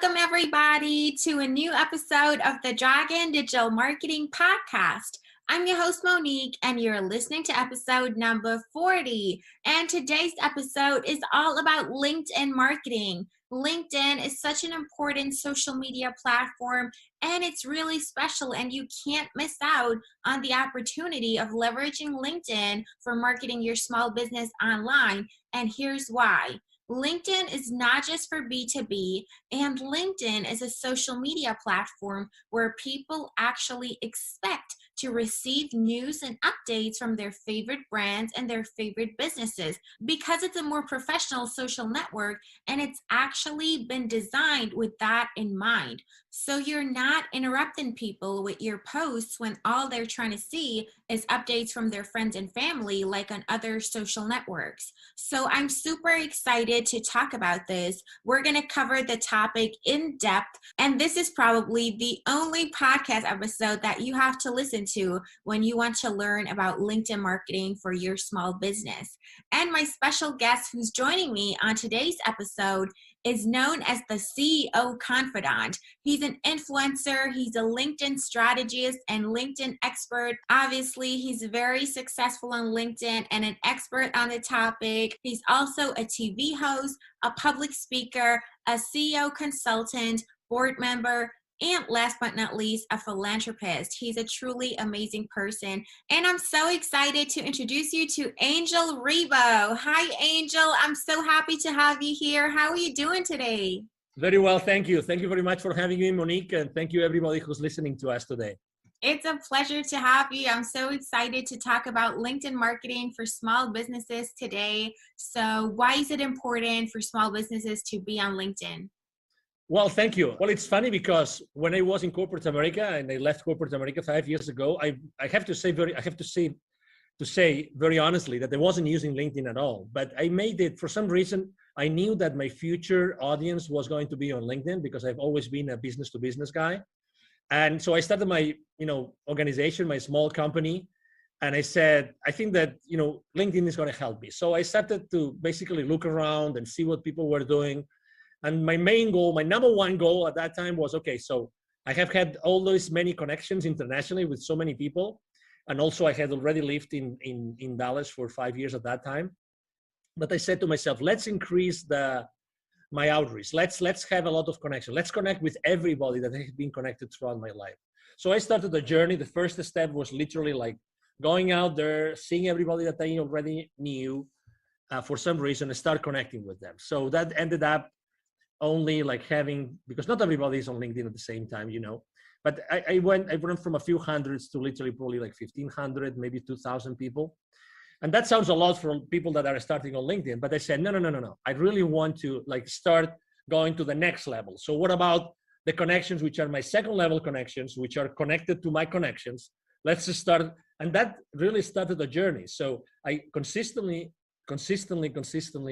Welcome, everybody, to a new episode of the Dragon Digital Marketing Podcast. I'm your host, Monique, and you're listening to episode number 40. And today's episode is all about LinkedIn marketing. LinkedIn is such an important social media platform, and it's really special, and you can't miss out on the opportunity of leveraging LinkedIn for marketing your small business online. And here's why. LinkedIn is not just for B2B, and LinkedIn is a social media platform where people actually expect to receive news and updates from their favorite brands and their favorite businesses because it's a more professional social network, and it's actually been designed with that in mind. So you're not interrupting people with your posts when all they're trying to see is updates from their friends and family like on other social networks. So I'm super excited to talk about this. We're going to cover the topic in depth, and this is probably the only podcast episode that you have to listen to when you want to learn about LinkedIn marketing for your small business. And my special guest who's joining me on today's episode is known as the CEO Confidant. He's an influencer, he's a LinkedIn strategist and LinkedIn expert. Obviously, he's very successful on LinkedIn and an expert on the topic. He's also a TV host, a public speaker, a CEO consultant, board member, and last but not least, a philanthropist. He's a truly amazing person. And I'm so excited to introduce you to Angel Rebo. Hi, Angel. I'm so happy to have you here. How are you doing today? Very well, thank you. Thank you very much for having me, Monique, and thank you everybody who's listening to us today. It's a pleasure to have you. I'm so excited to talk about LinkedIn marketing for small businesses today. So why is it important for small businesses to be on LinkedIn? Well, thank you. Well, it's funny because when I was in corporate America and I left corporate America 5 years ago, I have to say very honestly that I wasn't using LinkedIn at all. But I made it for some reason. I knew that my future audience was going to be on LinkedIn because I've always been a business to business guy. And so I started my, organization, my small company. And I said, I think that, LinkedIn is going to help me. So I started to basically look around and see what people were doing. And my main goal, my number one goal at that time was, okay, so I have had all those many connections internationally with so many people. And also I had already lived in Dallas for 5 years at that time. But I said to myself, let's increase my outreach. Let's have a lot of connection. Let's connect with everybody that has been connected throughout my life. So I started the journey. The first step was literally like going out there, seeing everybody that I already knew for some reason and start connecting with them. So that ended up only like having, because not everybody is on LinkedIn at the same time, but I went from a few hundreds to literally probably like 1,500, maybe 2,000 people. And that sounds a lot for people that are starting on LinkedIn, but I said, no. I really want to like start going to the next level. So what about the connections, which are my second level connections, which are connected to my connections? Let's just start. And that really started the journey. So I consistently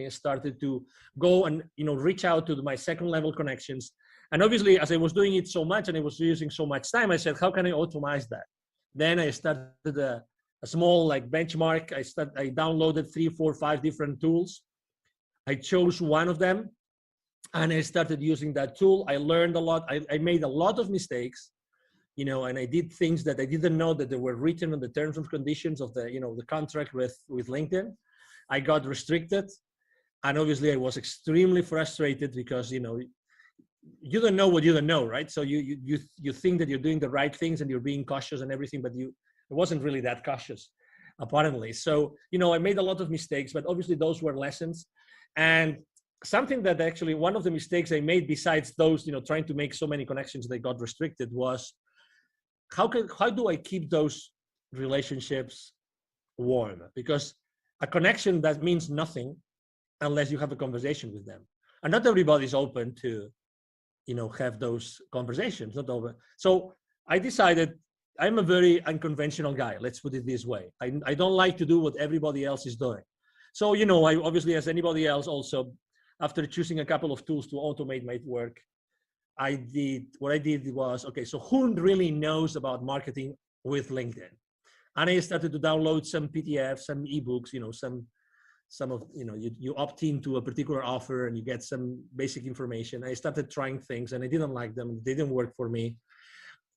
started to go and reach out to my second level connections. And obviously, as I was doing it so much and I was using so much time, I said, how can I automate that? Then I started a small like benchmark. I downloaded 3, 4, 5 different tools. I chose one of them and I started using that tool. I learned a lot. I made a lot of mistakes, and I did things that I didn't know that they were written on the terms and conditions of the contract with LinkedIn. I got restricted, and obviously I was extremely frustrated because you don't know what you don't know, right? So you think that you're doing the right things and you're being cautious and everything, but it wasn't really that cautious, apparently. So I made a lot of mistakes, but obviously those were lessons. And something that actually one of the mistakes I made, besides those trying to make so many connections that got restricted, was how do I keep those relationships warm? Because a connection that means nothing unless you have a conversation with them. And not everybody's open to, have those conversations, not open. So I decided I'm a very unconventional guy. Let's put it this way. I don't like to do what everybody else is doing. So, I obviously, as anybody else also, after choosing a couple of tools to automate my work, what I did was, okay, so who really knows about marketing with LinkedIn? And I started to download some PDFs, some ebooks, some some of, you opt into a particular offer and you get some basic information. I started trying things and I didn't like them. They didn't work for me.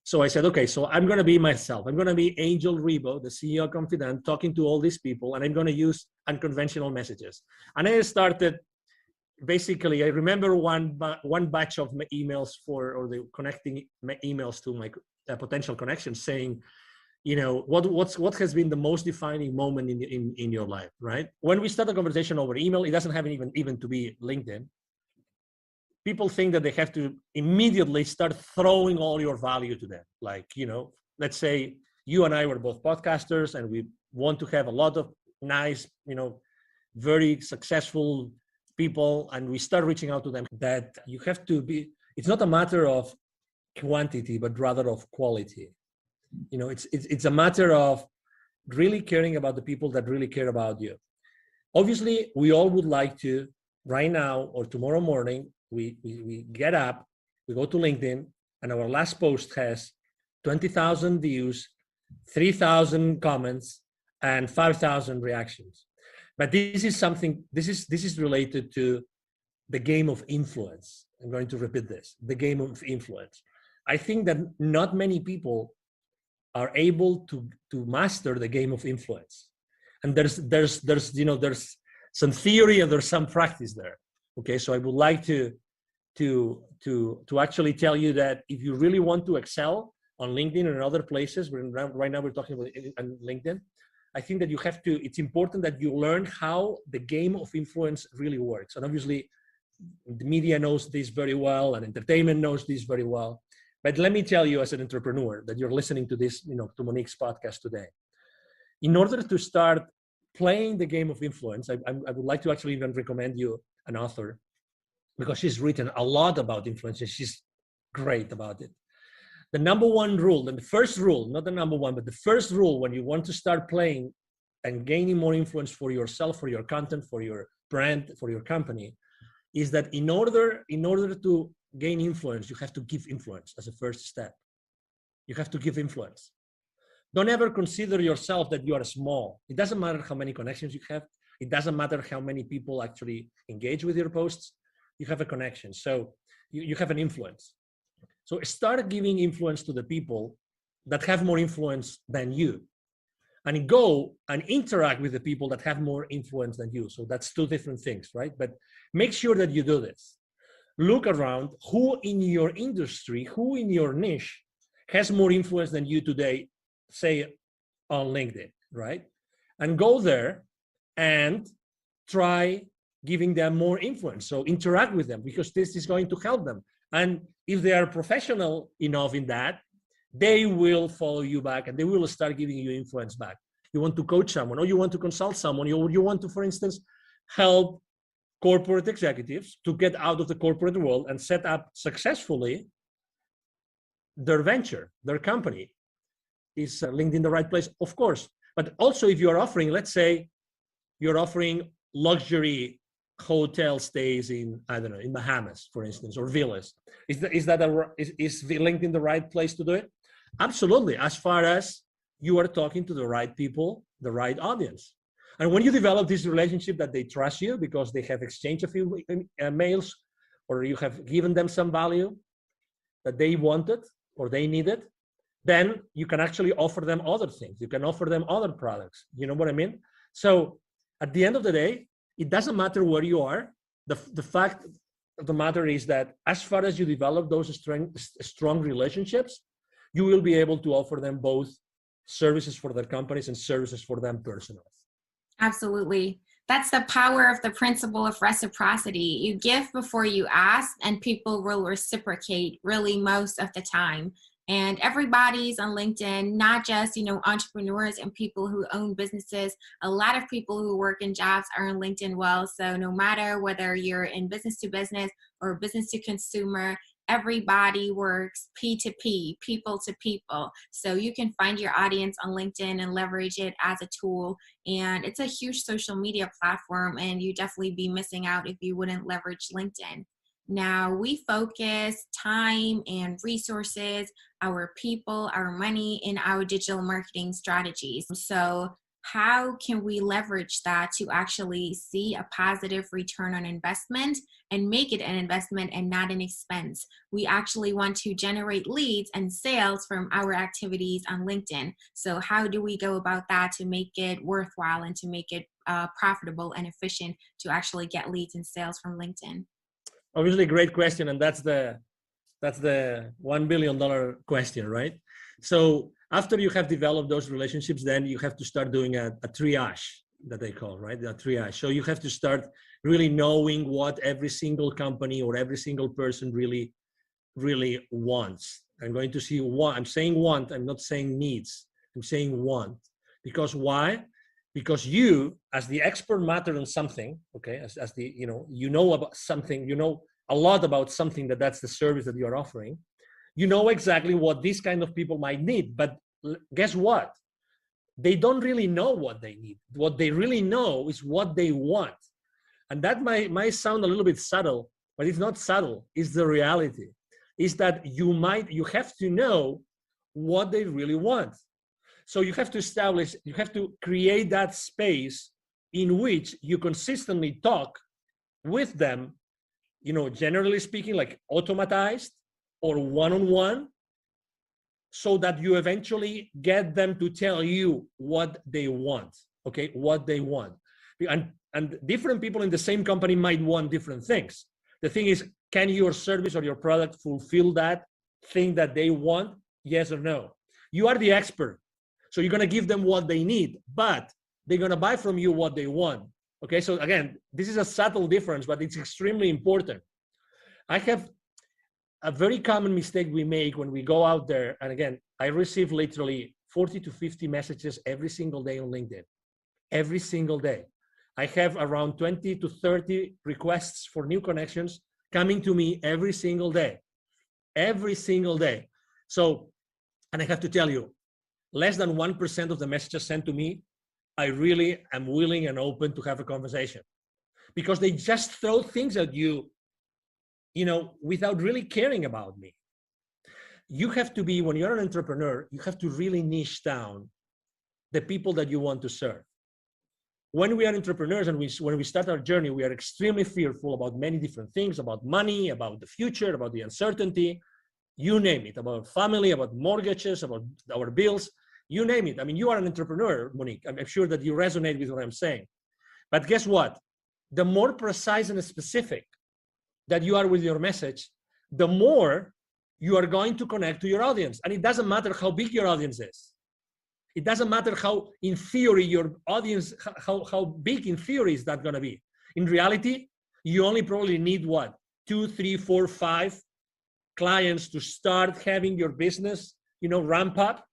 So I said, okay, so I'm going to be myself. I'm going to be Angel Rebo, the CEO of Confidant, talking to all these people, and I'm going to use unconventional messages. And I started, basically, I remember one batch of emails or the connecting emails to my potential connections saying, what has been the most defining moment in your life, right? When we start a conversation over email, it doesn't have even to be LinkedIn. People think that they have to immediately start throwing all your value to them. Like, let's say you and I were both podcasters and we want to have a lot of nice, very successful people, and we start reaching out to them. That you have to be, it's not a matter of quantity, but rather of quality. It's a matter of really caring about the people that really care about you. Obviously, we all would like to, right now or tomorrow morning, we get up, we go to LinkedIn, and our last post has 20,000 views, 3,000 comments, and 5,000 reactions. But this is related to the game of influence. I'm going to repeat this, the game of influence. I think that not many people are able to master the game of influence. And there's some theory and there's some practice there. Okay, so I would like to actually tell you that if you really want to excel on LinkedIn and other places, right now we're talking about LinkedIn, I think that it's important that you learn how the game of influence really works. And obviously, the media knows this very well and entertainment knows this very well. But let me tell you as an entrepreneur that you're listening to this, to Monique's podcast today. In order to start playing the game of influence, I would like to actually even recommend you an author, because she's written a lot about influence and she's great about it. The number one rule, and the first rule, not the number one, but the first rule when you want to start playing and gaining more influence for yourself, for your content, for your brand, for your company, is that in order to gain influence, you have to give influence as a first step. You have to give influence. Don't ever consider yourself that you are small. It doesn't matter how many connections you have. It doesn't matter how many people actually engage with your posts. You have a connection. So you have an influence. So start giving influence to the people that have more influence than you. And go and interact with the people that have more influence than you. So that's two different things, right? But make sure that you do this. Look around who in your industry, who in your niche has more influence than you today, say on LinkedIn, right? And go there and try giving them more influence. So interact with them, because this is going to help them. And if they are professional enough in that, they will follow you back and they will start giving you influence back. You want to coach someone, or you want to consult someone, you want to, for instance, help corporate executives to get out of the corporate world and set up successfully their venture, their company. Is LinkedIn the right place? Of course. But also if you're offering, let's say you're offering luxury hotel stays in, I don't know, in Bahamas, for instance, or villas. Is LinkedIn the right place to do it? Absolutely, as far as you are talking to the right people, the right audience. And when you develop this relationship that they trust you because they have exchanged a few mails, or you have given them some value that they wanted or they needed, then you can actually offer them other things. You can offer them other products. You know what I mean? So at the end of the day, it doesn't matter where you are. The fact of the matter is that as far as you develop those strong relationships, you will be able to offer them both services for their companies and services for them personally. Absolutely. That's the power of the principle of reciprocity. You give before you ask, and people will reciprocate really most of the time. And everybody's on LinkedIn, not just, entrepreneurs and people who own businesses. A lot of people who work in jobs are on LinkedIn well. So no matter whether you're in business to business or business to consumer, everybody works P2P, people to people. So you can find your audience on LinkedIn and leverage it as a tool. And it's a huge social media platform, and you definitely be missing out if you wouldn't leverage LinkedIn. Now, we focus time and resources, our people, our money in our digital marketing strategies. So how can we leverage that to actually see a positive return on investment and make it an investment and not an expense? We actually want to generate leads and sales from our activities on LinkedIn. So how do we go about that to make it worthwhile and to make it profitable and efficient to actually get leads and sales from LinkedIn? Obviously, great question, and that's the $1 billion question, right? So after you have developed those relationships, then you have to start doing a triage that they call, right? The triage. So you have to start really knowing what every single company or every single person really wants. I'm going to see want. I'm saying want. I'm not saying needs. I'm saying want. Because why? Because you, as the expert matter on something, okay, as the, you know about something, you know a lot about something that's the service that you're offering, you know exactly what these kind of people might need. But guess what? They don't really know what they need. What they really know is what they want. And that might sound a little bit subtle, but it's not subtle. It's the reality. Is that you have to know what they really want. So you have to create that space in which you consistently talk with them, generally speaking, like automatized or one-on-one, so that you eventually get them to tell you what they want, okay, what they want. And different people in the same company might want different things. The thing is, can your service or your product fulfill that thing that they want? Yes or no? You are the expert. So you're going to give them what they need, but they're going to buy from you what they want. Okay, so again, this is a subtle difference, but it's extremely important. I have a very common mistake we make when we go out there. And again, I receive literally 40 to 50 messages every single day on LinkedIn, every single day. I have around 20 to 30 requests for new connections coming to me every single day. So, and I have to tell you, less than 1% of the messages sent to me, I really am willing and open to have a conversation, because they just throw things at you, without really caring about me. You have to be, when you're an entrepreneur, you have to really niche down the people that you want to serve. When we are entrepreneurs and when we start our journey, we are extremely fearful about many different things, about money, about the future, about the uncertainty, you name it, about family, about mortgages, about our bills, you name it. I mean, you are an entrepreneur, Monique. I'm sure that you resonate with what I'm saying. But guess what? The more precise and specific that you are with your message, the more you are going to connect to your audience. And it doesn't matter how big your audience is. It doesn't matter how, in theory, your audience, how big in theory is that going to be. In reality, you only probably need what? 2, 3, 4, 5 clients to start having your business, ramp up.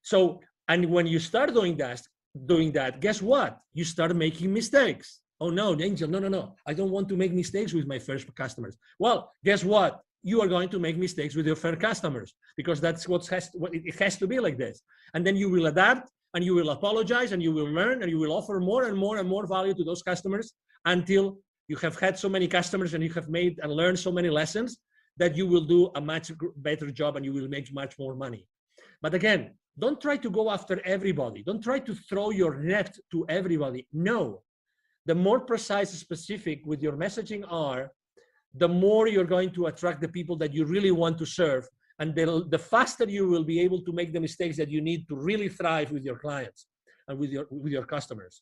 So, and when you start doing that, guess what? You start making mistakes. Oh no, Angel, no. I don't want to make mistakes with my first customers. Well, guess what? You are going to make mistakes with your first customers, because that's it has to be like this. And then you will adapt, and you will apologize, and you will learn, and you will offer more and more and more value to those customers until you have had so many customers and you have made and learned so many lessons that you will do a much better job and you will make much more money. But again, don't try to go after everybody. Don't try to throw your net to everybody. No. The more precise and specific with your messaging are, the more you're going to attract the people that you really want to serve. And the faster you will be able to make the mistakes that you need to really thrive with your clients and with your customers.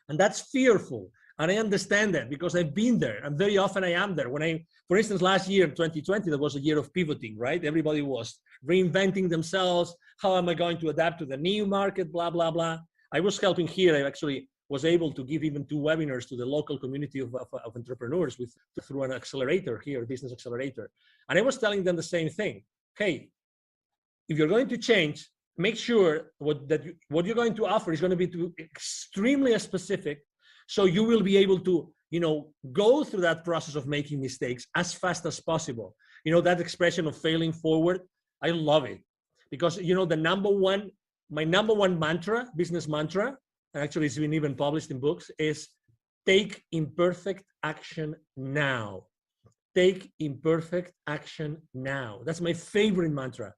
And that's fearful. And I understand that, because I've been there, and very often I am there. For instance, last year, 2020, that was a year of pivoting, right? Everybody was reinventing themselves. How am I going to adapt to the new market, blah, blah, blah. I was helping here. I actually was able to give even 2 webinars to the local community of entrepreneurs through an accelerator here, business accelerator. And I was telling them the same thing. Hey, if you're going to change, make sure what you're going to offer is going to be extremely specific, so you will be able to, go through that process of making mistakes as fast as possible. That expression of failing forward, I love it, because, my number one mantra, business mantra, and actually it's been even published in books, is take imperfect action now. Take imperfect action now. That's my favorite mantra.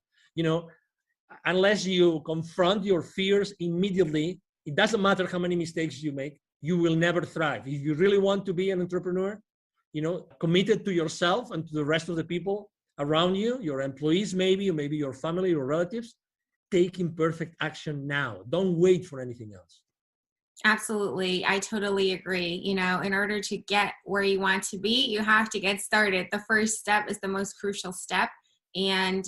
unless you confront your fears immediately, it doesn't matter how many mistakes you make, you will never thrive. If you really want to be an entrepreneur, committed to yourself and to the rest of the people around you, your employees maybe, or maybe your family, your relatives, take imperfect action now. Don't wait for anything else. Absolutely. I totally agree. In order to get where you want to be, you have to get started. The first step is the most crucial step. And,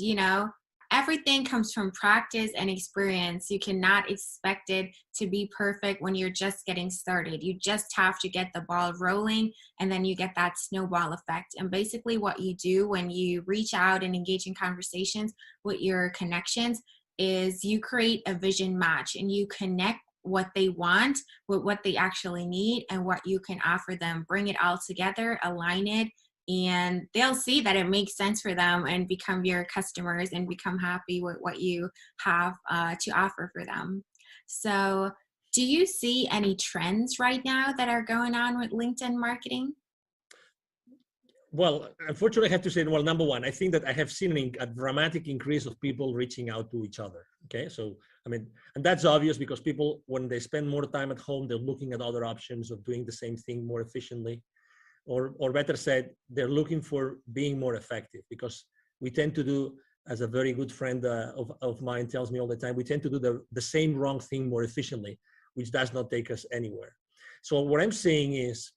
everything comes from practice and experience. You cannot expect it to be perfect when you're just getting started. You just have to get the ball rolling, and then you get that snowball effect. And basically what you do when you reach out and engage in conversations with your connections is you create a vision match, and you connect what they want with what they actually need and what you can offer them. Bring it all together, align it, and they'll see that it makes sense for them and become your customers and become happy with what you have to offer for them. So do you see any trends right now that are going on with LinkedIn marketing? Well, unfortunately, I have to say, well, number one, I think that I have seen a dramatic increase of people reaching out to each other. Okay. So, and that's obvious because people, when they spend more time at home, they're looking at other options of doing the same thing more efficiently. Or better said, they're looking for being more effective, because we tend to do, as a very good friend of mine tells me all the time, we tend to do the same wrong thing more efficiently, which does not take us anywhere. So what I'm saying is,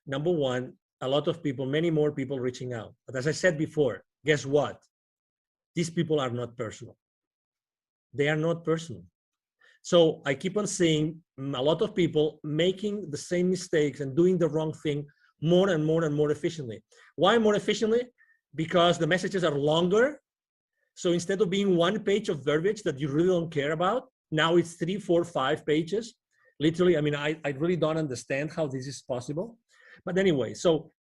number one, a lot of people, many more people reaching out. But as I said before, guess what? These people are not personal. They are not personal. So I keep on seeing a lot of people making the same mistakes and doing the wrong thing more and more and more efficiently. Why more efficiently? Because the messages are longer. So instead of being one page of verbiage that you really don't care about, now it's 3, 4, 5 pages. Literally, I really don't understand how this is possible. But anyway, so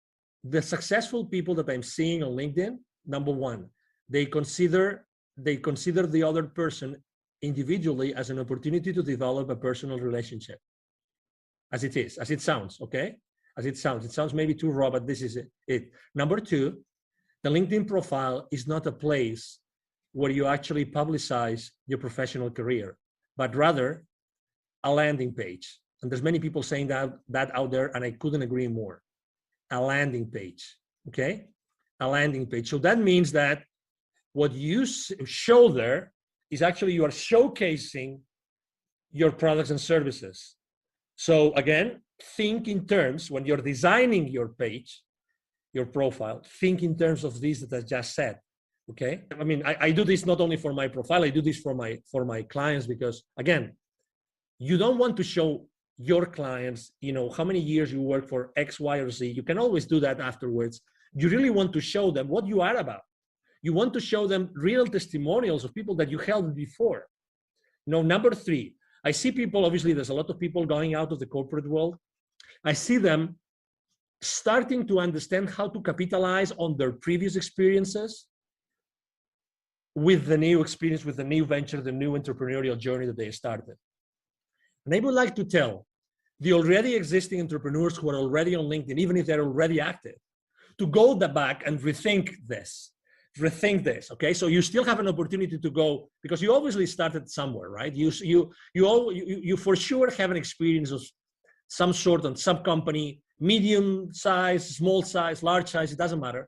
the successful people that I'm seeing on LinkedIn, number one, they consider the other person individually as an opportunity to develop a personal relationship. As it sounds, okay? As it sounds maybe too raw, but this is it. Number two, the LinkedIn profile is not a place where you actually publicize your professional career, but rather a landing page. And there's many people saying that out there, and I couldn't agree more. A landing page, okay? A landing page. So that means that what you show there is actually you are showcasing your products and services. So again, think in terms, when you're designing your page, your profile, think in terms of this that I just said, okay? I do this not only for my profile, I do this for my clients, because again, you don't want to show your clients, how many years you work for X, Y, or Z. You can always do that afterwards. You really want to show them what you are about. You want to show them real testimonials of people that you helped before. Number three, I see people, obviously there's a lot of people going out of the corporate world. I see them starting to understand how to capitalize on their previous experiences with the new experience, with the new venture, the new entrepreneurial journey that they started. And I would like to tell the already existing entrepreneurs who are already on LinkedIn, even if they're already active, to go back and rethink this, okay? So you still have an opportunity to go, because you obviously started somewhere, right? You for sure have an experience of some sort on some company, medium size, small size, large size, it doesn't matter.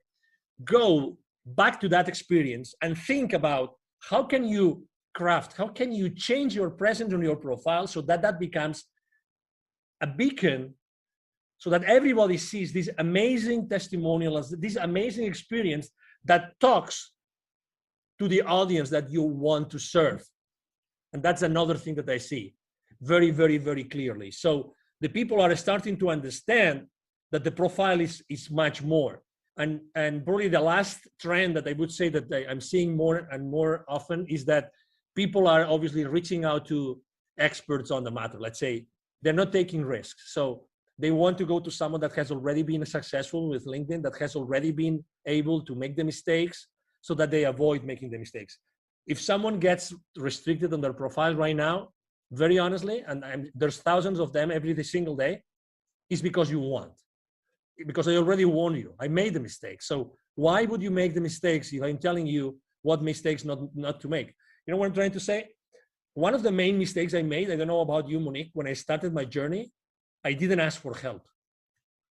Go back to that experience and think about how can you change your presence on your profile so that becomes a beacon, so that everybody sees this amazing testimonial, this amazing experience that talks to the audience that you want to serve. And that's another thing that I see very, very, very clearly. So the people are starting to understand that the profile is much more. And probably the last trend that I would say that I'm seeing more and more often is that people are obviously reaching out to experts on the matter. Let's say they're not taking risks. So they want to go to someone that has already been successful with LinkedIn, that has already been able to make the mistakes so that they avoid making the mistakes. If someone gets restricted on their profile right now, very honestly, and there's thousands of them every single day, is because you want. Because I already warned you. I made the mistake. So why would you make the mistakes if I'm telling you what mistakes not to make? You know what I'm trying to say? One of the main mistakes I made, I don't know about you, Monique, when I started my journey, I didn't ask for help.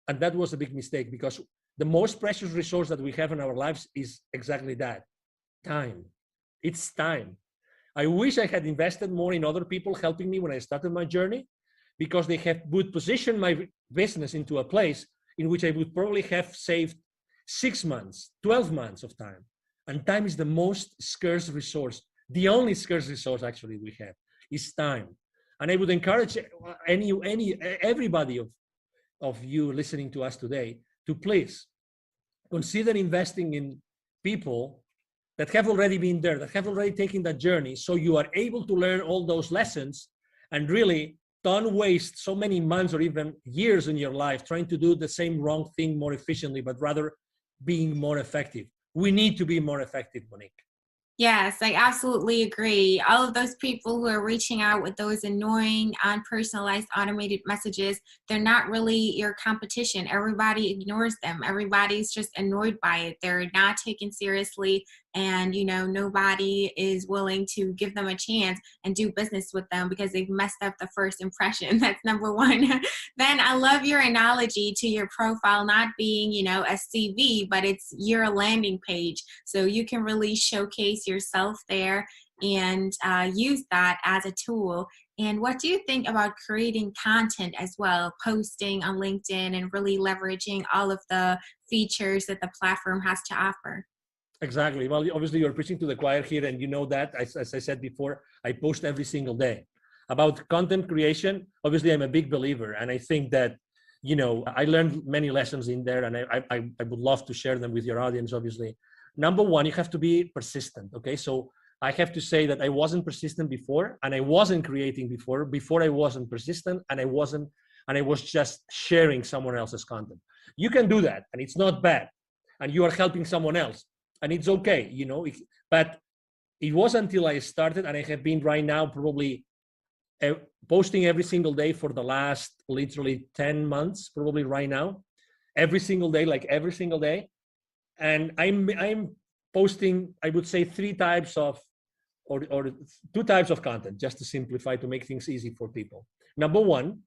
And that was a big mistake, because the most precious resource that we have in our lives is exactly that, time. It's time. I wish I had invested more in other people helping me when I started my journey, because they would position my business into a place in which I would probably have saved 6 months, 12 months of time. And time is the most scarce resource. The only scarce resource actually we have is time. And I would encourage everybody of you listening to us today to please consider investing in people that have already been there, that have already taken that journey, so you are able to learn all those lessons and really don't waste so many months or even years in your life trying to do the same wrong thing more efficiently, but rather being more effective. We need to be more effective, Monique. Yes, I absolutely agree. All of those people who are reaching out with those annoying, unpersonalized, automated messages, they're not really your competition. Everybody ignores them. Everybody's just annoyed by it. They're not taken seriously. And, you know, nobody is willing to give them a chance and do business with them because they've messed up the first impression. That's number one. Then I love your analogy to your profile not being, you know, a CV, but it's your landing page. So you can really showcase yourself there and use that as a tool. And what do you think about creating content as well, posting on LinkedIn and really leveraging all of the features that the platform has to offer? Exactly. Well, obviously you're preaching to the choir here, and you know that, as I said before, I post every single day. About content creation, obviously I'm a big believer, and I think that, you know, I learned many lessons in there, and I would love to share them with your audience, obviously. Number one, you have to be persistent, okay? So I have to say that I wasn't persistent before, and I wasn't creating before I wasn't persistent, and I was just sharing someone else's content. You can do that, and it's not bad, and you are helping someone else. And it's okay, you know, but it was until I started, and I have been right now probably posting every single day for the last literally 10 months, probably right now, every single day, like every single day. And I'm posting, I would say, three types of, or two types of content, just to simplify, to make things easy for people. Number one,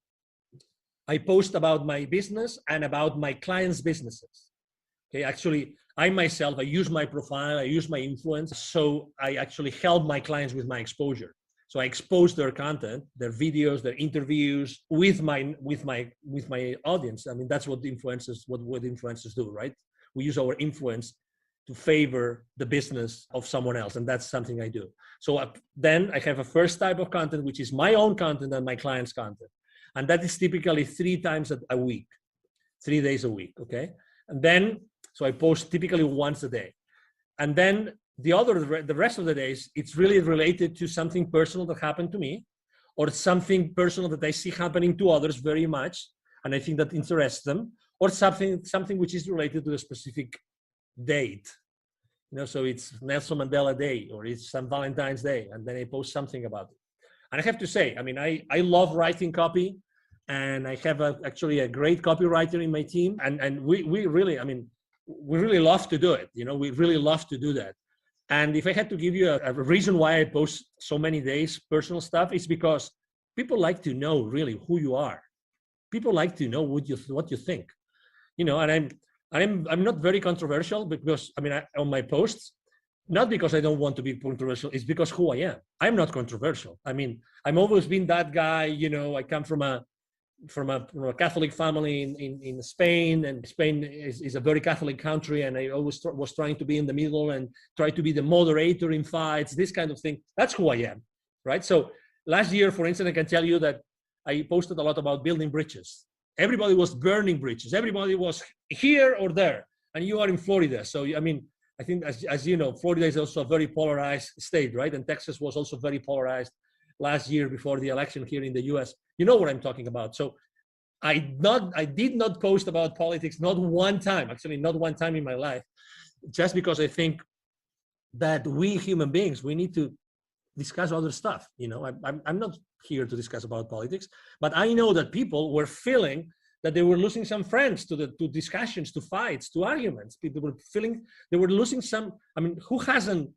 I post about my business and about my clients' businesses. Okay, actually, I myself, I use my profile, I use my influence, so I actually help my clients with my exposure. So I expose their content, their videos, their interviews with my audience. I mean, that's what influencers do, right? We use our influence to favor the business of someone else, and that's something I do. So then I have a first type of content, which is my own content and my clients' content, and that is typically 3 times a week, 3 days a week. Okay, and then. So I post typically once a day. And then the rest of the days, it's really related to something personal that happened to me, or something personal that I see happening to others very much, and I think that interests them, or something which is related to a specific date. You know, so it's Nelson Mandela Day, or it's St. Valentine's Day, and then I post something about it. And I have to say, I mean, I love writing copy, and I have actually a great copywriter in my team, and we really, I mean, we really love to do it. You know, we really love to do that. And if I had to give you a reason why I post so many days personal stuff, it's because people like to know really who you are. People like to know what you think. You know, and I'm not very controversial, because I mean, on my posts, not because I don't want to be controversial, it's because who I am. I'm not controversial. I mean, I'm always been that guy. You know, I come from a Catholic family in Spain, and Spain is a very Catholic country, and I always was trying to be in the middle and try to be the moderator in fights, this kind of thing. That's who I am, right? So last year, for instance, I can tell you that I posted a lot about building bridges. Everybody was burning bridges. Everybody was here or there, and you are in Florida. So, I mean, I think, as you know, Florida is also a very polarized state, right? And Texas was also very polarized last year before the election here in the US. You know what I'm talking about. So I did not post about politics, not one time, actually not one time in my life, just because I think that we human beings, we need to discuss other stuff. You know, I'm not here to discuss about politics, but I know that people were feeling that they were losing some friends to discussions, to fights, to arguments. People were feeling they were losing some. I mean, who hasn't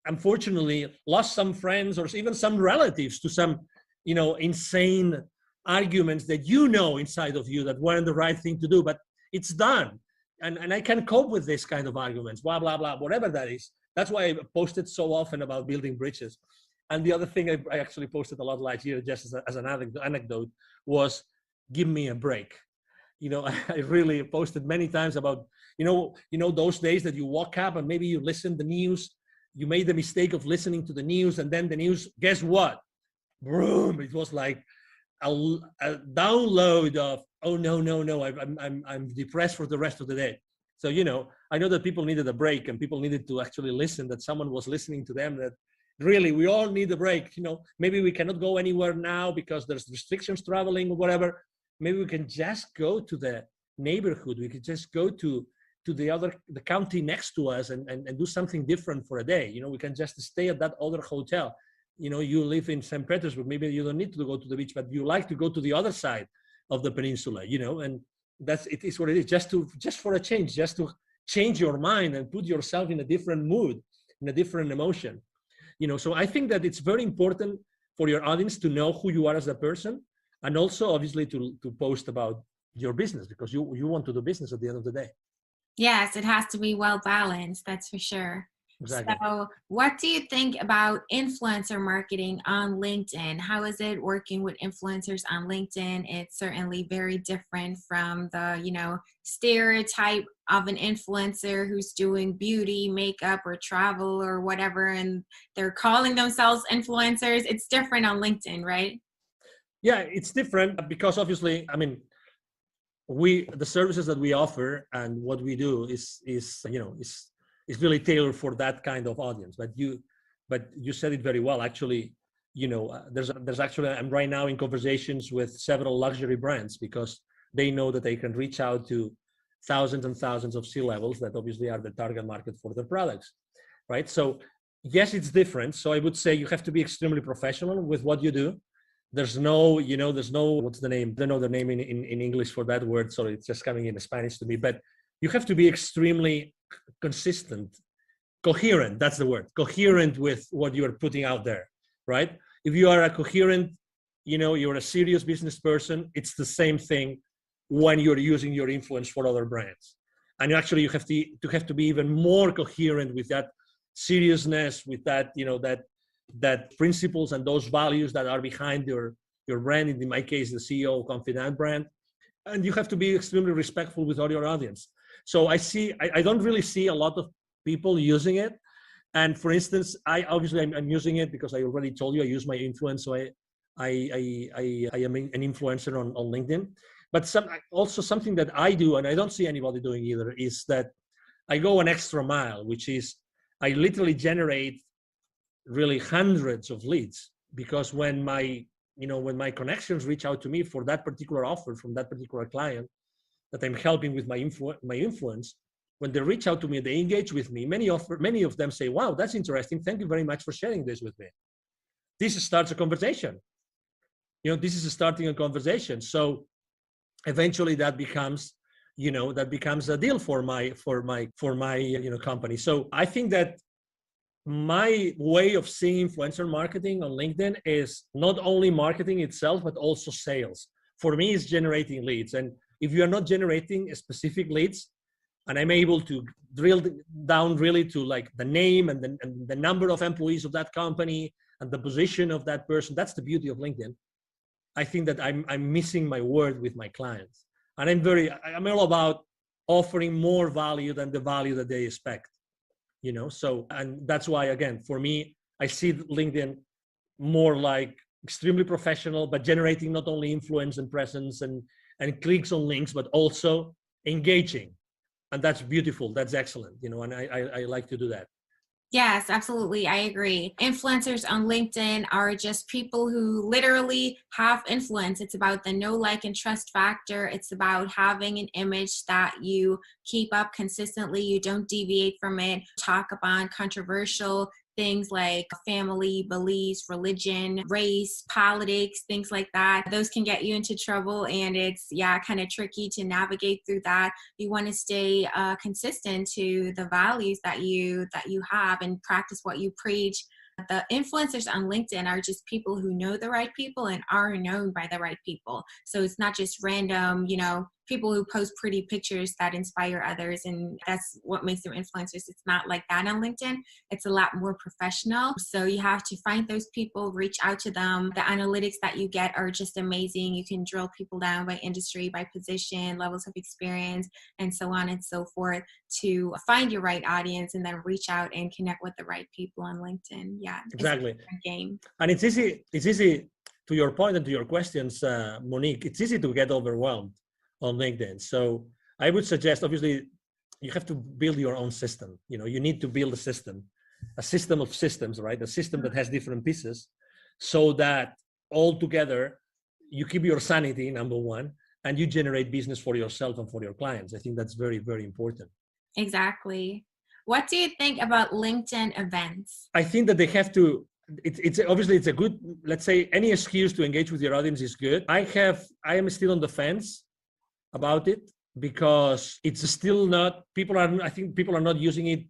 unfortunately lost some friends or even some relatives to some, insane arguments that inside of you that weren't the right thing to do, but it's done. And I can cope with this kind of arguments, blah, blah, blah, whatever that is. That's why I posted so often about building bridges. And the other thing I actually posted a lot last year, just as an anecdote, was give me a break. I really posted many times about, those days that you woke up and maybe you listened to the news, you made the mistake of listening to the news, and then the news, guess what? Boom! It was like a download of, oh no, I'm depressed for the rest of the day. So I know that people needed a break, and people needed to actually listen, that someone was listening to them, that really we all need a break. Maybe we cannot go anywhere now because there's restrictions traveling or whatever. Maybe we can just go to the neighborhood. We could just go to the county next to us and do something different for a day. We can just stay at that other hotel. You live in St. Petersburg, maybe you don't need to go to the beach, but you like to go to the other side of the peninsula, and it is what it is, just for a change, just to change your mind and put yourself in a different mood, in a different emotion. So I think that it's very important for your audience to know who you are as a person, and also obviously to post about your business, because you want to do business at the end of the day. Yes, it has to be well balanced, that's for sure. Exactly. So what do you think about influencer marketing on LinkedIn? How is it working with influencers on LinkedIn? It's certainly very different from the, stereotype of an influencer who's doing beauty, makeup, or travel or whatever, and they're calling themselves influencers. It's different on LinkedIn, right? Yeah, it's different because obviously, the services that we offer and what we do is really tailored for that kind of audience. But you said it very well. Actually, there's actually, I'm right now in conversations with several luxury brands because they know that they can reach out to thousands and thousands of C-levels that obviously are the target market for their products, right? So yes, it's different. So I would say you have to be extremely professional with what you do. There's no, what's the name? I don't know the name in English for that word. Sorry, it's just coming in Spanish to me. But you have to be extremely consistent, coherent. That's the word. Coherent with what you are putting out there, right? If you are a coherent, you're a serious business person, it's the same thing when you're using your influence for other brands. And actually you have to be even more coherent with that seriousness, with that, that principles and those values that are behind your brand, in my case, the CEO Confidant brand. And you have to be extremely respectful with all your audience. So I don't really see a lot of people using it. And for instance, I'm using it because I already told you I use my influence. So I am an influencer on LinkedIn. But something that I do, and I don't see anybody doing either, is that I go an extra mile, which is I literally generate really hundreds of leads, because when my connections reach out to me for that particular offer from that particular client that I'm helping with my influence, when they reach out to me, they engage with me. Many of them say, "Wow, that's interesting. Thank you very much for sharing this with me." This starts a conversation. This is starting a conversation. So eventually that becomes a deal for my company. So I think that my way of seeing influencer marketing on LinkedIn is not only marketing itself, but also sales. For me, it's generating leads. And if you're not generating specific leads, and I'm able to drill down really to like the name and the number of employees of that company and the position of that person, that's the beauty of LinkedIn. I think that I'm missing my word with my clients. And I'm all about offering more value than the value that they expect. So, and that's why, again, for me, I see LinkedIn more like extremely professional, but generating not only influence and presence and clicks on links, but also engaging. And that's beautiful. That's excellent. And I like to do that. Yes, absolutely. I agree. Influencers on LinkedIn are just people who literally have influence. It's about the know, like, and trust factor. It's about having an image that you keep up consistently. You don't deviate from it. Talk about controversial things like family, beliefs, religion, race, politics, things like that. Those can get you into trouble, and it's kind of tricky to navigate through that. You want to stay consistent to the values that you have and practice what you preach. The influencers on LinkedIn are just people who know the right people and are known by the right people. So it's not just random, people who post pretty pictures that inspire others, and that's what makes them influencers. It's not like that on LinkedIn. It's a lot more professional. So you have to find those people, reach out to them. The analytics that you get are just amazing. You can drill people down by industry, by position, levels of experience, and so on and so forth to find your right audience and then reach out and connect with the right people on LinkedIn. Yeah, exactly. It's a different game. And it's easy to your point and to your questions, Monique, it's easy to get overwhelmed on LinkedIn. So I would suggest, obviously, you have to build your own system. You need to build a system of systems, right? A system that has different pieces so that all together you keep your sanity, number one, and you generate business for yourself and for your clients. I think that's very, very important. Exactly. What do you think about LinkedIn events? I think that they have to, it's obviously it's a good, let's say any excuse to engage with your audience is good. I am still on the fence about it because it's still not, I think people are not using it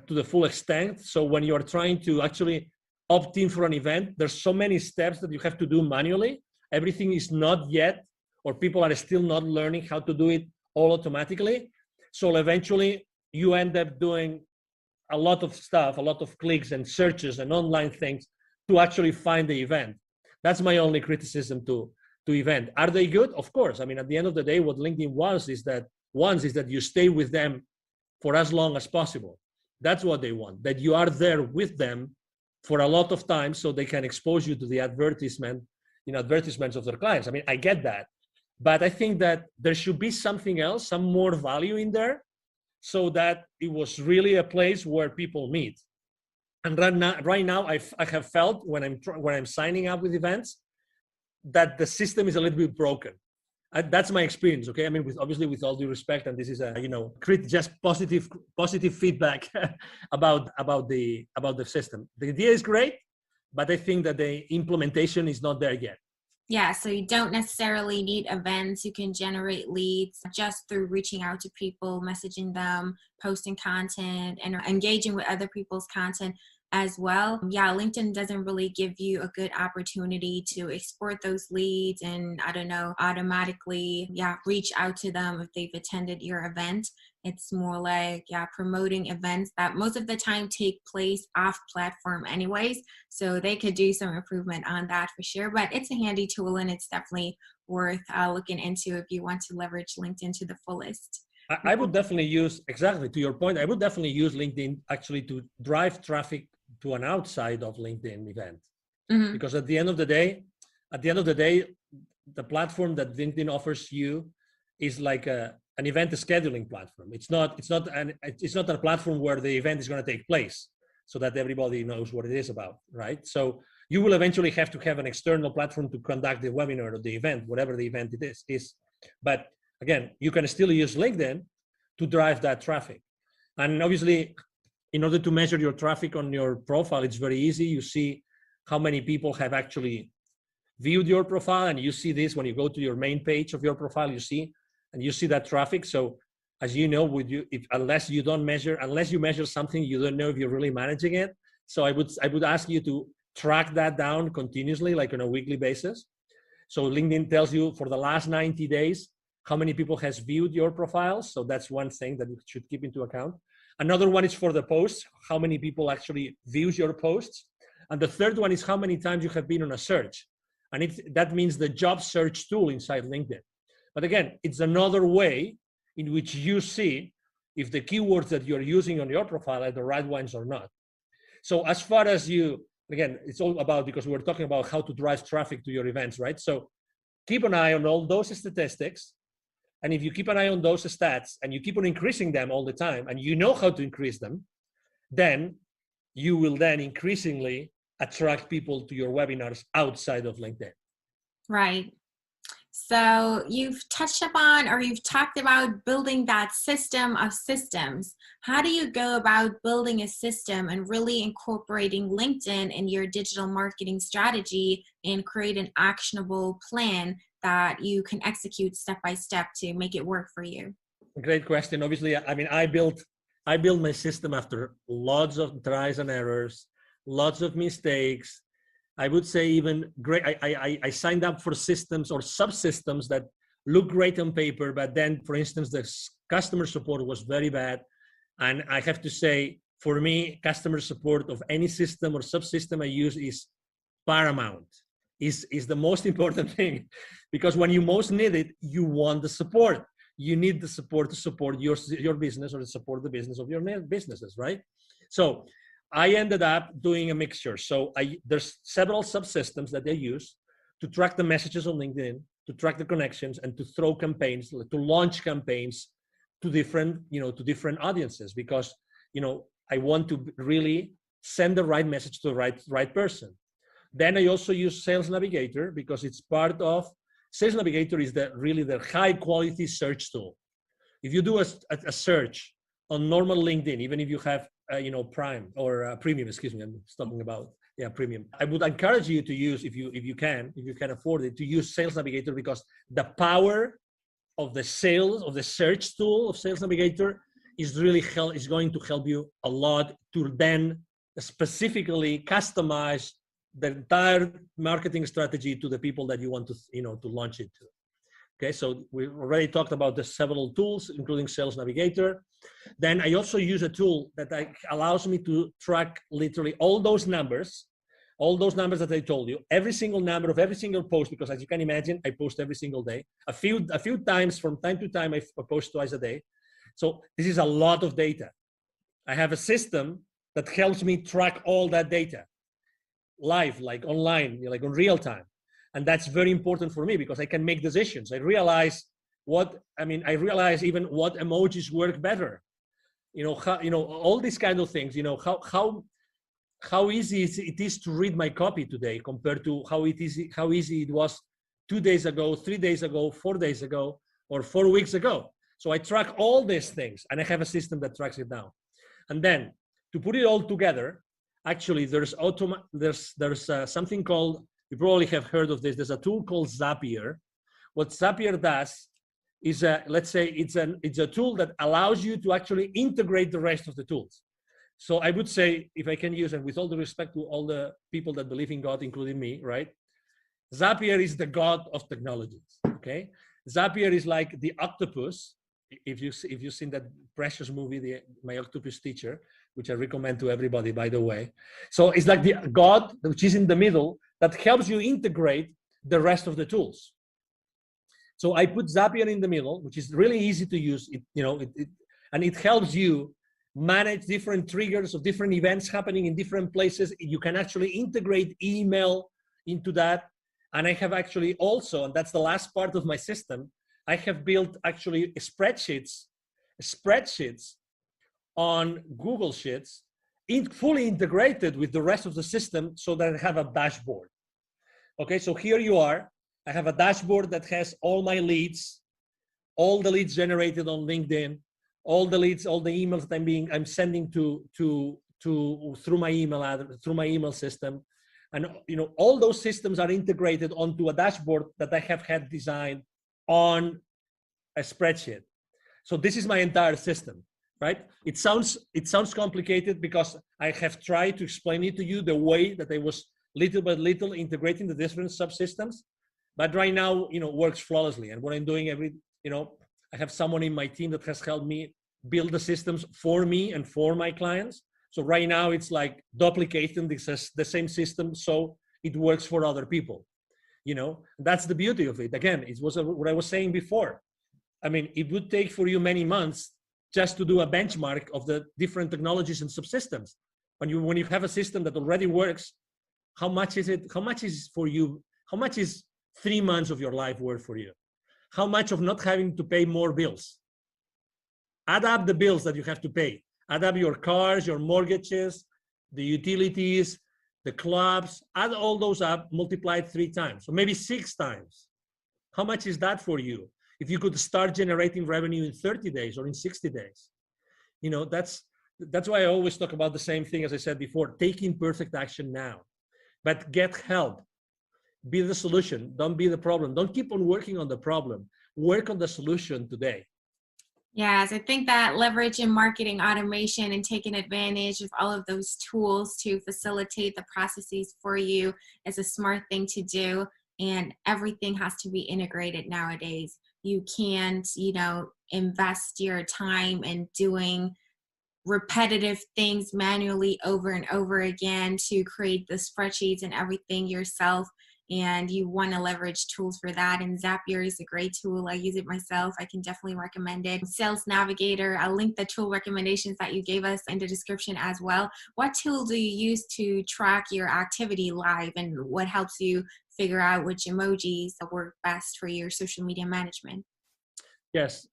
to the full extent. So when you are trying to actually opt in for an event, there's so many steps that you have to do manually. Everything is not yet, or people are still not learning how to do it all automatically. So eventually you end up doing a lot of stuff, a lot of clicks and searches and online things to actually find the event. That's my only criticism to event. Are they good? Of course. I mean, at the end of the day, what LinkedIn wants is that you stay with them for as long as possible. That's what they want, that you are there with them for a lot of time so they can expose you to the advertisements of their clients. I mean, I get that. But I think that there should be something else, some more value in there, so that it was really a place where people meet. And right now, I have felt when I'm signing up with events that the system is a little bit broken. That's my experience. Okay, I mean, with all due respect, and this is just positive feedback about the system. The idea is great, but I think that the implementation is not there yet. Yeah, so you don't necessarily need events. You can generate leads just through reaching out to people, messaging them, posting content, and engaging with other people's content as well. Yeah, LinkedIn doesn't really give you a good opportunity to export those leads and, automatically, reach out to them if they've attended your event. It's more like, promoting events that most of the time take place off platform anyways. So they could do some improvement on that for sure, but it's a handy tool and it's definitely worth looking into if you want to leverage LinkedIn to the fullest. I would definitely use, exactly to your point, I would definitely use LinkedIn actually to drive traffic to an outside of LinkedIn event. Mm-hmm. Because at the end of the day, the platform that LinkedIn offers you is like an event scheduling platform. It's not a platform where the event is going to take place so that everybody knows what it is about, right? So you will eventually have to have an external platform to conduct the webinar or the event, whatever the event it is. But again, you can still use LinkedIn to drive that traffic. And obviously, in order to measure your traffic on your profile, it's very easy. You see how many people have actually viewed your profile, and you see this when you go to your main page of your profile, you see that traffic. So as you know, unless you measure something, you don't know if you're really managing it. So I would ask you to track that down continuously, like on a weekly basis. So LinkedIn tells you for the last 90 days, how many people has viewed your profiles. So that's one thing that you should keep into account. Another one is for the posts, how many people actually views your posts. And the third one is how many times you have been on a search. And that means the job search tool inside LinkedIn. But again, it's another way in which you see if the keywords that you're using on your profile are the right ones or not. So as far as again, it's all about, because we were talking about how to drive traffic to your events, right? So keep an eye on all those statistics. And if you keep an eye on those stats and you keep on increasing them all the time, and you know how to increase them, then you will then increasingly attract people to your webinars outside of LinkedIn. Right. So you've touched upon, or you've talked about building that system of systems. How do you go about building a system and really incorporating LinkedIn in your digital marketing strategy and create an actionable plan that you can execute step by step to make it work for you? Great question. Obviously, I mean, I built my system after lots of tries and errors, lots of mistakes. I would say even great. I signed up for systems or subsystems that look great on paper, but then, for instance, the customer support was very bad. And I have to say, for me, customer support of any system or subsystem I use is paramount. Is the most important thing, because when you most need it, you want the support. You need the support to support your business or to support the business of your businesses, right? So I ended up doing a mixture. So there's several subsystems that they use to track the messages on LinkedIn, to track the connections, and to throw campaigns, to launch campaigns to different audiences, because I want to really send the right message to the right person. Then I also use Sales Navigator, because it's part of Sales Navigator is really the high quality search tool. If you do a search on normal LinkedIn, even if you have Prime or Premium, excuse me, I'm talking about Premium. I would encourage you to use, if you can afford it, to use Sales Navigator, because the power of the search tool of Sales Navigator is going to help you a lot to then specifically customize the entire marketing strategy to the people that you want to launch it to. Okay, so we already talked about the several tools, including Sales Navigator. Then I also use a tool that allows me to track literally all those numbers that I told you, every single number of every single post, because as you can imagine, I post every single day. A few times from time to time, I post twice a day. So this is a lot of data. I have a system that helps me track all that data live, like online, like in real time. And that's very important for me, because I can make decisions. I realize even what emojis work better. All these kind of things, how easy it is to read my copy today compared to how easy it was 2 days ago, 3 days ago, 4 days ago, or 4 weeks ago. So I track all these things, and I have a system that tracks it down. And then to put it all together, actually, there's something called, you probably have heard of this. There's a tool called Zapier. What Zapier does is, let's say, it's a tool that allows you to actually integrate the rest of the tools. So I would say, if I can use, and with all the respect to all the people that believe in God, including me, right? Zapier is the God of technologies. Okay, Zapier is like the octopus. If you've seen that precious movie, My Octopus Teacher, which I recommend to everybody, by the way. So it's like the God, which is in the middle, that helps you integrate the rest of the tools. So I put Zapier in the middle, which is really easy to use. And it helps you manage different triggers of different events happening in different places. You can actually integrate email into that. And I have actually also, and that's the last part of my system, I have built actually spreadsheets on Google Sheets, fully integrated with the rest of the system, so that I have a dashboard. Okay, so here you are. I have a dashboard that has all my leads, all the leads generated on LinkedIn, all the leads, all the emails that I'm sending through my email system, and all those systems are integrated onto a dashboard that I have had designed on a spreadsheet. So this is my entire system. Right? It sounds complicated, because I have tried to explain it to you the way that I was little by little integrating the different subsystems, but right now, works flawlessly. And what I'm doing I have someone in my team that has helped me build the systems for me and for my clients. So right now it's like duplicating the same system, so it works for other people. That's the beauty of it. Again, it was what I was saying before. I mean, it would take for you many months just to do a benchmark of the different technologies and subsystems. When you have a system that already works, how much is for you? How much is 3 months of your life worth for you? How much of not having to pay more bills? Add up the bills that you have to pay. Add up your cars, your mortgages, the utilities, the clubs. Add all those up, multiplied 3 times, or maybe 6 times. How much is that for you? If you could start generating revenue in 30 days or in 60 days, that's why I always talk about the same thing as I said before, taking perfect action now, but get help. Be the solution. Don't be the problem. Don't keep on working on the problem. Work on the solution today. Yes, I think that leveraging marketing automation and taking advantage of all of those tools to facilitate the processes for you is a smart thing to do. And everything has to be integrated nowadays. You can't, invest your time in doing repetitive things manually over and over again to create the spreadsheets and everything yourself. And you want to leverage tools for that. And Zapier is a great tool. I use it myself. I can definitely recommend it. Sales Navigator, I'll link the tool recommendations that you gave us in the description as well. What tool do you use to track your activity live, and what helps you figure out which emojis work best for your social media management? Yes,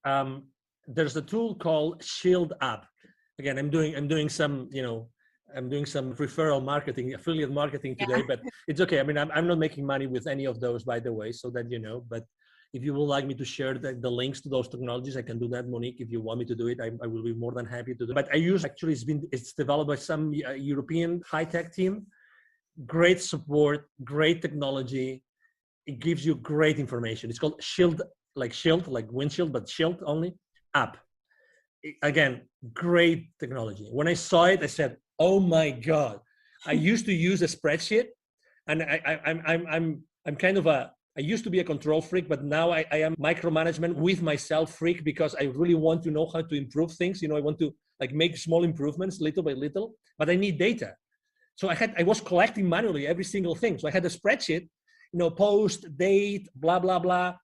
there's a tool called Shield App. Again, I'm doing some, I'm doing some referral marketing, affiliate marketing today, but it's okay. I mean, I'm not making money with any of those, by the way, so that you know. But if you would like me to share the links to those technologies, I can do that, Monique. If you want me to do it, I will be more than happy to do it. But I use, actually, it's developed by some European high-tech team. Great support, great technology. It gives you great information. It's called Shield, like windshield, but Shield only app. Again, great technology. When I saw it, I said, oh my God. I used to use a spreadsheet, and I'm kind of I used to be a control freak, but now I am micromanagement with myself freak, because I really want to know how to improve things. I want to make small improvements little by little, but I need data. So I was collecting manually every single thing. So I had a spreadsheet, post, date, blah, blah, blah,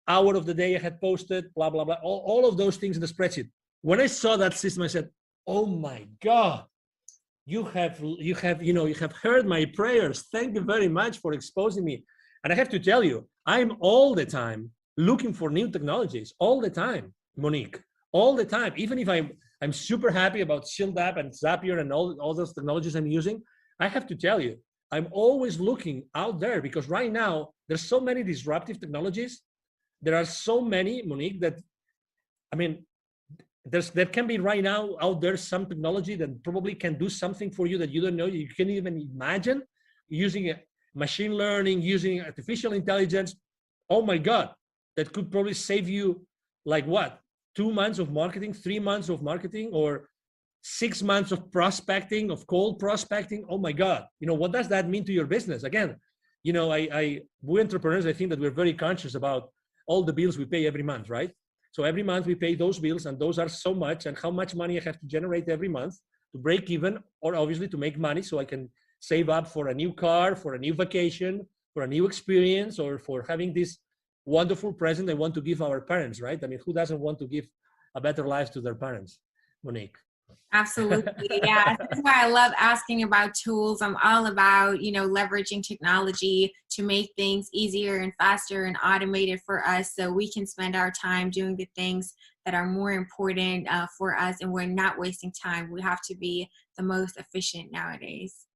hour of the day I had posted, blah, blah, blah, all of those things in the spreadsheet. When I saw that system, I said, oh my God, you have heard my prayers. Thank you very much for exposing me. And I have to tell you, I'm all the time looking for new technologies, all the time, Monique, all the time. Even if I'm super happy about Shield App and Zapier and all those technologies I'm using, I have to tell you, I'm always looking out there, because right now there's so many disruptive technologies. There are so many, Monique, that, I mean, there can be right now out there some technology that probably can do something for you that you don't know, you can't even imagine, using machine learning, using artificial intelligence. Oh my God, that could probably save you 2 months of marketing, 3 months of marketing, or 6 months of prospecting, of cold prospecting. Oh my God, what does that mean to your business? Again, we entrepreneurs, I think that we're very conscious about all the bills we pay every month, right? So every month we pay those bills, and those are so much, and how much money I have to generate every month to break even, or obviously to make money so I can save up for a new car, for a new vacation, for a new experience, or for having this wonderful present I want to give our parents, right? I mean, who doesn't want to give a better life to their parents, Monique? Absolutely. Yeah. That's why I love asking about tools. I'm all about, leveraging technology to make things easier and faster and automated for us, so we can spend our time doing the things that are more important for us, and we're not wasting time. We have to be the most efficient nowadays.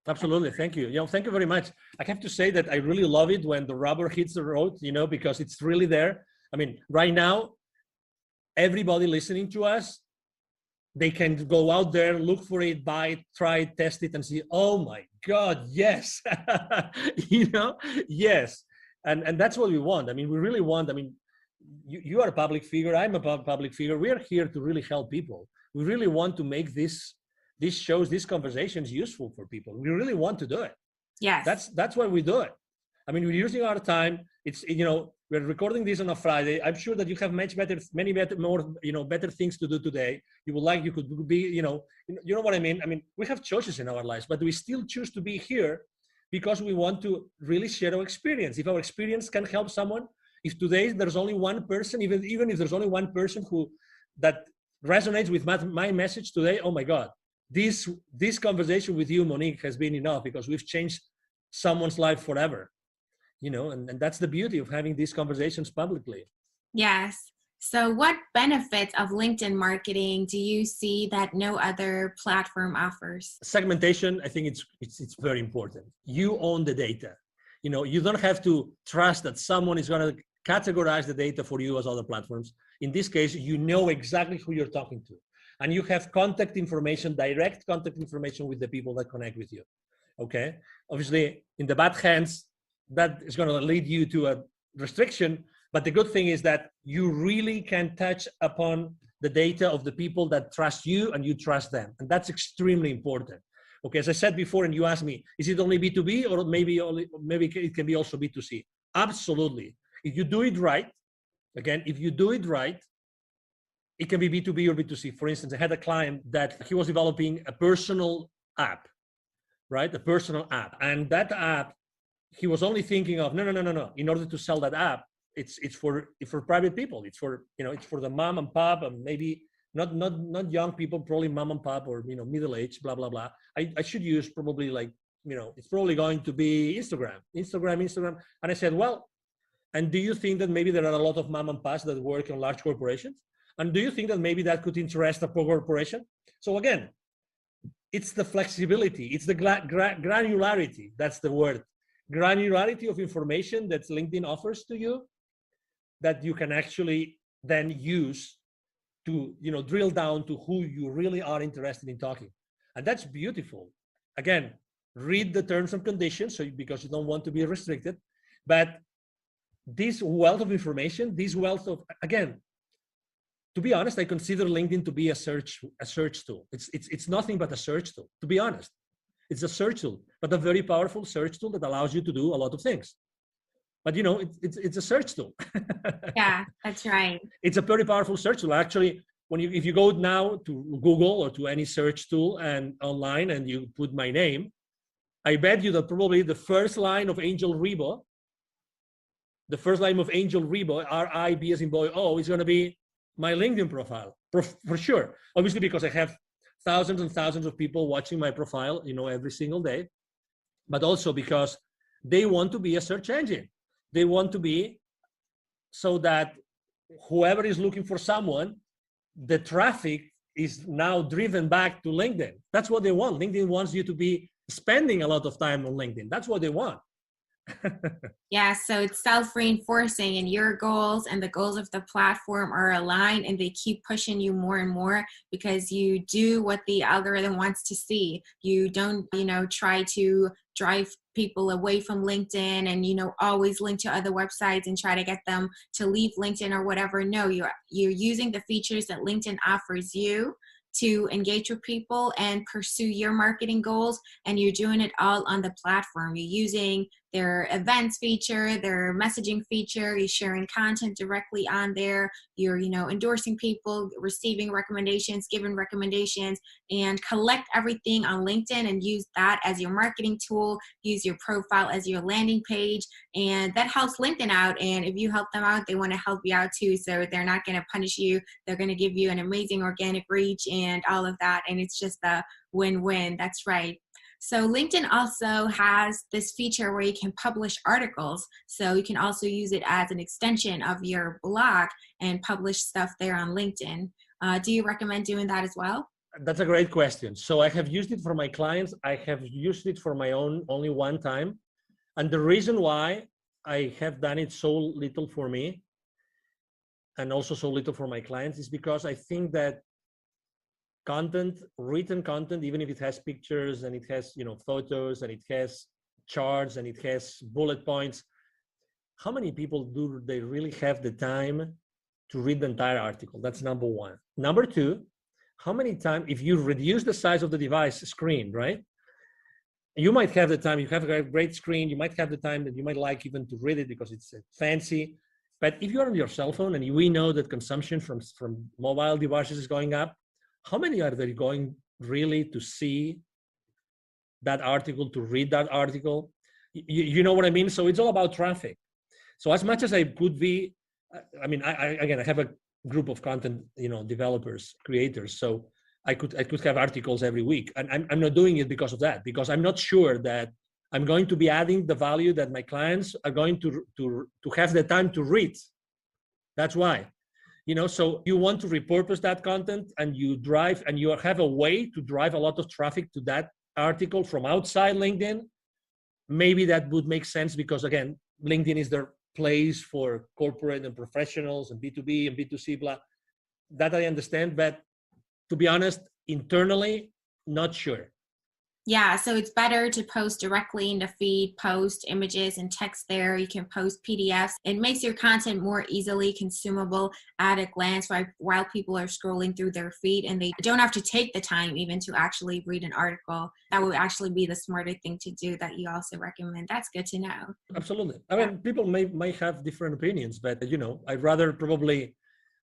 Absolutely. Thank you. Thank you very much. I have to say that I really love it when the rubber hits the road, because it's really there. I mean, right now, everybody listening to us, they can go out there, look for it, buy it, try it, test it, and see, oh my God, yes. Yes. And that's what we want. I mean, we really want, you are a public figure, I'm a public figure. We are here to really help people. We really want to make these shows, these conversations useful for people. We really want to do it. Yes. That's why we do it. I mean, we're using our time. It's, we're recording this on a Friday. I'm sure that you have many better things to do today. You could be, you know what I mean? I mean, we have choices in our lives, but we still choose to be here because we want to really share our experience. If our experience can help someone, if today there's only one person, even if there's only one person that resonates with my message today, oh my God, this conversation with you, Monique, has been enough, because we've changed someone's life forever. And that's the beauty of having these conversations publicly. Yes. So what benefits of LinkedIn marketing do you see that no other platform offers? Segmentation, I think it's very important. You own the data. You don't have to trust that someone is going to categorize the data for you as other platforms. In this case, you know exactly who you're talking to. And you have contact information, direct contact information with the people that connect with you. Okay? Obviously, in the bad hands, that is going to lead you to a restriction. But the good thing is that you really can touch upon the data of the people that trust you and you trust them. And that's extremely important. Okay, as I said before, and you asked me, is it only B2B or maybe it can be also B2C? Absolutely. If you do it right, again, if you do it right, it can be B2B or B2C. For instance, I had a client that he was developing a personal app, right? A personal app. And that app, he was only thinking of, no. In order to sell that app, it's for private people. It's for, it's for the mom and pop, and maybe not young people, probably mom and pop or, middle age, blah, blah, blah. I should use probably like, it's probably going to be Instagram. And I said, well, and do you think that maybe there are a lot of mom and pops that work in large corporations? And do you think that maybe that could interest a corporation? So again, it's the flexibility, it's the granularity, that's the word. Granularity of information that LinkedIn offers to you that you can actually then use to, drill down to who you really are interested in talking. And that's beautiful. Again, read the terms and conditions because you don't want to be restricted. But this wealth of information, again, to be honest, I consider LinkedIn to be a search tool. It's nothing but a search tool, to be honest. It's a search tool, but a very powerful search tool that allows you to do a lot of things. But it's a search tool. Yeah, that's right. It's a very powerful search tool. Actually, if you go now to Google or to any search tool and online and you put my name, I bet you that probably the first line of 𝐬𝐮𝐩, R-I-B as in boy, O, is going to be my LinkedIn profile for sure. Obviously, because I have thousands and thousands of people watching my profile, every single day, but also because they want to be a search engine. They want to be so that whoever is looking for someone, the traffic is now driven back to LinkedIn. That's what they want. LinkedIn wants you to be spending a lot of time on LinkedIn. That's what they want. Yeah, so it's self-reinforcing, and your goals and the goals of the platform are aligned, and they keep pushing you more and more because you do what the algorithm wants to see. You don't, try to drive people away from LinkedIn and, always link to other websites and try to get them to leave LinkedIn or whatever. No, you're using the features that LinkedIn offers you to engage with people and pursue your marketing goals, and you're doing it all on the platform. You're using their events feature, their messaging feature, you're sharing content directly on there, you're endorsing people, receiving recommendations, giving recommendations, and collect everything on LinkedIn and use that as your marketing tool, use your profile as your landing page, and that helps LinkedIn out. And if you help them out, they want to help you out too, so they're not going to punish you. They're going to give you an amazing organic reach and all of that, and it's just a win-win. That's right. So LinkedIn also has this feature where you can publish articles. So you can also use it as an extension of your blog and publish stuff there on LinkedIn. Do you recommend doing that as well? That's a great question. So I have used it for my clients. I have used it for my own only one time. And the reason why I have done it so little for me and also so little for my clients is because I think that written content, even if it has pictures and it has, photos and it has charts and it has bullet points, how many people do they really have the time to read the entire article? That's number one. Number two, how many times, if you reduce the size of the device screen, right? You might have the time, you have a great screen, you might have the time that you might like even to read it because it's fancy. But if you're on your cell phone, and we know that consumption from mobile devices is going up, how many are they going really to see that article, to read that article? You know what I mean? So it's all about traffic. So as much as I could be, I have a group of content, developers, creators. So I could have articles every week, and I'm not doing it because of that, because I'm not sure that I'm going to be adding the value that my clients are going to have the time to read. That's why. So you want to repurpose that content, and you have a way to drive a lot of traffic to that article from outside LinkedIn. maybe that would make sense because again, LinkedIn is their place for corporate and professionals and B2B and B2C, blah. That I understand, but to be honest, internally, not sure. Yeah, so it's better to post directly in the feed, post images and text there. You can post PDFs. It makes your content more easily consumable at a glance while people are scrolling through their feed, and they don't have to take the time even to actually read an article. That would actually be the smarter thing to do that you also recommend. That's good to know. Absolutely. I mean, people might have different opinions, but I'd rather probably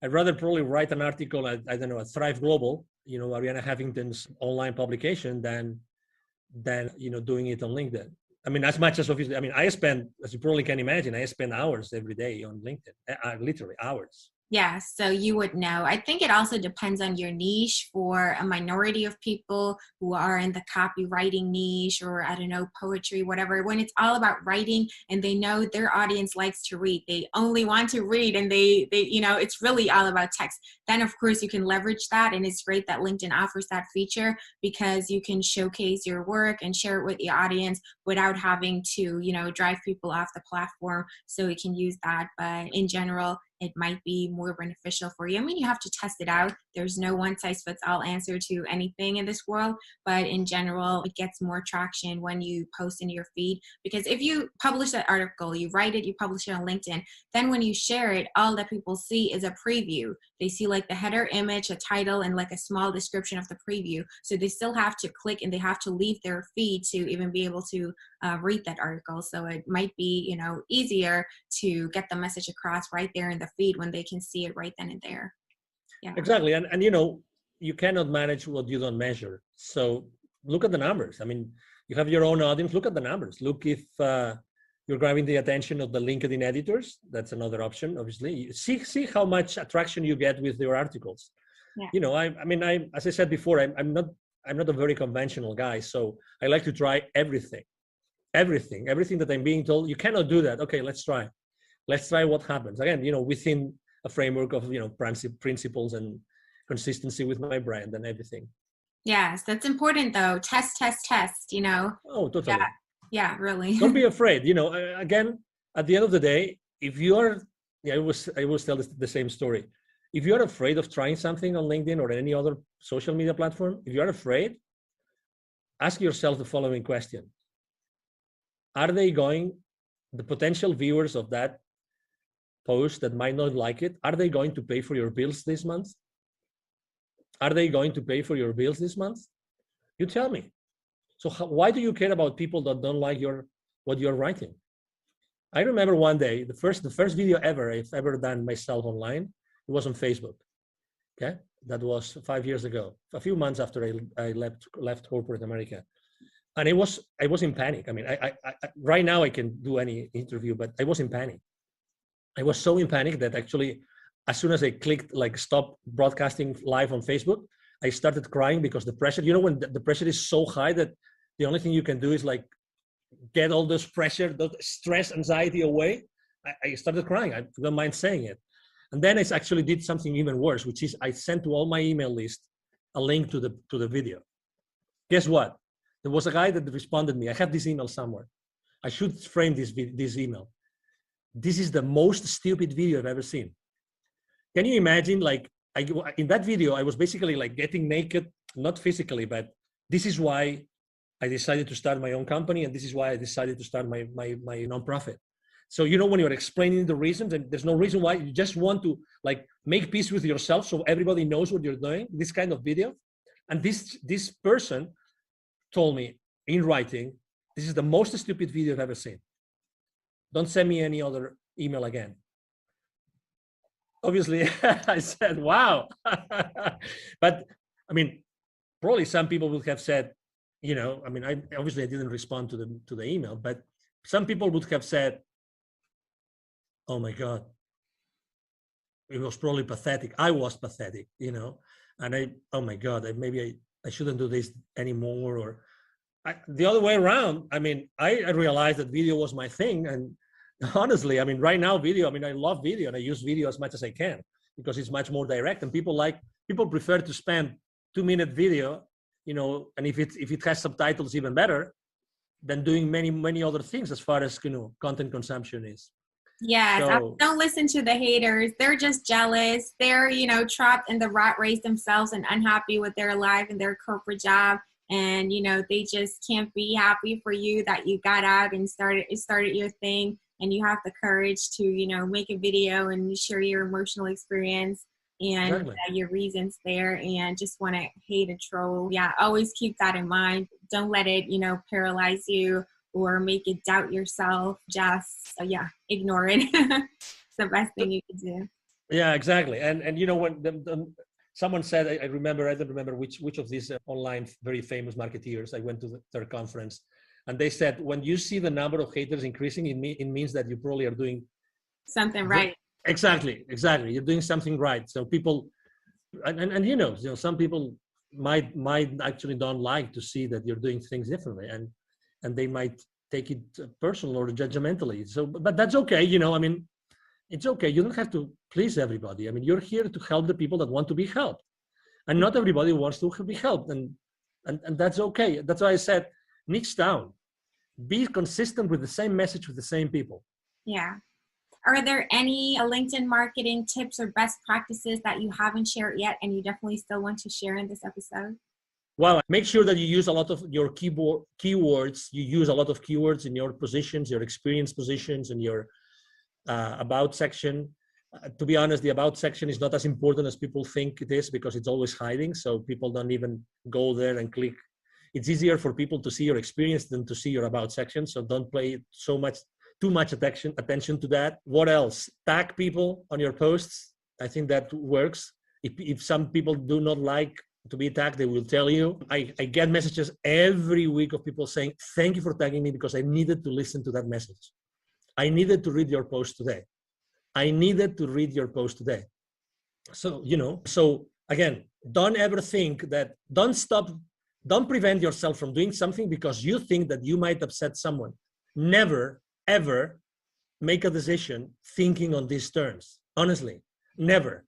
write an article at, I don't know, at Thrive Global, Ariana Huffington's online publication than doing it on LinkedIn. I mean, as much as obviously, I mean, I spend, as you probably can imagine, I spend hours every day on LinkedIn, literally hours. Yeah, so you would know. I think it also depends on your niche. For a minority of people who are in the copywriting niche, or I don't know, poetry, whatever, when it's all about writing and they know their audience likes to read, they only want to read, and they it's really all about text, then of course you can leverage that. And it's great that LinkedIn offers that feature because you can showcase your work and share it with the audience without having to, drive people off the platform. So you can use that. But in general, it might be more beneficial for you. I mean, you have to test it out. There's no one size fits all answer to anything in this world, but in general, it gets more traction when you post in your feed, because if you publish that article, you write it, you publish it on LinkedIn, then when you share it, all that people see is a preview. They see like the header image, a title, and like a small description of the preview. So they still have to click and they have to leave their feed to even be able to read that article. So it might be, easier to get the message across right there in the feed when they can see it right then and there. Yeah. Exactly. And you cannot manage what you don't measure. So look at the numbers. I mean, you have your own audience. Look at the numbers. Look if you're grabbing the attention of the LinkedIn editors. That's another option, obviously. See how much attraction you get with your articles. Yeah. I as I said before, I'm not a very conventional guy. So I like to try everything that I'm being told. You cannot do that. Okay, let's try what happens. Again, within a framework of, principles and consistency with my brand and everything. Yes, that's important though. Test. Oh, totally. Yeah, really. Don't be afraid. Again, at the end of the day, if you are, I always tell the same story. If you are afraid of trying something on LinkedIn or any other social media platform, if you are afraid, ask yourself the following question. Are the potential viewers of that post that might not like it, are they going to pay for your bills this month? Are they going to pay for your bills this month? You tell me. So why do you care about people that don't like what you're writing? I remember one day, the first video I've ever done myself online, it was on Facebook. Okay, that was 5 years ago, a few months after I left corporate America. And I was in panic. I mean, I right now I can do any interview, but I was in panic. I was so in panic that actually, as soon as I clicked like stop broadcasting live on Facebook, I started crying because the pressure, when the pressure is so high that the only thing you can do is like get all this pressure, the stress, anxiety away. I started crying. I don't mind saying it. And then I actually did something even worse, which is I sent to all my email list a link to the video. Guess what? There was a guy that responded me. I have this email somewhere. I should frame this email. This is the most stupid video I've ever seen. Can you imagine? Like in that video, I was basically like getting naked, not physically, but this is why I decided to start my own company, and this is why I decided to start my nonprofit. So when you're explaining the reasons, and there's no reason why, you just want to like make peace with yourself so everybody knows what you're doing. This kind of video, and this person told me in writing, this is the most stupid video I've ever seen. Don't send me any other email again. Obviously, I said, wow. But I mean, probably some people would have said, I didn't respond to the email, but some people would have said, oh my God, it was probably pathetic. I was pathetic, and oh my God, maybe I shouldn't do this anymore. Or the other way around. I mean, I realized that video was my thing. And honestly, I mean, right now video, I love video and I use video as much as I can because it's much more direct, and people prefer to spend 2-minute video, and if it has subtitles, even better. than doing many other things as far as content consumption is. Yes, So, don't listen to the haters. They're just jealous. They're, trapped in the rat race themselves and unhappy with their life and their corporate job. And, they just can't be happy for you that you got out and started your thing. And you have the courage to, make a video and share your emotional experience and exactly. your reasons there, and just want to hate a troll. Yeah, always keep that in mind. Don't let it, paralyze you or make you doubt yourself. Just ignore it. It's the best thing you can do. Yeah, exactly. And when someone said, I don't remember which of these online very famous marketeers, I went to their conference, and they said, when you see the number of haters increasing, it means that you probably are doing something right. Exactly. You're doing something right. So people, and some people might actually don't like to see that you're doing things differently, and they might take it personal or judgmentally. So, but that's okay. It's okay. You don't have to please everybody. You're here to help the people that want to be helped, and not everybody wants to be helped, and that's okay. That's why I said, niche down, be consistent with the same message with the same people. Yeah. Are there any LinkedIn marketing tips or best practices that you haven't shared yet and you definitely still want to share in this episode? Well, make sure that you use a lot of your keywords. You use a lot of keywords in your positions, your experience positions, and your about section. To be honest, the about section is not as important as people think it is, because it's always hiding. So people don't even go there and click. It's easier for people to see your experience than to see your about section. So don't pay too much attention to that. What else? Tag people on your posts. I think that works. If some people do not like to be tagged, they will tell you. I get messages every week of people saying, thank you for tagging me, because I needed to listen to that message. I needed to read your post today. So, so again, don't ever think that, don't prevent yourself from doing something because you think that you might upset someone. Never, ever make a decision thinking on these terms. Honestly, never.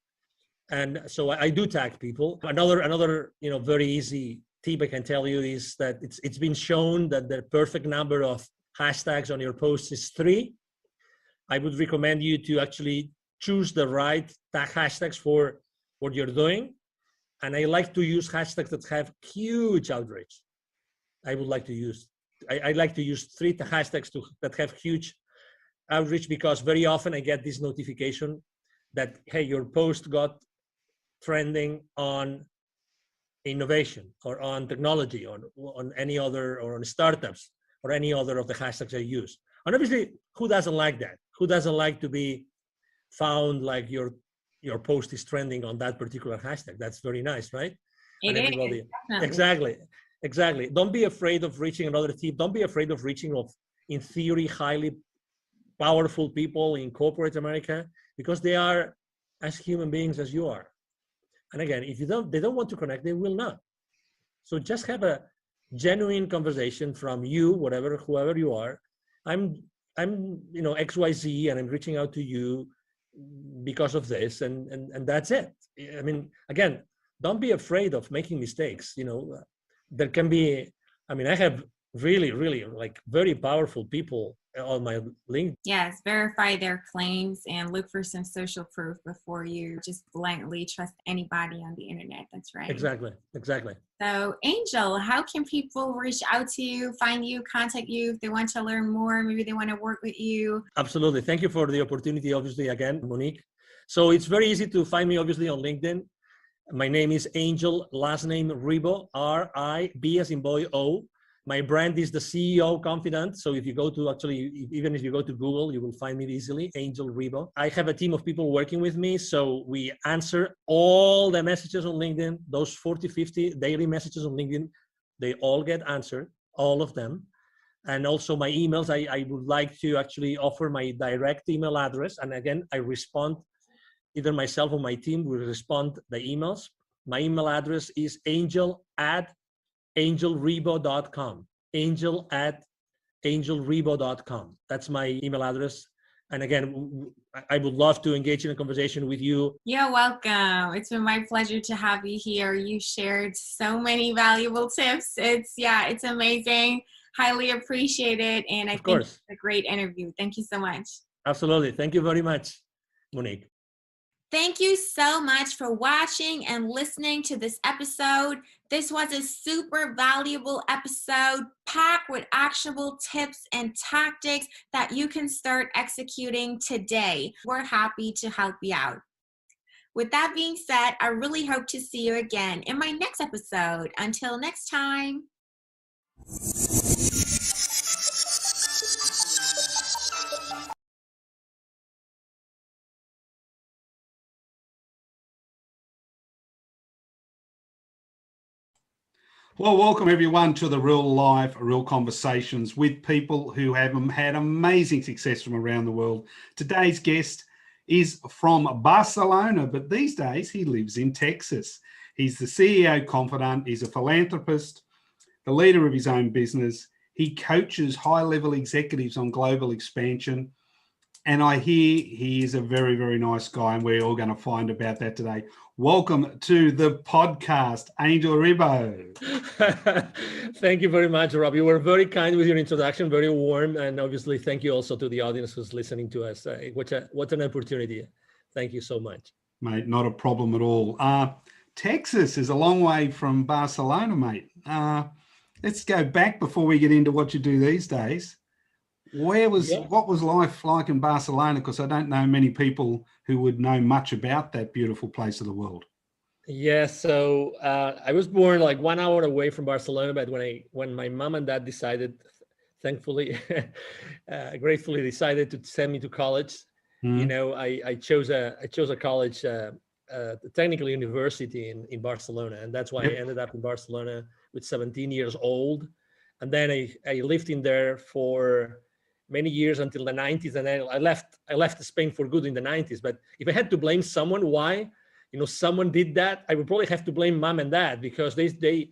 And so I do tag people. Another very easy tip I can tell you is that it's been shown that the perfect number of hashtags on your posts is 3. I would recommend you to actually choose the right tag hashtags for what you're doing. And I like to use hashtags that have huge outreach. I like to use 3 hashtags that have huge outreach, because very often I get this notification that, hey, your post got trending on innovation or on technology or on any other, or on startups or any other of the hashtags I use. And obviously, who doesn't like that? Who doesn't like to be found like your post is trending on that particular hashtag? That's very nice, right? It and everybody, is, exactly. Don't be afraid of reaching another tip. Don't be afraid of reaching in theory, highly powerful people in corporate America, because they are as human beings as you are. And again, if they don't want to connect, they will not. So just have a genuine conversation from you, whoever you are. I'm XYZ, and I'm reaching out to you because of this, and that's it. Again, don't be afraid of making mistakes. There can be, I have really, really like very powerful people on my link. Yes, verify their claims and look for some social proof before you just blankly trust anybody on the internet. That's right. Exactly. So, Angel, how can people reach out to you, find you, contact you if they want to learn more? Maybe they want to work with you. Absolutely. Thank you for the opportunity, obviously, again, Monique. So it's very easy to find me, obviously, on LinkedIn. My name is Angel, last name Ribo, R-I-B as in boy, O. My brand is the CEO Confidant. So if you go to even if you go to Google, you will find me easily, Angel Ribo. I have a team of people working with me. So we answer all the messages on LinkedIn, those 40, 50 daily messages on LinkedIn, they all get answered, all of them. And also my emails, I would like to actually offer my direct email address. And again, I respond, either myself or my team will respond the emails. My email address is angel@angelrebo.com. angel@angelrebo.com. That's my email address. And again, I would love to engage in a conversation with you. You're welcome. It's been my pleasure to have you here. You shared so many valuable tips. It's amazing Highly appreciate it. And I Of think course. it's a great interview. Thank you so much. Absolutely. Thank you very much, Monique. Thank you so much for watching and listening to this episode. This was a super valuable episode packed with actionable tips and tactics that you can start executing today. We're happy to help you out. With that being said, I really hope to see you again in my next episode. Until next time. Well, welcome everyone to the Real Life, Real Conversations with people who have had amazing success from around the world. Today's guest is from Barcelona, but these days he lives in Texas. He's the CEO Confidant. He's a philanthropist, the leader of his own business. He coaches high-level executives on global expansion. And I hear he is a very, very nice guy, and we're all going to find about that today. Welcome to the podcast, Angel Ribbo. Thank you very much, Rob. You were very kind with your introduction, very warm. And obviously, thank you also to the audience who's listening to us. What an opportunity. Thank you so much. Mate, not a problem at all. Texas is a long way from Barcelona, mate. Let's go back before we get into what you do these days. What was life like in Barcelona? Because I don't know many people who would know much about that beautiful place of the world. Yeah, so I was born like 1 hour away from Barcelona, but when my mom and dad decided, thankfully, gratefully decided to send me to college, you know, I chose a college, technical university in Barcelona, and that's why I ended up in Barcelona with 17 years old, and then I lived in there for many years until the 90s, and then I left Spain for good in the 90s. But if I had to blame someone why, you know, someone did that, I would probably have to blame mom and dad, because they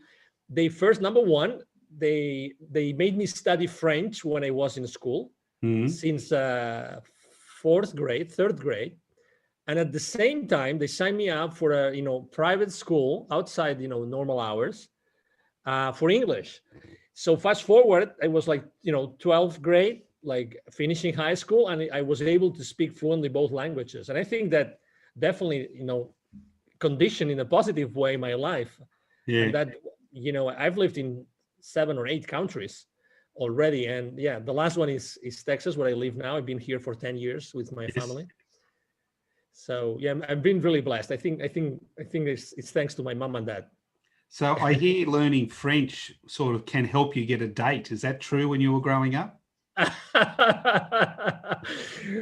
first, number one, they made me study French when I was in school since third grade. And at the same time, they signed me up for a, private school outside, normal hours for English. So fast forward, I was like, 12th grade, like finishing high school, and I was able to speak fluently both languages. And I think that definitely, conditioned in a positive way my life. Yeah. And that, I've lived in 7 or 8 countries already. And yeah, the last one is Texas, where I live now. I've been here for 10 years with my family. So yeah, I've been really blessed. I think it's thanks to my mom and dad. So I hear learning French sort of can help you get a date. Is that true when you were growing up?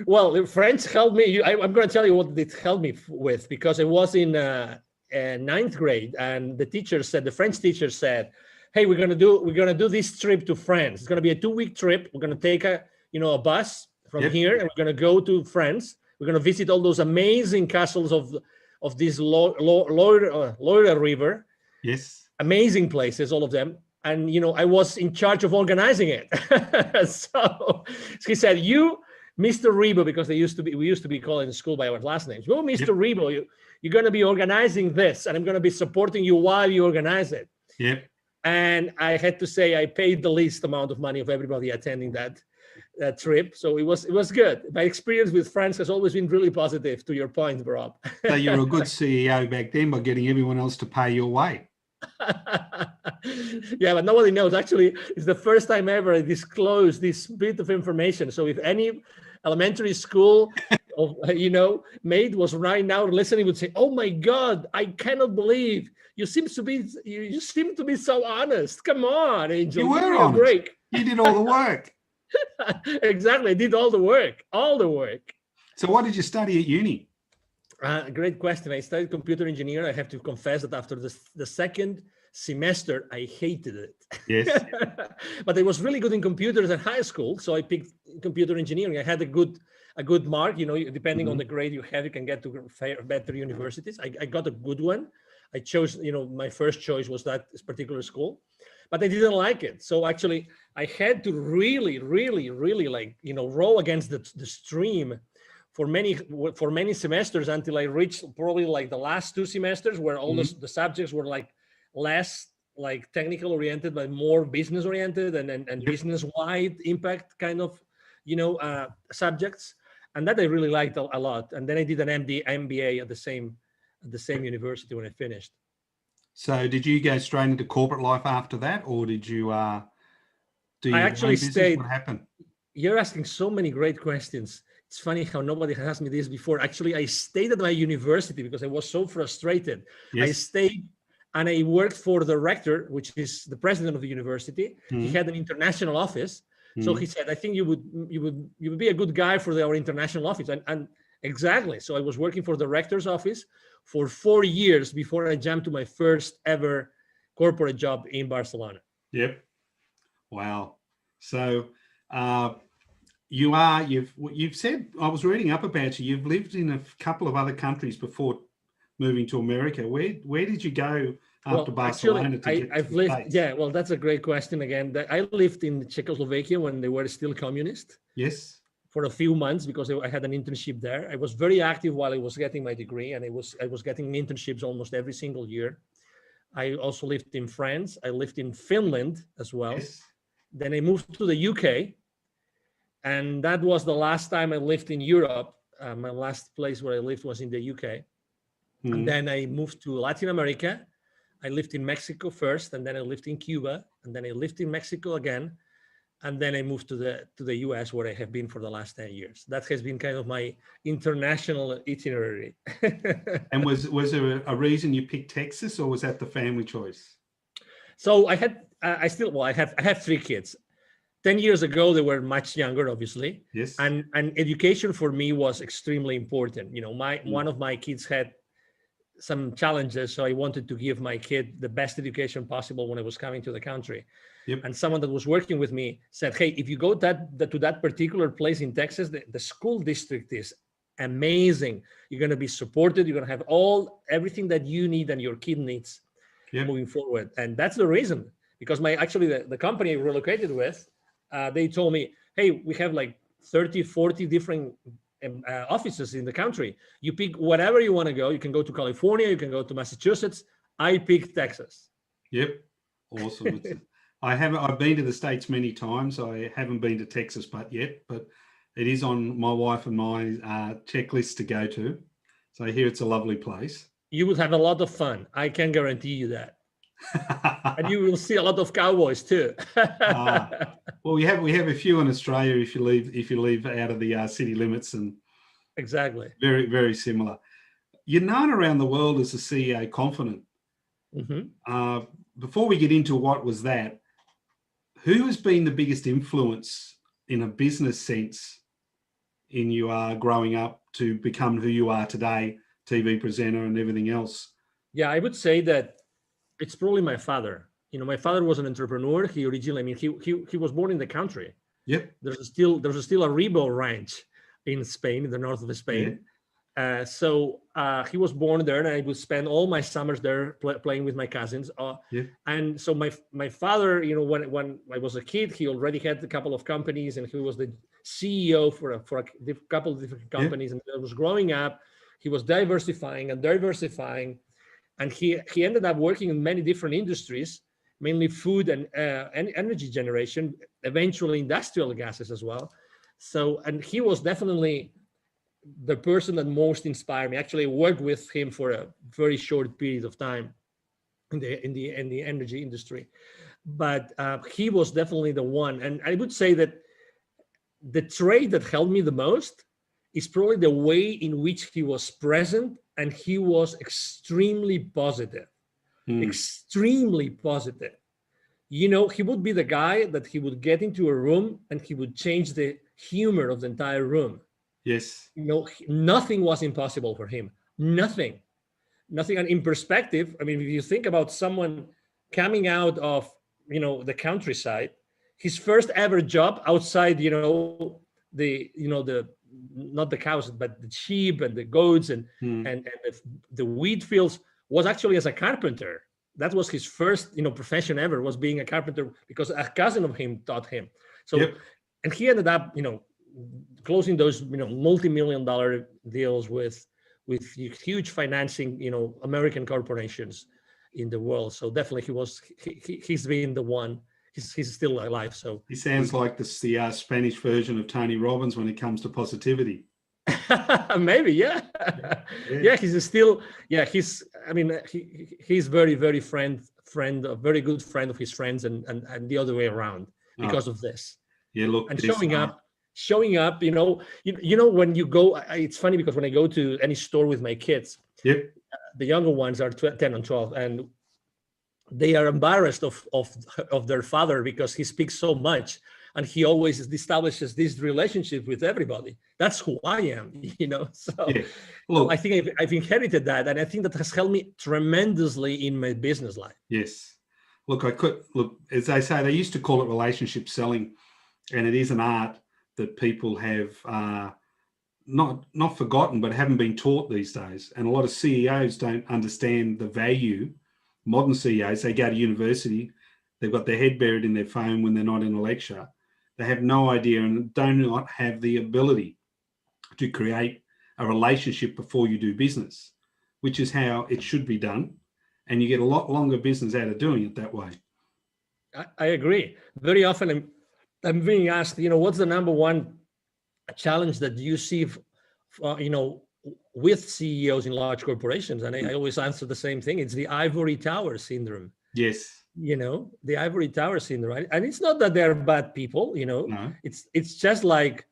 Well, French helped me. I'm going to tell you what it helped me with, because I was in 9th grade, and the French teacher said, "Hey, we're going to do this trip to France. It's going to be a 2-week trip. We're going to take a bus from here, and we're going to go to France. We're going to visit all those amazing castles of this Loire River. Yes, amazing places, all of them." And I was in charge of organizing it. So he said, "You, Mr. Ribbo," because we used to be called in school by our last names. "Well, Mr. Ribbo, you're going to be organizing this, and I'm going to be supporting you while you organize it." Yep. And I had to say I paid the least amount of money of everybody attending that trip. So it was good. My experience with France has always been really positive, to your point, Rob. So you're a good CEO back then by getting everyone else to pay your way. Yeah, but nobody knows. Actually, it's the first time ever I disclosed this bit of information. So if any elementary school mate was right now listening, would say, "Oh my God, I cannot believe you seem to be so honest. Come on, Angel. You were honest. You did all the work." Exactly, I did all the work. So what did you study at uni? Great question. I studied computer engineering. I have to confess that after the second semester, I hated it. Yes. But I was really good in computers at high school, so I picked computer engineering. I had a good mark. Depending on the grade you have, you can get to better universities. I got a good one. I chose, my first choice was that particular school, but I didn't like it. So actually, I had to really, really, really row against the stream for many semesters until I reached probably like the last 2 semesters where all the subjects were like less like technical oriented, but more business oriented and business wide impact kind of, subjects. And that I really liked a lot. And then I did an MBA at the same university when I finished. So did you go straight into corporate life after that, or did you do your I actually own business? stayed. What happened? You're asking so many great questions. It's funny how nobody has asked me this before. Actually, I stayed at my university because I was so frustrated. Yes. I stayed and I worked for the rector, which is the president of the university. He had an international office. So he said, I think you would be a good guy for our international office. And exactly. So I was working for the rector's office for 4 years before I jumped to my first ever corporate job in Barcelona. Yep. Wow. So you've said, I was reading up about you, you've lived in a couple of other countries before moving to America. Where did you go after Barcelona to get to the States? Yeah, well, that's a great question again. I lived in Czechoslovakia when they were still communist. Yes. For a few months because I had an internship there. I was very active while I was getting my degree, and I was getting internships almost every single year. I also lived in France. I lived in Finland as well. Yes. Then I moved to the UK, and that was the last time I lived in Europe. My last place where I lived was in the UK. And then I moved to Latin America. I lived in Mexico first, and then I lived in Cuba, and then I lived in Mexico again. And then I moved to the US, where I have been for the last 10 years. That has been kind of my international itinerary. And was there a reason you picked Texas, or was that the family choice? So I have 3 kids. 10 years ago, they were much younger, obviously. Yes. And education for me was extremely important. One of my kids had some challenges, so I wanted to give my kid the best education possible when I was coming to the country. Yep. And someone that was working with me said, hey, if you go to that particular place in Texas, the school district is amazing. You're going to be supported. You're going to have everything that you need and your kid needs moving forward. And that's the reason, because the company I relocated with, they told me, hey, we have like 30, 40 different offices in the country. You pick whatever you want to go. You can go to California. You can go to Massachusetts. I picked Texas. Yep. Awesome. I've been to the States many times. I haven't been to Texas yet, but it is on my wife and my checklist to go to. So I hear it's a lovely place. You will have a lot of fun. I can guarantee you that. And you will see a lot of cowboys too. Well, we have a few in Australia if you leave out of the city limits, and exactly very, very similar. You're known around the world as the CEO Confidant. Before we get into what was that, who has been the biggest influence in a business sense in you growing up to become who you are today, TV presenter and everything else? Yeah, I would say that it's probably my father. My father was an entrepreneur. He originally, he was born in the country. Yep. There's still a 𝐫𝐞 ranch in Spain, in the north of Spain. Yeah. So he was born there, and I would spend all my summers there playing with my cousins. And so my father, when I was a kid, he already had a couple of companies, and he was the CEO for a couple of different companies. And I was growing up, he was diversifying. And he ended up working in many different industries, mainly food and energy generation, eventually industrial gases as well. So, and he was definitely the person that most inspired me. Actually, I worked with him for a very short period of time in the energy industry, but he was definitely the one. And I would say that the trait that helped me the most is probably the way in which he was present, and he was extremely positive. Extremely positive. He would be the guy that he would get into a room and he would change the humor of the entire room. Yes. Nothing was impossible for him. Nothing. And in perspective, I mean, if you think about someone coming out of, the countryside, his first ever job outside, not the cows, but the sheep and the goats and the wheat fields, was actually as a carpenter. That was his first, profession ever, was being a carpenter, because a cousin of him taught him. So, and he ended up, closing those, multi-million-dollar deals with huge financing, American corporations. in the world. So definitely he's been the one. He's still alive. So he sounds like the Spanish version of Tony Robbins when it comes to positivity. Maybe, yeah. He's still, he's very, very a very good friend of his friends, and the other way around because of this. Yeah, look, and showing up, when you go, it's funny because when I go to any store with my kids, the younger ones are 10 and 12, and they are embarrassed of their father because he speaks so much, and he always establishes this relationship with everybody. That's who I am, So look, I think I've inherited that, and I think that has helped me tremendously in my business life. Yes. Look, as they say, they used to call it relationship selling, and it is an art that people have not forgotten, but haven't been taught these days. And a lot of CEOs don't understand the value. Modern CEOs, they go to university, they've got their head buried in their phone when they're not in a lecture. They have no idea and do not have the ability to create a relationship before you do business, which is how it should be done. And you get a lot longer business out of doing it that way. I agree. Very often I'm being asked, what's the number one challenge that you see, with CEOs in large corporations? And I always answer the same thing. It's the ivory tower syndrome. Yes. The ivory tower syndrome. And it's not that they're bad people, No. It's just like,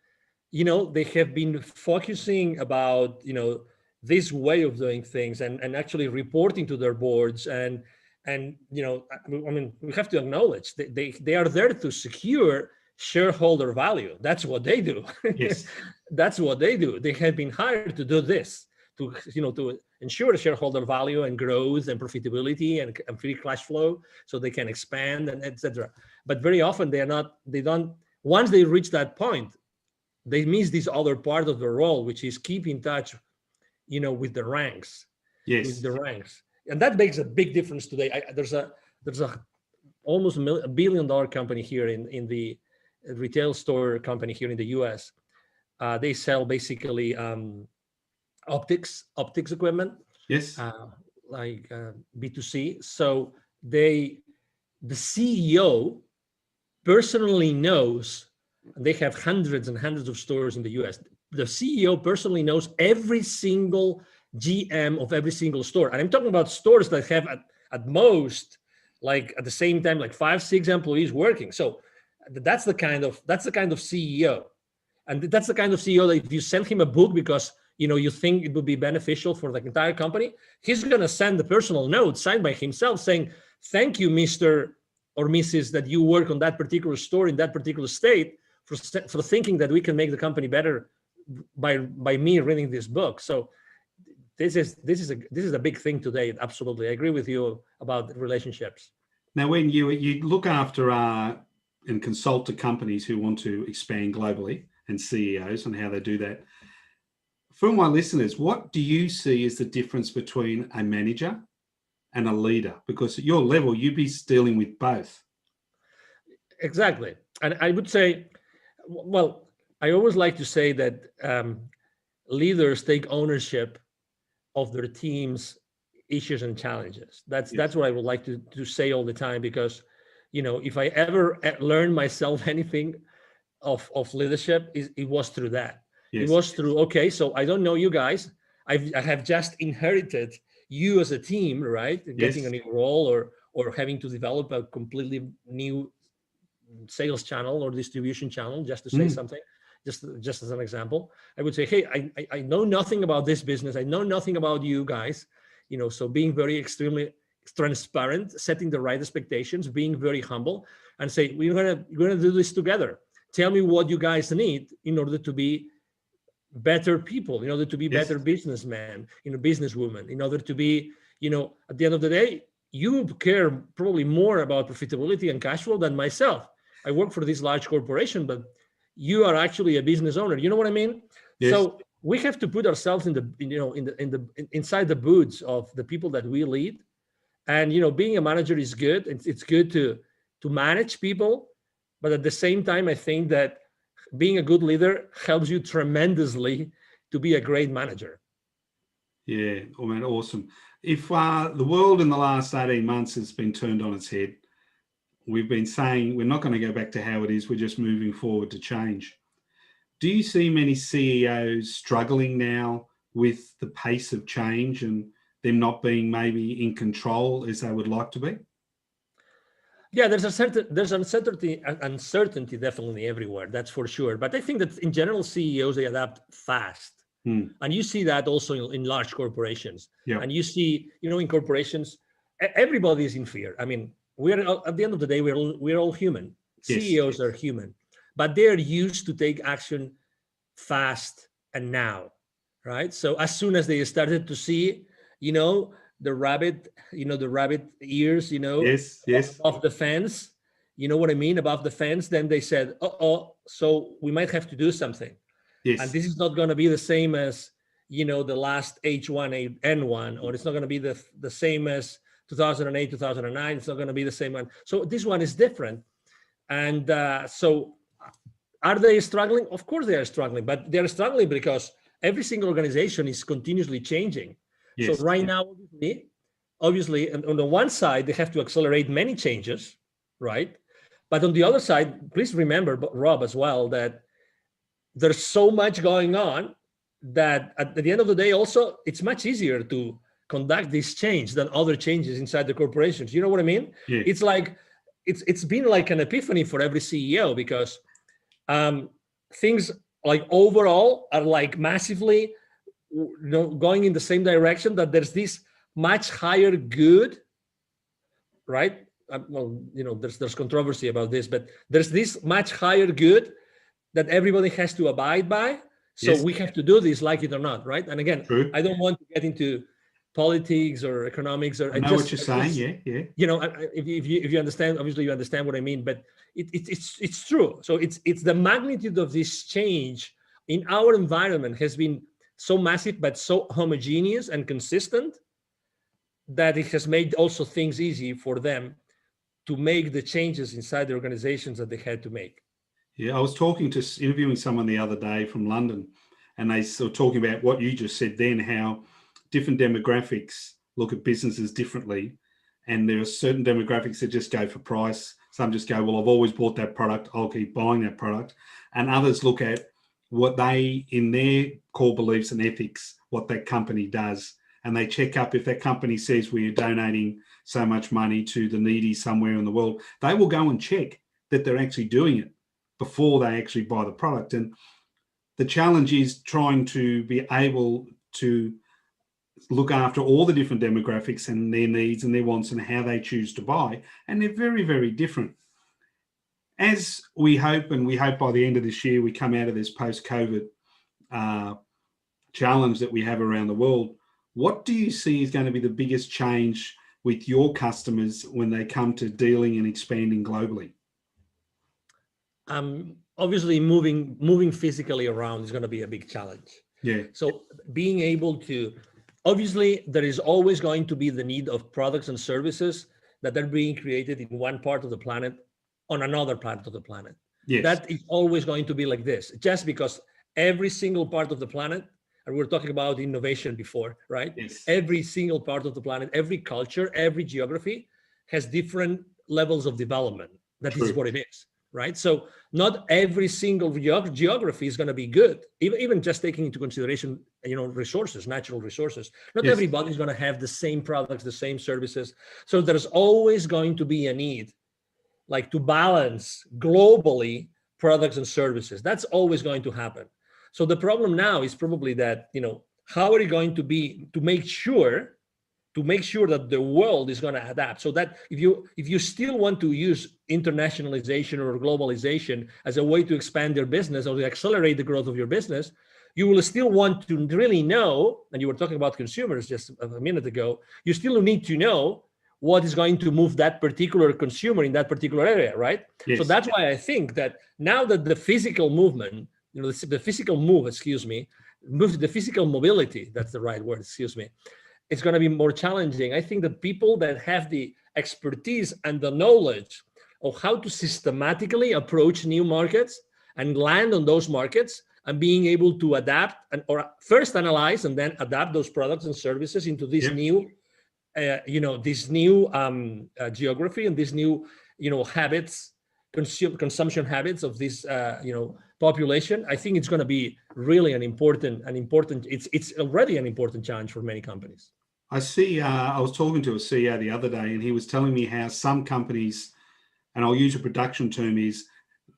they have been focusing about, this way of doing things and actually reporting to their boards. And we have to acknowledge they are there to secure shareholder value. That's what they do. Yes. That's what they do. They have been hired to do this, to ensure shareholder value and growth and profitability and free cash flow, so they can expand and etc. But very often they don't. Once they reach that point, they miss this other part of the role, which is keep in touch, with the ranks. Yes. With the ranks, and that makes a big difference today. There's a almost $1 billion company here in the retail store company here in the US. They sell basically optics equipment. Yes. Like B2C. So the CEO personally knows, and they have hundreds and hundreds of stores in the US. The CEO personally knows every single GM of every single store. And I'm talking about stores that have at most, like at the same time, like 5-6 employees working. So that's the kind of CEO. And that's the kind of CEO that if you send him a book because you think it would be beneficial for the entire company, he's going to send a personal note signed by himself saying, "Thank you, Mr. or Mrs. that you work on that particular store in that particular state for thinking that we can make the company better by me reading this book." So this is a big thing today. Absolutely, I agree with you about relationships. Now, when you look after and consult to companies who want to expand globally and CEOs and how they do that, for my listeners, what do you see as the difference between a manager and a leader? Because at your level, you'd be dealing with both. Exactly. And I would say, well, I always like to say that leaders take ownership of their team's issues and challenges. That's what I would like to say all the time, because if I ever learned myself anything of leadership, it was through that. Yes. It was through, okay, so I don't know you guys. I have just inherited you as a team, right? Getting a new role or having to develop a completely new sales channel or distribution channel, just to say something, just as an example. I would say, hey, I know nothing about this business. I know nothing about you guys. So being very extremely transparent, setting the right expectations, being very humble, and say, we're gonna do this together. Tell me what you guys need in order to be better people, in order to be better businessmen, businesswomen, in order to be, at the end of the day, you care probably more about profitability and cash flow than myself. I work for this large corporation, but you are actually a business owner. You know what I mean? Yes. So we have to put ourselves inside the boots of the people that we lead. And being a manager is good. It's good to manage people, but at the same time, I think that being a good leader helps you tremendously to be a great manager. Yeah, oh man, awesome. If the world in the last 18 months has been turned on its head, we've been saying we're not going to go back to how it is, we're just moving forward to change. Do you see many CEOs struggling now with the pace of change and them not being maybe in control as they would like to be? Yeah, there's uncertainty definitely everywhere, that's for sure. But I think that in general, CEOs, they adapt fast. And you see that also in large corporations. Yeah. And you see, in corporations, everybody is in fear. I mean, we're at the end of the day, we're all human. Yes. CEOs are human, but they're used to take action fast and now, right? So as soon as they started to see, the rabbit ears, yes, above the fence, you know what I mean, above the fence, then they said, so we might have to do something. yes. And this is not going to be the same as, the last H1N1, or it's not going to be the same as 2008, 2009. It's not going to be the same one. So this one is different. And so are they struggling? Of course they are struggling, but they're struggling because every single organization is continuously changing. Yes. So right now, obviously, on the one side, they have to accelerate many changes, right? But on the other side, please remember, Rob, as well, that there's so much going on that at the end of the day, also, it's much easier to conduct this change than other changes inside the corporations. You know what I mean? Yeah. It's like, it's been like an epiphany for every CEO, because things like overall are like massively going in the same direction, that there's this much higher good, right? Well, there's controversy about this, but there's this much higher good that everybody has to abide by. So Yes. we have to do this, like it or not, right? And again, True. I don't want to get into politics or economics, or I know what you're saying. Yeah. If you understand, obviously you understand what I mean, but it's true. So it's the magnitude of this change in our environment has been so massive, but so homogeneous and consistent, that it has made also things easy for them to make the changes inside the organizations that they had to make. Yeah, I was interviewing someone the other day from London, and they were talking about what you just said then, how different demographics look at businesses differently. And there are certain demographics that just go for price. Some just go, well, I've always bought that product, I'll keep buying that product. And others look at what they, in their core beliefs and ethics, what that company does. And they check up if that company says we're donating so much money to the needy somewhere in the world, they will go and check that they're actually doing it before they actually buy the product. And the challenge is trying to be able to look after all the different demographics and their needs and their wants and how they choose to buy. And they're very, very different. As we hope by the end of this year, we come out of this post-COVID challenge that we have around the world, what do you see is going to be the biggest change with your customers when they come to dealing and expanding globally? Obviously, moving physically around is going to be a big challenge. Yeah. So being able to, obviously, there is always going to be the need of products and services that are being created in one part of the planet on another part of the planet. Yes. That is always going to be like this, just because every single part of the planet, and we're talking about innovation before, right? Yes. Every single part of the planet, every culture, every geography has different levels of development. That True. is what it is, right? So not every single geography is going to be good, even just taking into consideration, resources, natural resources. Not Yes. everybody is going to have the same products, the same services. So there's always going to be a need, like, to balance globally products and services. That's always going to happen. So the problem now is probably that, how are you going to make sure that the world is going to adapt, so that if you still want to use internationalization or globalization as a way to expand your business or to accelerate the growth of your business, you will still want to really know, and you were talking about consumers just a minute ago, you still need to know what is going to move that particular consumer in that particular area, right? Yes. So that's why I think that now that the physical movement, the physical mobility, that's the right word, it's going to be more challenging. I think that people that have the expertise and the knowledge of how to systematically approach new markets and land on those markets and being able to adapt or first analyze and then adapt those products and services into this new, this new geography and this new, habits, consumption habits of this, population. I think it's going to be really an important. It's already an important challenge for many companies. I see. I was talking to a CEO the other day, and he was telling me how some companies, and I'll use a production term, is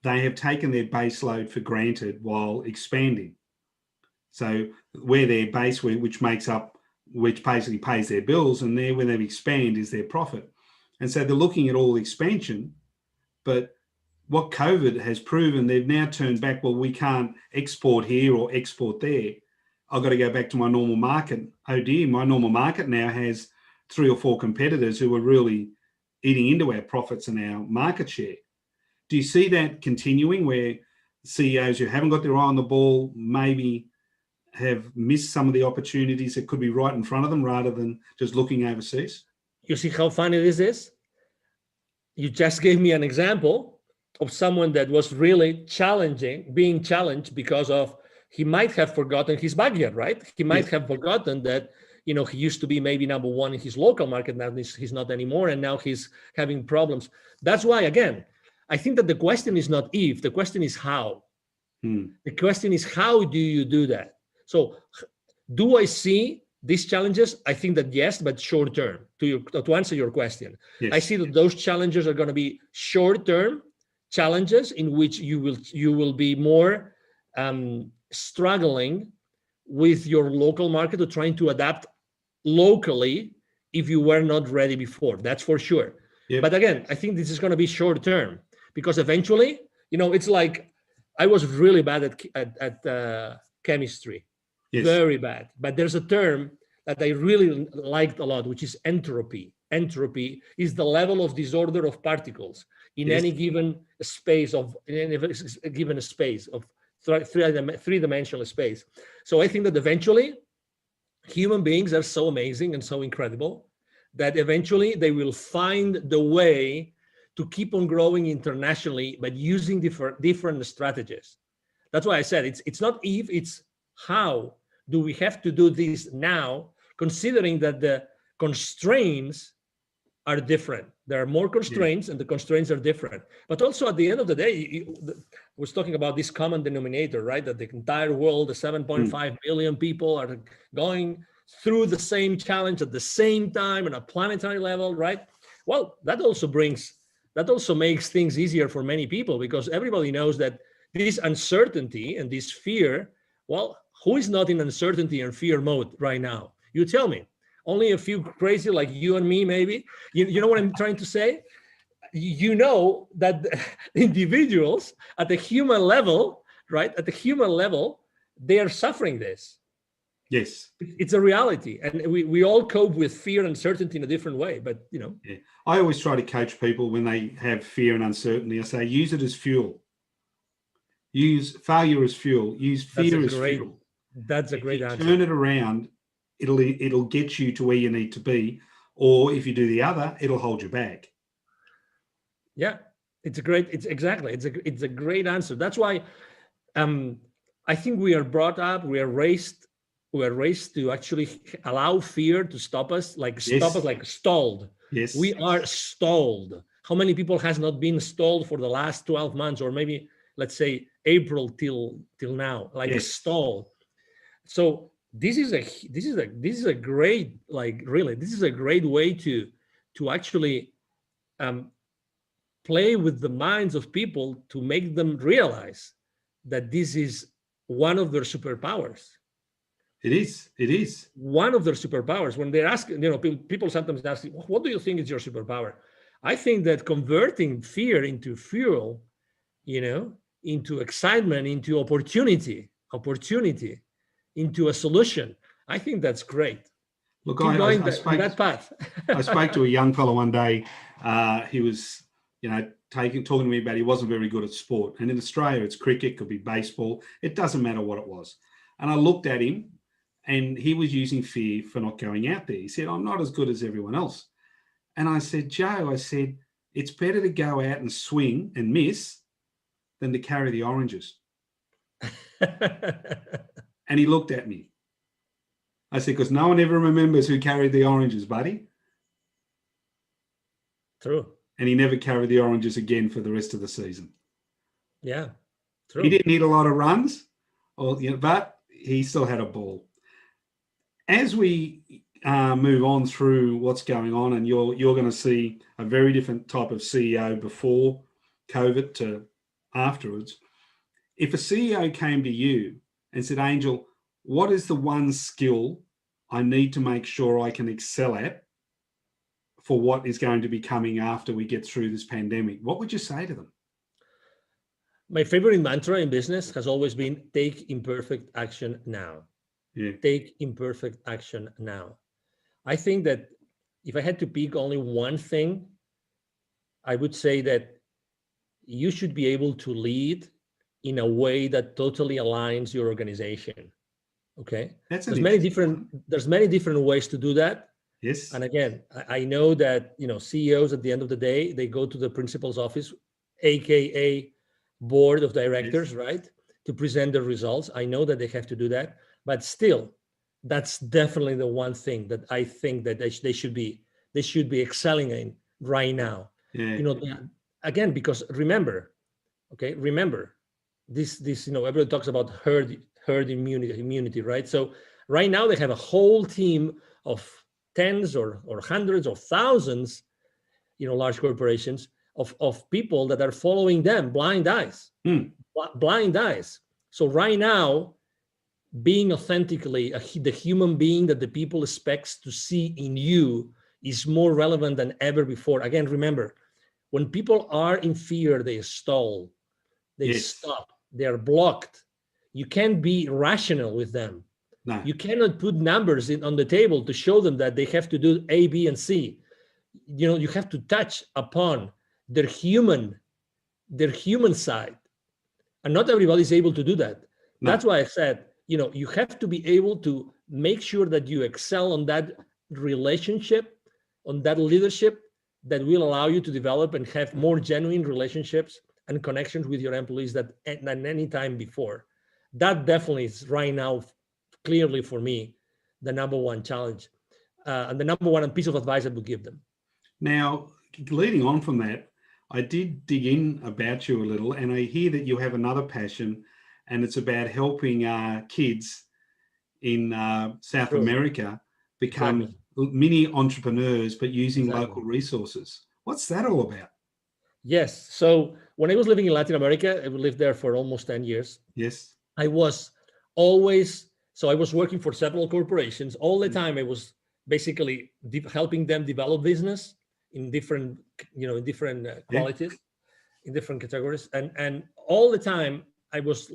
they have taken their base load for granted while expanding. So where their base, which basically pays their bills, and there when they expand is their profit. And so they're looking at all expansion, but what COVID has proven, they've now turned back, well, we can't export here or export there. I've got to go back to my normal market. Oh dear, my normal market now has 3 or 4 competitors who are really eating into our profits and our market share. Do you see that continuing, where CEOs who haven't got their eye on the ball maybe have missed some of the opportunities that could be right in front of them rather than just looking overseas? You see how funny this is? You just gave me an example of someone that was really being challenged because of, he might have forgotten his backyard, right? He might have forgotten that, he used to be maybe number 1 in his local market. Now he's not anymore. And now he's having problems. That's why, again, I think that the question is not if, the question is how. The question is, how do you do that? So do I see these challenges? I think that yes, but short term. To answer your question, I see that those challenges are going to be short term challenges in which you will be more struggling with your local market or trying to adapt locally if you were not ready before. That's for sure. But again, I think this is going to be short term, because eventually, it's like I was really bad at chemistry, very bad. But there's a term that I really liked a lot, which is entropy. Entropy is the level of disorder of particles in any given space of three-dimensional space. So I think that eventually human beings are so amazing and so incredible that eventually they will find the way to keep on growing internationally, but using different strategies. That's why I said it's not if, it's how do we have to do this now, considering that the constraints are different. There are more constraints and the constraints are different. But also at the end of the day, I was talking about this common denominator, right? That the entire world, the 7.5 billion people are going through the same challenge at the same time on a planetary level, right? Well, that also makes things easier for many people, because everybody knows that this uncertainty and this fear, well, who is not in uncertainty and fear mode right now? You tell me. Only a few crazy like you and me, maybe. You know what I'm trying to say? You know that individuals at the human level, right? At the human level, they are suffering this. Yes. It's a reality. And we all cope with fear and uncertainty in a different way, but I always try to coach people when they have fear and uncertainty. I say, use it as fuel. Use failure as fuel. Use fear as fuel. That's a great answer. Turn it around, it'll get you to where you need to be. Or if you do the other, it'll hold you back. Yeah, it's a great great answer. That's why I think we are brought up, we are raised to actually allow fear to stop us, like stalled. Yes. We are stalled. How many people has not been stalled for the last 12 months, or maybe let's say April till now, like stalled. So this is a great, like really, this is a great way to actually play with the minds of people to make them realize that this is one of their superpowers. It is one of their superpowers. When they're asking, people sometimes ask, what do you think is your superpower? I think that converting fear into fuel, into excitement, into opportunity, into a solution. I think that's great. Look, Keep going that path. I spoke to a young fellow one day. He was, talking to me about he wasn't very good at sport. And in Australia, it's cricket, could be baseball. It doesn't matter what it was. And I looked at him, and he was using fear for not going out there. He said, I'm not as good as everyone else. And I said, Joe, it's better to go out and swing and miss than to carry the oranges. And he looked at me. I said, because no one ever remembers who carried the oranges, buddy. True. And he never carried the oranges again for the rest of the season. Yeah, true. He didn't need a lot of runs, but he still had a ball. As we move on through what's going on, and you're going to see a very different type of CEO before COVID to afterwards. If a CEO came to you and said, Angel, what is the one skill I need to make sure I can excel at for what is going to be coming after we get through this pandemic, what would you say to them? My favorite mantra in business has always been take imperfect action now. Yeah. Take imperfect action now. I think that if I had to pick only one thing, I would say that you should be able to lead in a way that totally aligns your organization. Okay. There's many different ways to do that. Yes. And again, I know that, CEOs at the end of the day, they go to the principal's office, AKA board of directors, yes, right, to present the results. I know that they have to do that, but still, that's definitely the one thing that I think that they should be excelling in right now. Yeah. Again, because remember, this everyone talks about herd immunity, right? So right now they have a whole team of tens or hundreds or thousands, large corporations of people that are following them, blind eyes. So right now, being authentically the human being that the people expects to see in you is more relevant than ever before. Again, remember, when people are in fear, they stall, they stop, they are blocked. You can't be rational with them. No. You cannot put numbers on the table to show them that they have to do A, B, and C. You have to touch upon their human side. And not everybody is able to do that. No. That's why I said, you have to be able to make sure that you excel on that relationship, on that leadership that will allow you to develop and have more genuine relationships and connections with your employees than any time before. That definitely is right now, clearly for me, the number one challenge and the number one piece of advice I would give them. Now, leading on from that, I did dig in about you a little, and I hear that you have another passion, and it's about helping kids in South America become mini entrepreneurs, but using local resources. What's that all about? Yes. So when I was living in Latin America, I lived there for almost 10 years. Yes. I was working for several corporations. All the time I was basically helping them develop business in different, qualities, in different categories. And all the time I was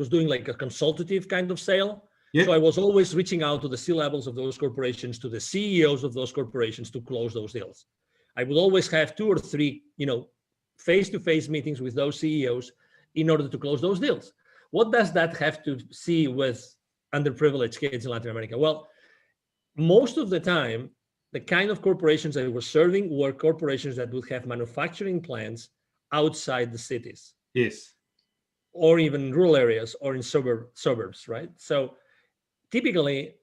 doing like a consultative kind of sale. Yeah. So I was always reaching out to the C-levels of those corporations, to the CEOs of those corporations to close those deals. I would always have 2 or 3, face-to-face meetings with those CEOs in order to close those deals. What does that have to see with underprivileged kids in Latin America? Well, most of the time, the kind of corporations I was serving were corporations that would have manufacturing plants outside the cities. Yes. Or even in rural areas or in suburbs, right? So typically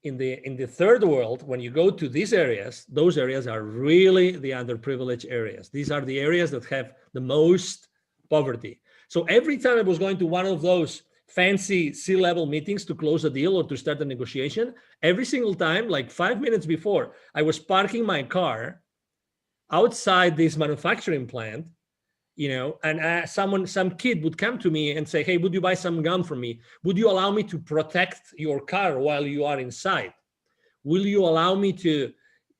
in the third world, when you go to these areas, those areas are really the underprivileged areas. These are the areas that have the most poverty. So every time I was going to one of those fancy C-level meetings to close a deal or to start a negotiation, every single time, like 5 minutes before, I was parking my car outside this manufacturing plant, and some kid would come to me and say, hey, would you buy some gum from me? Would you allow me to protect your car while you are inside? Will you allow me to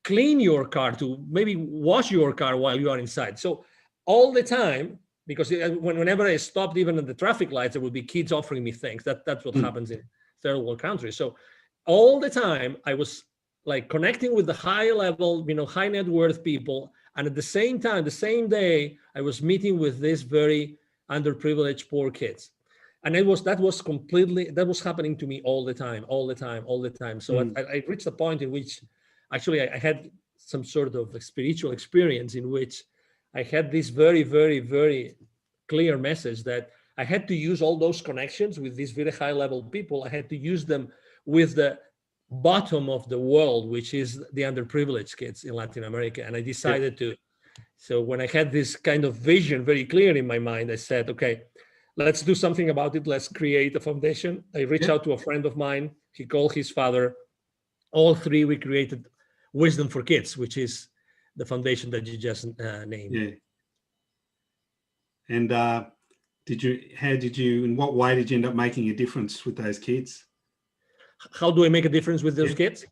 clean your car, to maybe wash your car while you are inside? So all the time, because whenever I stopped, even at the traffic lights, there would be kids offering me things. That's what happens in third world countries. So all the time, I was like connecting with the high level, high net worth people. And at the same time, the same day, I was meeting with these very underprivileged poor kids. And that was happening to me all the time. So I reached a point in which actually I had some sort of spiritual experience in which I had this very, very, very clear message that I had to use all those connections with these very high level people. I had to use them with the bottom of the world, which is the underprivileged kids in Latin America. And I decided to, so when I had this kind of vision very clear in my mind, I said, okay, let's do something about it. Let's create a foundation. I reached out to a friend of mine. He called his father. All three, we created Wisdom for Kids, which is the foundation that you just named. Yeah. And in what way did you end up making a difference with those kids? How do I make a difference with those kids?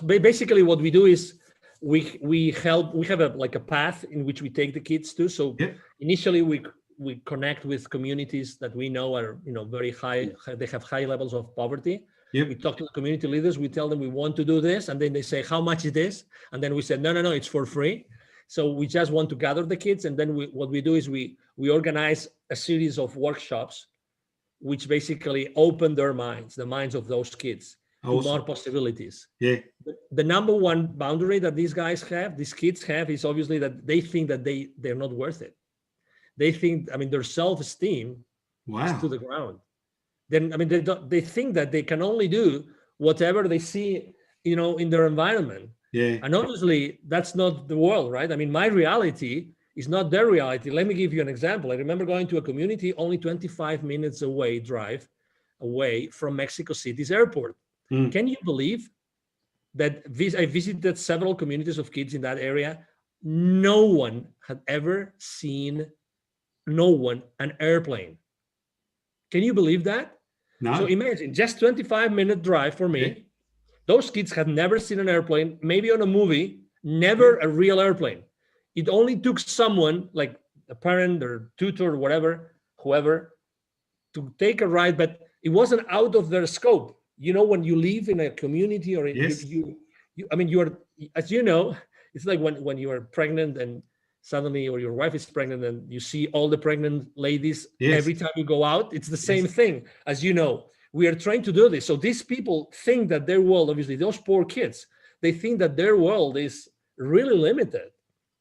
Basically what we do is we have a path in which we take the kids to. So initially we connect with communities that we know are, very high, they have high levels of poverty. We talk to the community leaders, we tell them we want to do this, and then they say, how much it is? And then we said, no, it's for free. So we just want to gather the kids. And then what we do is we organize a series of workshops, which basically open their minds, the minds of those kids, to more possibilities. Yeah. The number one boundary that these kids have is obviously that they think that they're not worth it. They think, their self-esteem is to the ground. Then, they think that they can only do whatever they see, in their environment. Yeah. And obviously that's not the world, right? My reality is not their reality. Let me give you an example. I remember going to a community only 25 minutes drive away from Mexico City's airport. Can you believe that I visited several communities of kids in that area? No one had ever seen an airplane. Can you believe that? No. So imagine, just 25-minute drive for me. Yeah. Those kids had never seen an airplane, maybe on a movie, never a real airplane. It only took someone like a parent or tutor or whoever, to take a ride, but it wasn't out of their scope. When you live in a community or you are, as you know, it's like when you are pregnant and suddenly, or your wife is pregnant and you see all the pregnant ladies every time you go out. It's the same thing, as you know. We are trying to do this. So these people think that their world, obviously those poor kids, they think that their world is really limited.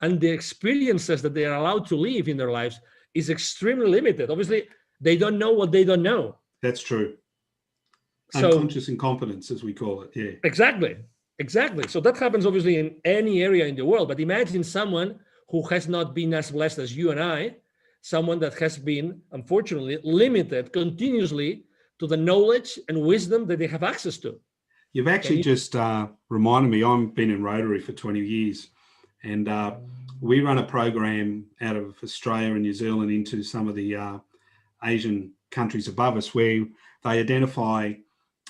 And the experiences that they are allowed to live in their lives is extremely limited. Obviously, they don't know what they don't know. That's true. Unconscious incompetence, as we call it. Yeah. Exactly. So that happens obviously in any area in the world. But imagine someone who has not been as blessed as you and I, someone that has been, unfortunately, limited continuously to the knowledge and wisdom that they have access to. You've actually just reminded me, I've been in Rotary for 20 years, and we run a program out of Australia and New Zealand into some of the Asian countries above us, where they identify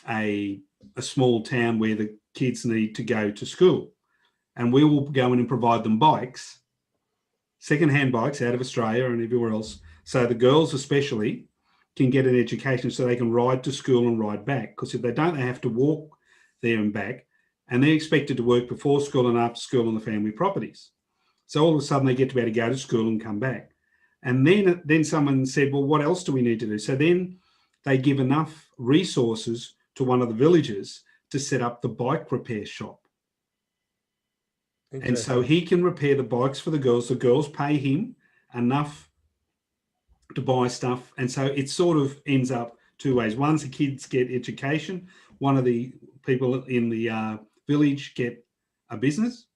a small town where the kids need to go to school. And we will go in and provide them bikes, second-hand bikes out of Australia and everywhere else. So the girls especially can get an education so they can ride to school and ride back. Because if they don't, they have to walk there and back. And they're expected to work before school and after school on the family properties. So all of a sudden they get to be able to go to school and come back. And then someone said, well, what else do we need to do? So then they give enough resources to one of the villages to set up the bike repair shop. And so he can repair the bikes for the girls. The girls pay him enough to buy stuff. And so it sort of ends up two ways. One, the kids get education. One of the people in the village get a business.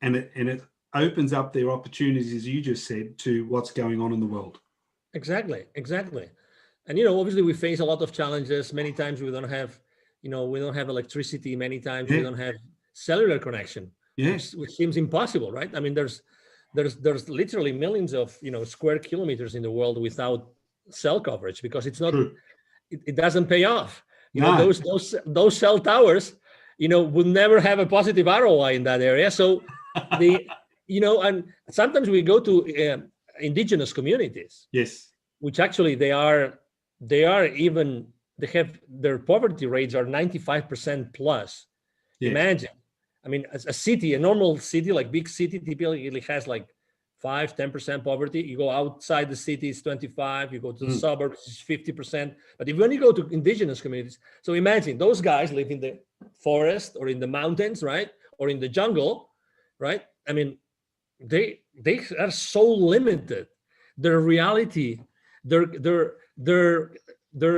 And it opens up their opportunities, as you just said, to what's going on in the world. Exactly. And, obviously we face a lot of challenges. Many times we don't have electricity. Many times we don't have cellular connection, which seems impossible, right? There's literally millions of, square kilometers in the world without cell coverage because it's not, it doesn't pay off. Those cell towers, would never have a positive ROI in that area. So and sometimes we go to indigenous communities, which actually they have their poverty rates are 95% plus. Imagine, a normal city, like big city, typically has like 5-10% poverty. You go outside the city, it's 25. You go to the suburbs, it's 50%. But if you only go to indigenous communities, so imagine those guys live in the forest or in the mountains, right? Or in the jungle, right? They are so limited. Their reality their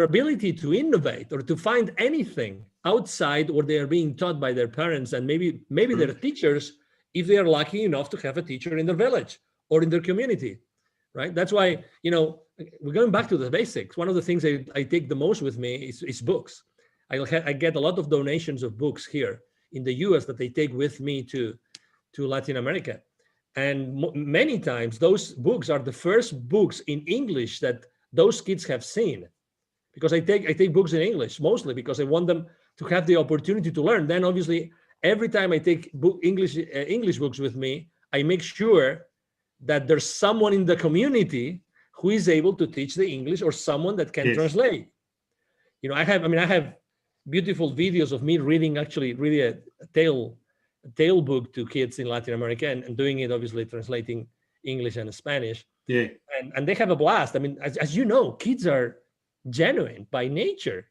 ability to innovate or to find anything outside what they are being taught by their parents and maybe their teachers, if they are lucky enough to have a teacher in their village or in their community, right? That's why, we're going back to the basics. One of the things I take the most with me is books. I get a lot of donations of books here in the US that they take with me to Latin America. And many times those books are the first books in English that those kids have seen, because I take books in English mostly because I want them to have the opportunity to learn. Then obviously every time I take English books with me, I make sure that there's someone in the community who is able to teach the English or someone that can translate. I have beautiful videos of me reading really a tale book to kids in Latin America and doing it, obviously translating English and Spanish. Yeah. And they have a blast. I mean, as you know, kids are genuine by nature,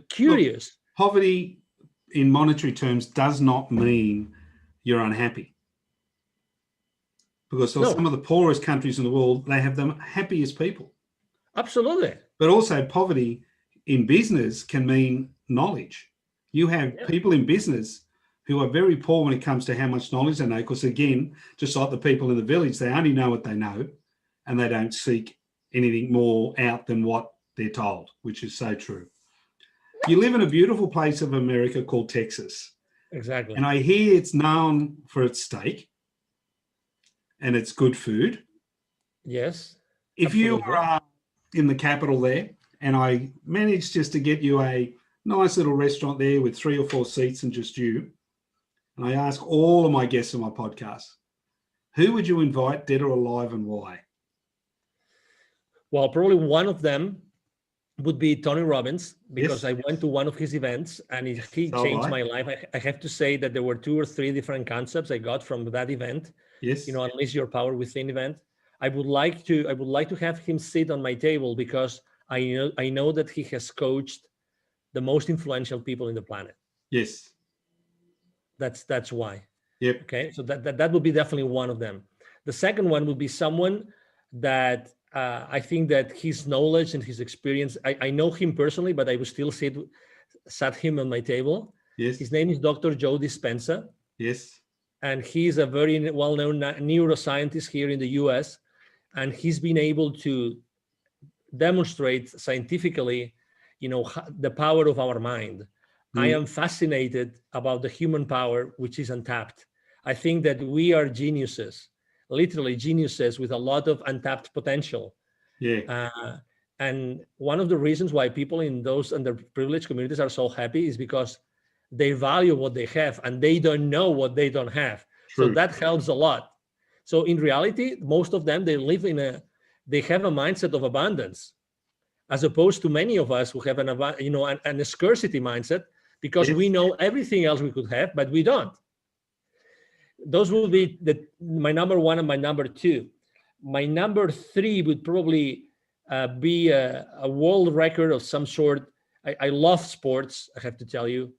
curious. Look, poverty in monetary terms does not mean you're unhappy. Because some of the poorest countries in the world, they have the happiest people. Absolutely. But also poverty in business can mean knowledge. You have people in business who are very poor when it comes to how much knowledge they know, because again, just like the people in the village, they only know what they know and they don't seek anything more out than what they're told, which is so true. You live in a beautiful place of America called Texas. Exactly. And I hear it's known for its steak and its good food. Yes. If you are in the capital there and I managed just to get you a nice little restaurant there with 3 or 4 seats and just you, and I ask all of my guests on my podcast, who would you invite, dead or alive, and why? Well, probably one of them would be Tony Robbins, because I went to one of his events and he changed my life. I have to say that there were 2 or 3 different concepts I got from that event. Yes. Unleash your power within event. I would like to have him sit on my table because I know that he has coached the most influential people in the planet. Yes. That's why. Yep. Okay. So that would be definitely one of them. The second one would be someone that I think that his knowledge and his experience, I know him personally, but I would still sat him on my table. Yes. His name is Dr. Joe Dispenza. Yes. And he's a very well-known neuroscientist here in the US. And he's been able to demonstrate scientifically, the power of our mind. I am fascinated about the human power, which is untapped. I think that we are geniuses, literally geniuses with a lot of untapped potential. Yeah. And one of the reasons why people in those underprivileged communities are so happy is because they value what they have and they don't know what they don't have. True. So that helps a lot. So in reality, most of them, they have a mindset of abundance, as opposed to many of us who have a scarcity mindset, because we know everything else we could have, but we don't. Those will be my number 1 and my number 2. My number 3 would probably be a world record of some sort. I love sports, I have to tell you.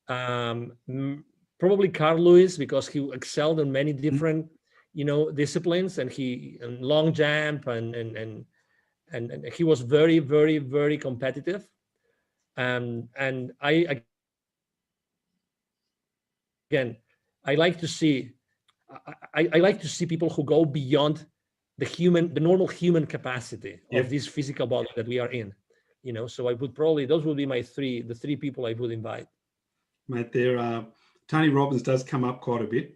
Probably Carl Lewis, because he excelled in many different, disciplines, and long jump and he was very, very, very competitive. And I like to see people who go beyond the normal human capacity of this physical body that we are in. So I would probably, those would be the 3 people I would invite. Mate, Tony Robbins does come up quite a bit.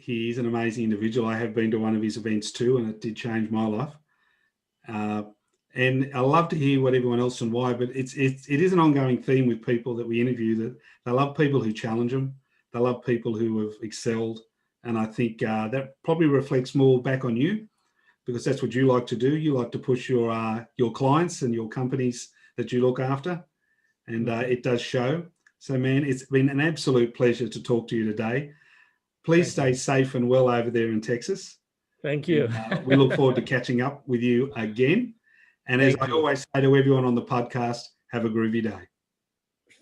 He's an amazing individual. I have been to one of his events too, and it did change my life. And I love to hear what everyone else and why, but it is an ongoing theme with people that we interview, that they love people who challenge them. They love people who have excelled. And I think that probably reflects more back on you, because that's what you like to do. You like to push your clients and your companies that you look after. And it does show. So, man, it's been an absolute pleasure to talk to you today. Please stay safe and well over there in Texas. Thank you. We look forward to catching up with you again. And as I always say to everyone on the podcast, have a groovy day.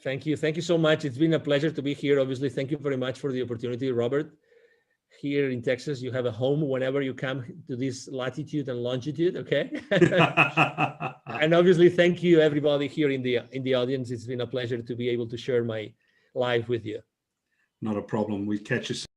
Thank you. Thank you so much. It's been a pleasure to be here. Obviously, thank you very much for the opportunity, Robert. here in Texas, you have a home whenever you come to this latitude and longitude. Okay. And obviously, thank you everybody here in the audience. It's been a pleasure to be able to share my life with you. Not a problem. We catch you soon.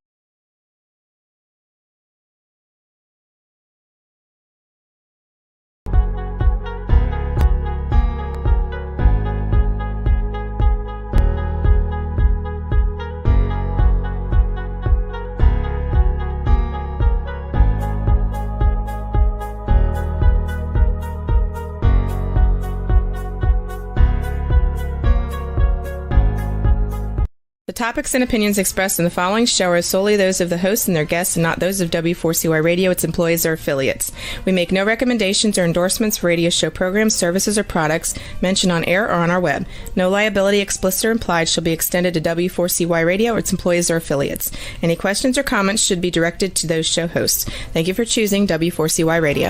The topics and opinions expressed in the following show are solely those of the hosts and their guests and not those of W4CY Radio, its employees, or affiliates. We make no recommendations or endorsements for radio show programs, services, or products mentioned on air or on our web. No liability, explicit or implied, shall be extended to W4CY Radio or its employees or affiliates. Any questions or comments should be directed to those show hosts. Thank you for choosing W4CY Radio.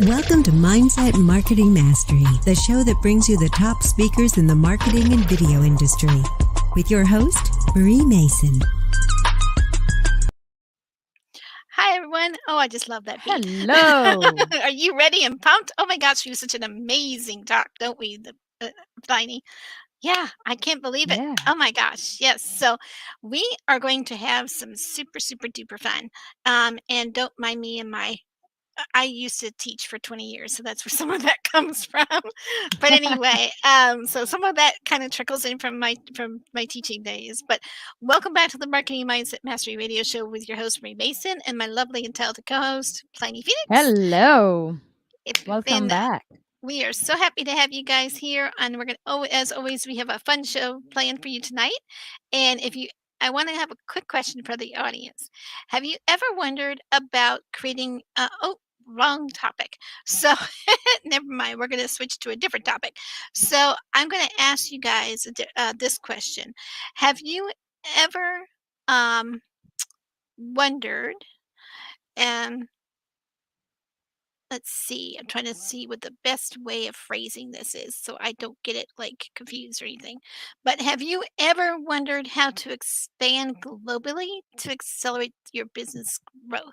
Welcome to Mindset Marketing Mastery, the show that brings you the top speakers in the marketing and video industry. With your host, Marie Mason. Hi, everyone. Oh, I just love that beat. Hello. Are you ready and pumped? Oh, my gosh, we have such an amazing talk, don't we, Tiny? Yeah, I can't believe it. Yeah. Oh, my gosh. Yes. So we are going to have some super, super duper fun. And don't mind me and I used to teach for 20 years, so that's where some of that comes from. But anyway, so some of that kind of trickles in from my teaching days. But welcome back to the Marketing Mindset Mastery Radio Show with your host, Marie Mason, and my lovely and talented co-host, Pliny Phoenix. Hello. Welcome back. We are so happy to have you guys here, and we're going to, as always, we have a fun show planned for you tonight. And I want to have a quick question for the audience. Have you ever wondered about creating, wrong topic. So never mind. We're going to switch to a different topic. So I'm going to ask you guys this question. Have you ever wondered, let's see, I'm trying to see what the best way of phrasing this is so I don't get it like confused or anything. But have you ever wondered how to expand globally to accelerate your business growth?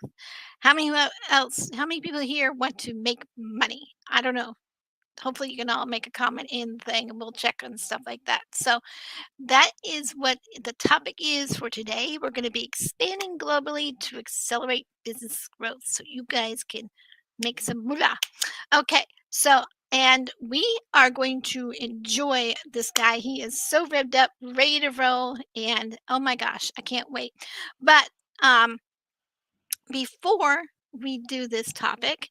How many people here want to make money? I don't know. Hopefully you can all make a comment in the thing and we'll check on stuff like that. So that is what the topic is for today. We're going to be expanding globally to accelerate business growth so you guys can make some moolah. Okay, so, and we are going to enjoy this guy. He is so revved up, ready to roll, and oh my gosh, I can't wait. But before we do this topic,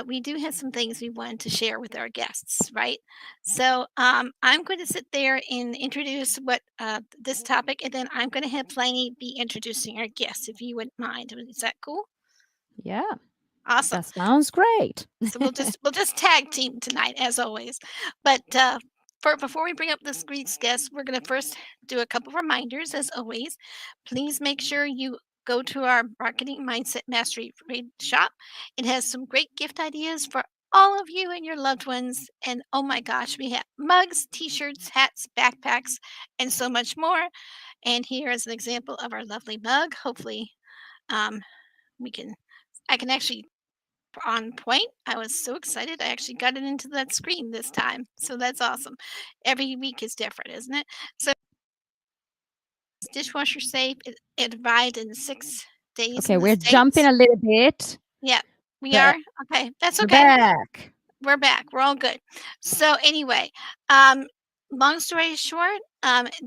we do have some things we wanted to share with our guests, right? So I'm going to sit there and introduce what this topic, and then I'm going to have Pliny be introducing our guests, if you wouldn't mind. Is that cool? Yeah. Awesome. That sounds great. So we'll just tag team tonight, as always. But before we bring up this week's guest, we're going to first do a couple of reminders, as always. Please make sure you go to our Marketing Mindset Mastery shop. It has some great gift ideas for all of you and your loved ones. And oh my gosh, we have mugs, t-shirts, hats, backpacks, and so much more. And here is an example of our lovely mug. Hopefully, I can actually on point. I was so excited. I actually got it into that screen this time. So that's awesome. Every week is different, isn't it? So dishwasher safe. It arrived in 6 days. Okay, we're jumping a little bit. Yeah, we are. Okay, that's okay. We're back. We're all good. So anyway, long story short,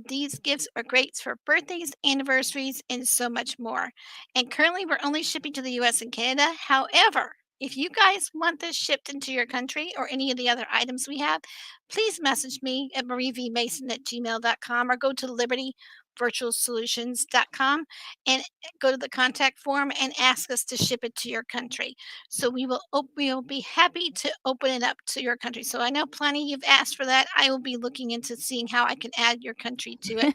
these gifts are great for birthdays, anniversaries, and so much more. And currently, we're only shipping to the U.S. and Canada. However, if you guys want this shipped into your country or any of the other items we have, please message me at marievmason@gmail.com or go to libertyvirtualsolutions.com and go to the contact form and ask us to ship it to your country. So we will be happy to open it up to your country. So I know Pliny, you've asked for that. I will be looking into seeing how I can add your country to it.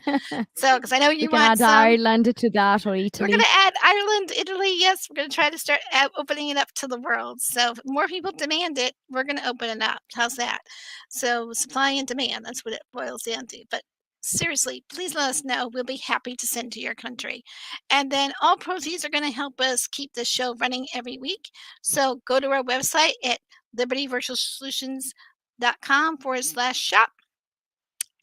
So because I know you want add Ireland to that or Italy. We're going to add Ireland, Italy. Yes, we're going to try to start opening it up to the world. So if more people demand it, we're going to open it up. How's that? So supply and demand, that's what it boils down to. But seriously, please let us know. We'll be happy to send to your country. And then all proceeds are going to help us keep the show running every week. So go to our website at libertyvirtualsolutions.com/shop.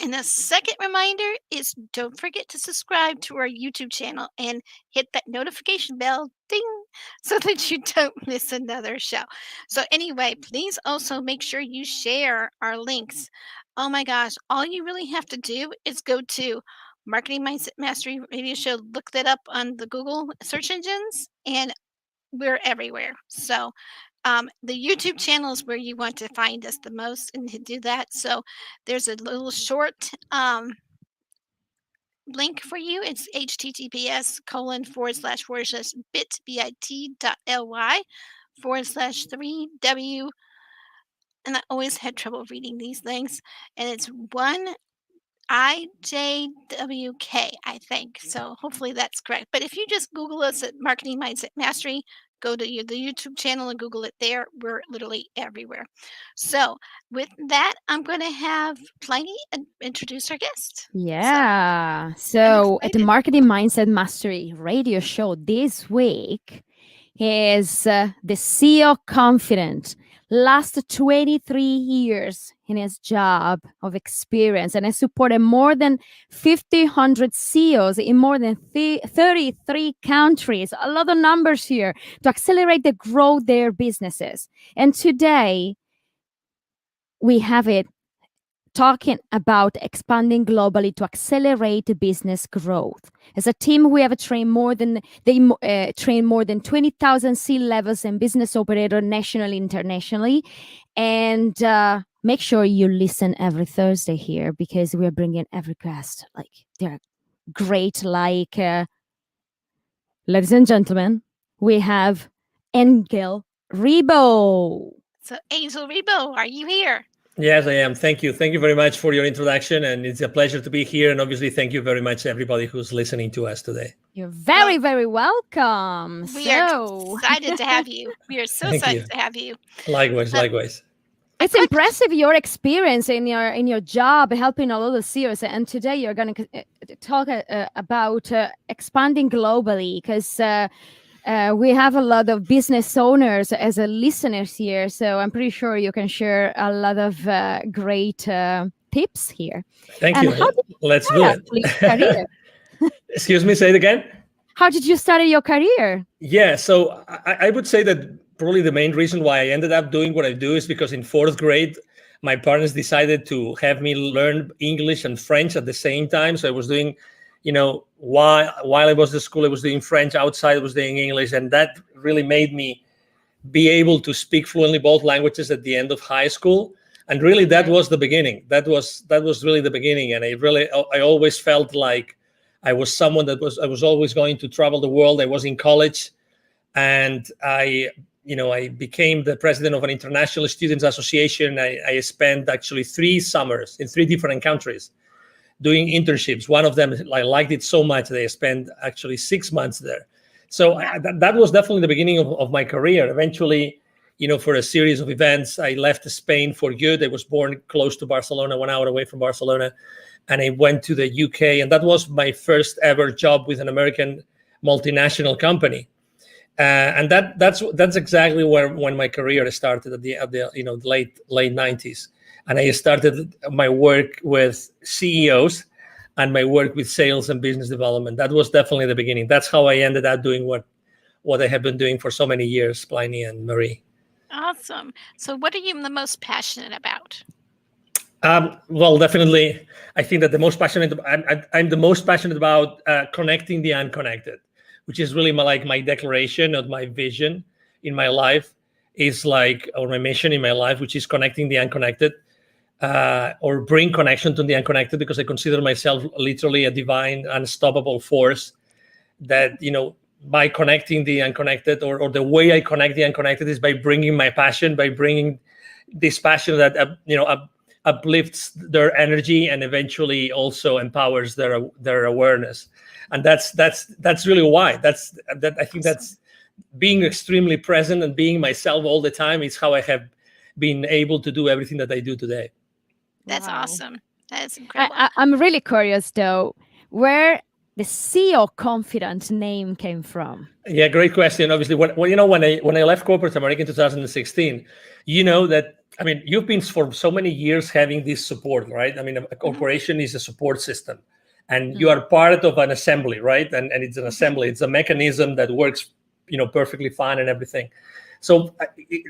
And the second reminder is don't forget to subscribe to our YouTube channel and hit that notification bell, ding, so that you don't miss another show. So anyway, please also make sure you share our links. Oh my gosh, all you really have to do is go to Marketing Mindset Mastery Radio Show, look that up on the Google search engines, and we're everywhere. So the YouTube channel is where you want to find us the most and to do that. So there's a little short link for you. It's https://bit.ly/3W. And I always had trouble reading these things. And it's 1IJWK, I think. So hopefully that's correct. But if you just Google us at Marketing Mindset Mastery, go to the YouTube channel and Google it there. We're literally everywhere. So with that, I'm going to have Pliny introduce our guest. Yeah. So at the Marketing Mindset Mastery radio show this week is the CEO Confidant. Last 23 years in his job of experience, and has supported more than 1,500 CEOs in more than 33 countries. A lot of numbers here to accelerate the growth of their businesses. And today, we have it talking about expanding globally to accelerate business growth. As a team, we have trained more than 20,000 C-levels and business operators nationally, internationally. And make sure you listen every Thursday here, because we are bringing every guest. Like, they're great. Like, ladies and gentlemen, we have 𝐀𝐫𝐞 𝐘𝐫𝐞. So Angel Rebo, are you here? Yes, I am. Thank you. Thank you very much for your introduction. And it's a pleasure to be here. And obviously, thank you very much, everybody who's listening to us today. You're very, very welcome. We are excited to have you. We are so excited to have you. Likewise, likewise. It's impressive, your experience in your job helping a lot of CEOs. And today you're going to talk about expanding globally, because we have a lot of business owners as listeners here, so I'm pretty sure you can share a lot of great tips here. Thank you. Let's do it. Excuse me, say it again. How did you start your career? Yeah, so I would say that probably the main reason why I ended up doing what I do is because in 4th grade, my parents decided to have me learn English and French at the same time. So I was doing, while I was at school, I was doing French. Outside, I was doing English. And that really made me be able to speak fluently both languages at the end of high school. And really, that was the beginning. That was really the beginning. And I always felt like I was someone I was always going to travel the world. I was in college, and I became the president of an international students association. I spent actually 3 summers in 3 different countries doing internships. One of them, I liked it so much that I spent actually 6 months there. So that was definitely the beginning of my career. Eventually, for a series of events, I left Spain for good. I was born close to Barcelona, 1 hour away from Barcelona, and I went to the UK. And that was my first ever job with an American multinational company. And that's exactly when my career started at the late 90s. And I started my work with CEOs and my work with sales and business development. That was definitely the beginning. That's how I ended up doing what I have been doing for so many years, Pliny and Marie. Awesome. So what are you the most passionate about? Well, definitely, I think that I'm the most passionate about connecting the unconnected, which is really my declaration of my vision in my life, or my mission in my life, which is connecting the unconnected, or bring connection to the unconnected, because I consider myself literally a divine, unstoppable force that, by connecting the unconnected, or the way I connect the unconnected is by bringing my passion, by bringing this passion that, uplifts their energy and eventually also empowers their awareness. And that's really why. I think that's being extremely present and being myself all the time is how I have been able to do everything that I do today. That's awesome. That is incredible. I'm really curious though, where the CEO Confidant name came from. Yeah, great question. Obviously, when I left corporate America in 2016, that, I mean, you've been for so many years having this support, right? I mean, a corporation is a support system, and you are part of an assembly, right? And it's an assembly. It's a mechanism that works, perfectly fine and everything. So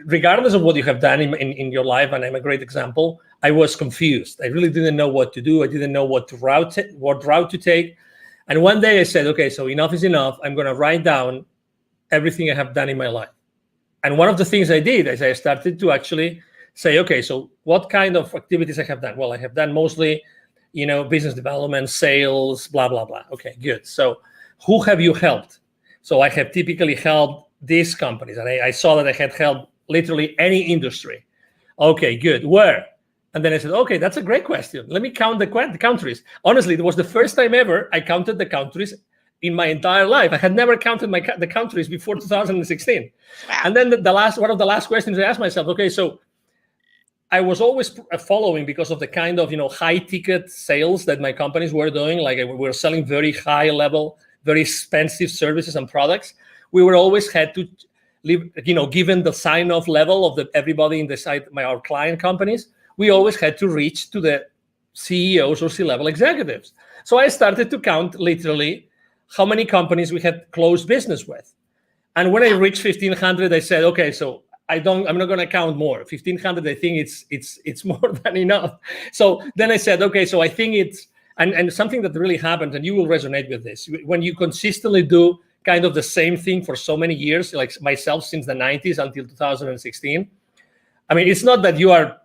regardless of what you have done in your life, and I'm a great example, I was confused. I really didn't know what to do. I didn't know what route to take. And one day I said, okay, so enough is enough. I'm going to write down everything I have done in my life. And one of the things I did is I started to actually say, okay, so what kind of activities I have done? Well, I have done mostly, business development, sales, blah, blah, blah. Okay, good. So who have you helped? So I have typically helped these companies. And I saw that I had helped literally any industry. Okay, good. Where? And then I said, okay, that's a great question. Let me count the countries. Honestly, it was the first time ever I counted the countries in my entire life. I had never counted the countries before 2016. Wow. And then one of the last questions I asked myself, okay, so I was always following, because of the kind of, high ticket sales that my companies were doing. Like, we were selling very high level, very expensive services and products. We were always had to live, given the sign off level of everybody in our client companies, we always had to reach to the CEOs or C-level executives. So I started to count literally how many companies we had closed business with. And when I reached 1,500, I said, okay, so I'm not going to count more. 1,500, I think it's more than enough. So then I said, okay, so I think it's, and something that really happened, and you will resonate with this, when you consistently do kind of the same thing for so many years, like myself since the 90s until 2016. I mean, it's not that you are,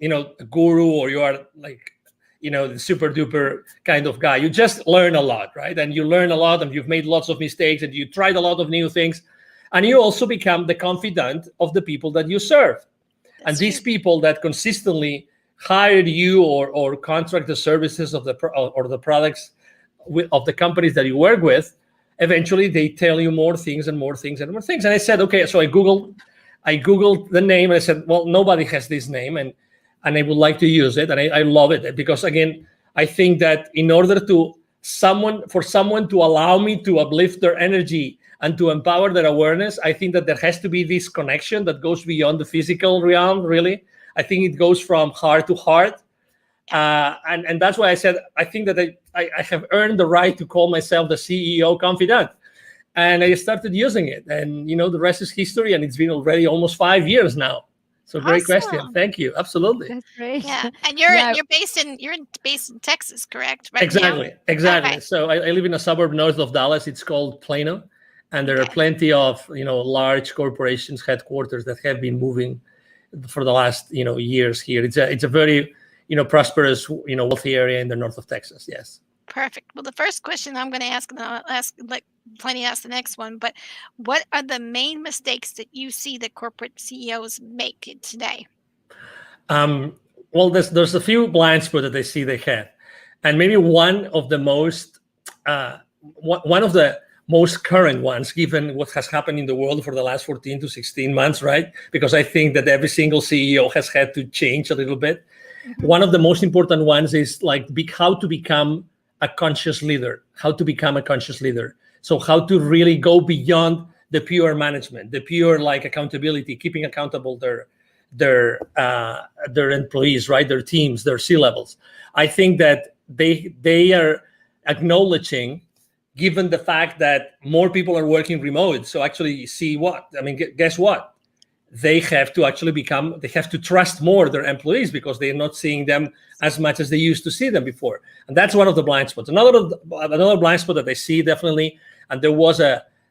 a guru, or you are like, the super duper kind of guy. You just learn a lot, right? And you learn a lot, and you've made lots of mistakes, and you tried a lot of new things. And you also become the confidant of the people that you serve. And these people that consistently hired you or contract the services of the products of the companies that you work with, eventually they tell you more things and more things and more things. And I said, okay, so I Googled the name, and I said, well, nobody has this name, and I would like to use it. And I love it, because again, I think that in order for someone to allow me to uplift their energy and to empower their awareness, I think that there has to be this connection that goes beyond the physical realm, really. I think it goes from heart to heart. And that's why I said, I think that I have earned the right to call myself the CEO Confidant. And I started using it. And, the rest is history. And it's been already almost 5 years now. So great question. Thank you. Absolutely. That's great. Yeah, and you're based in Texas, correct? Right. Exactly. Okay. So I live in a suburb north of Dallas. It's called Plano, and there are plenty of large corporations headquarters that have been moving for the last years here. It's a very prosperous wealthy area in the north of Texas. Yes. Perfect. Well, the first question I'm going to ask, and I'll ask plenty ask the next one, but what are the main mistakes that you see that corporate CEOs make today? Well, there's a few blind spots that I see they have, and maybe one of the most current ones, given what has happened in the world for the last 14 to 16 months, right? Because I think that every single CEO has had to change a little bit. Mm-hmm. One of the most important ones is like how to become a conscious leader, So how to really go beyond the pure management, the pure like accountability, keeping accountable their employees, right? Their teams, their C-levels. I think that they are acknowledging, given the fact that more people are working remote. So actually guess what? They have to trust more their employees, because they're not seeing them as much as they used to see them before. And that's one of the blind spots. Another blind spot that I see definitely, and there was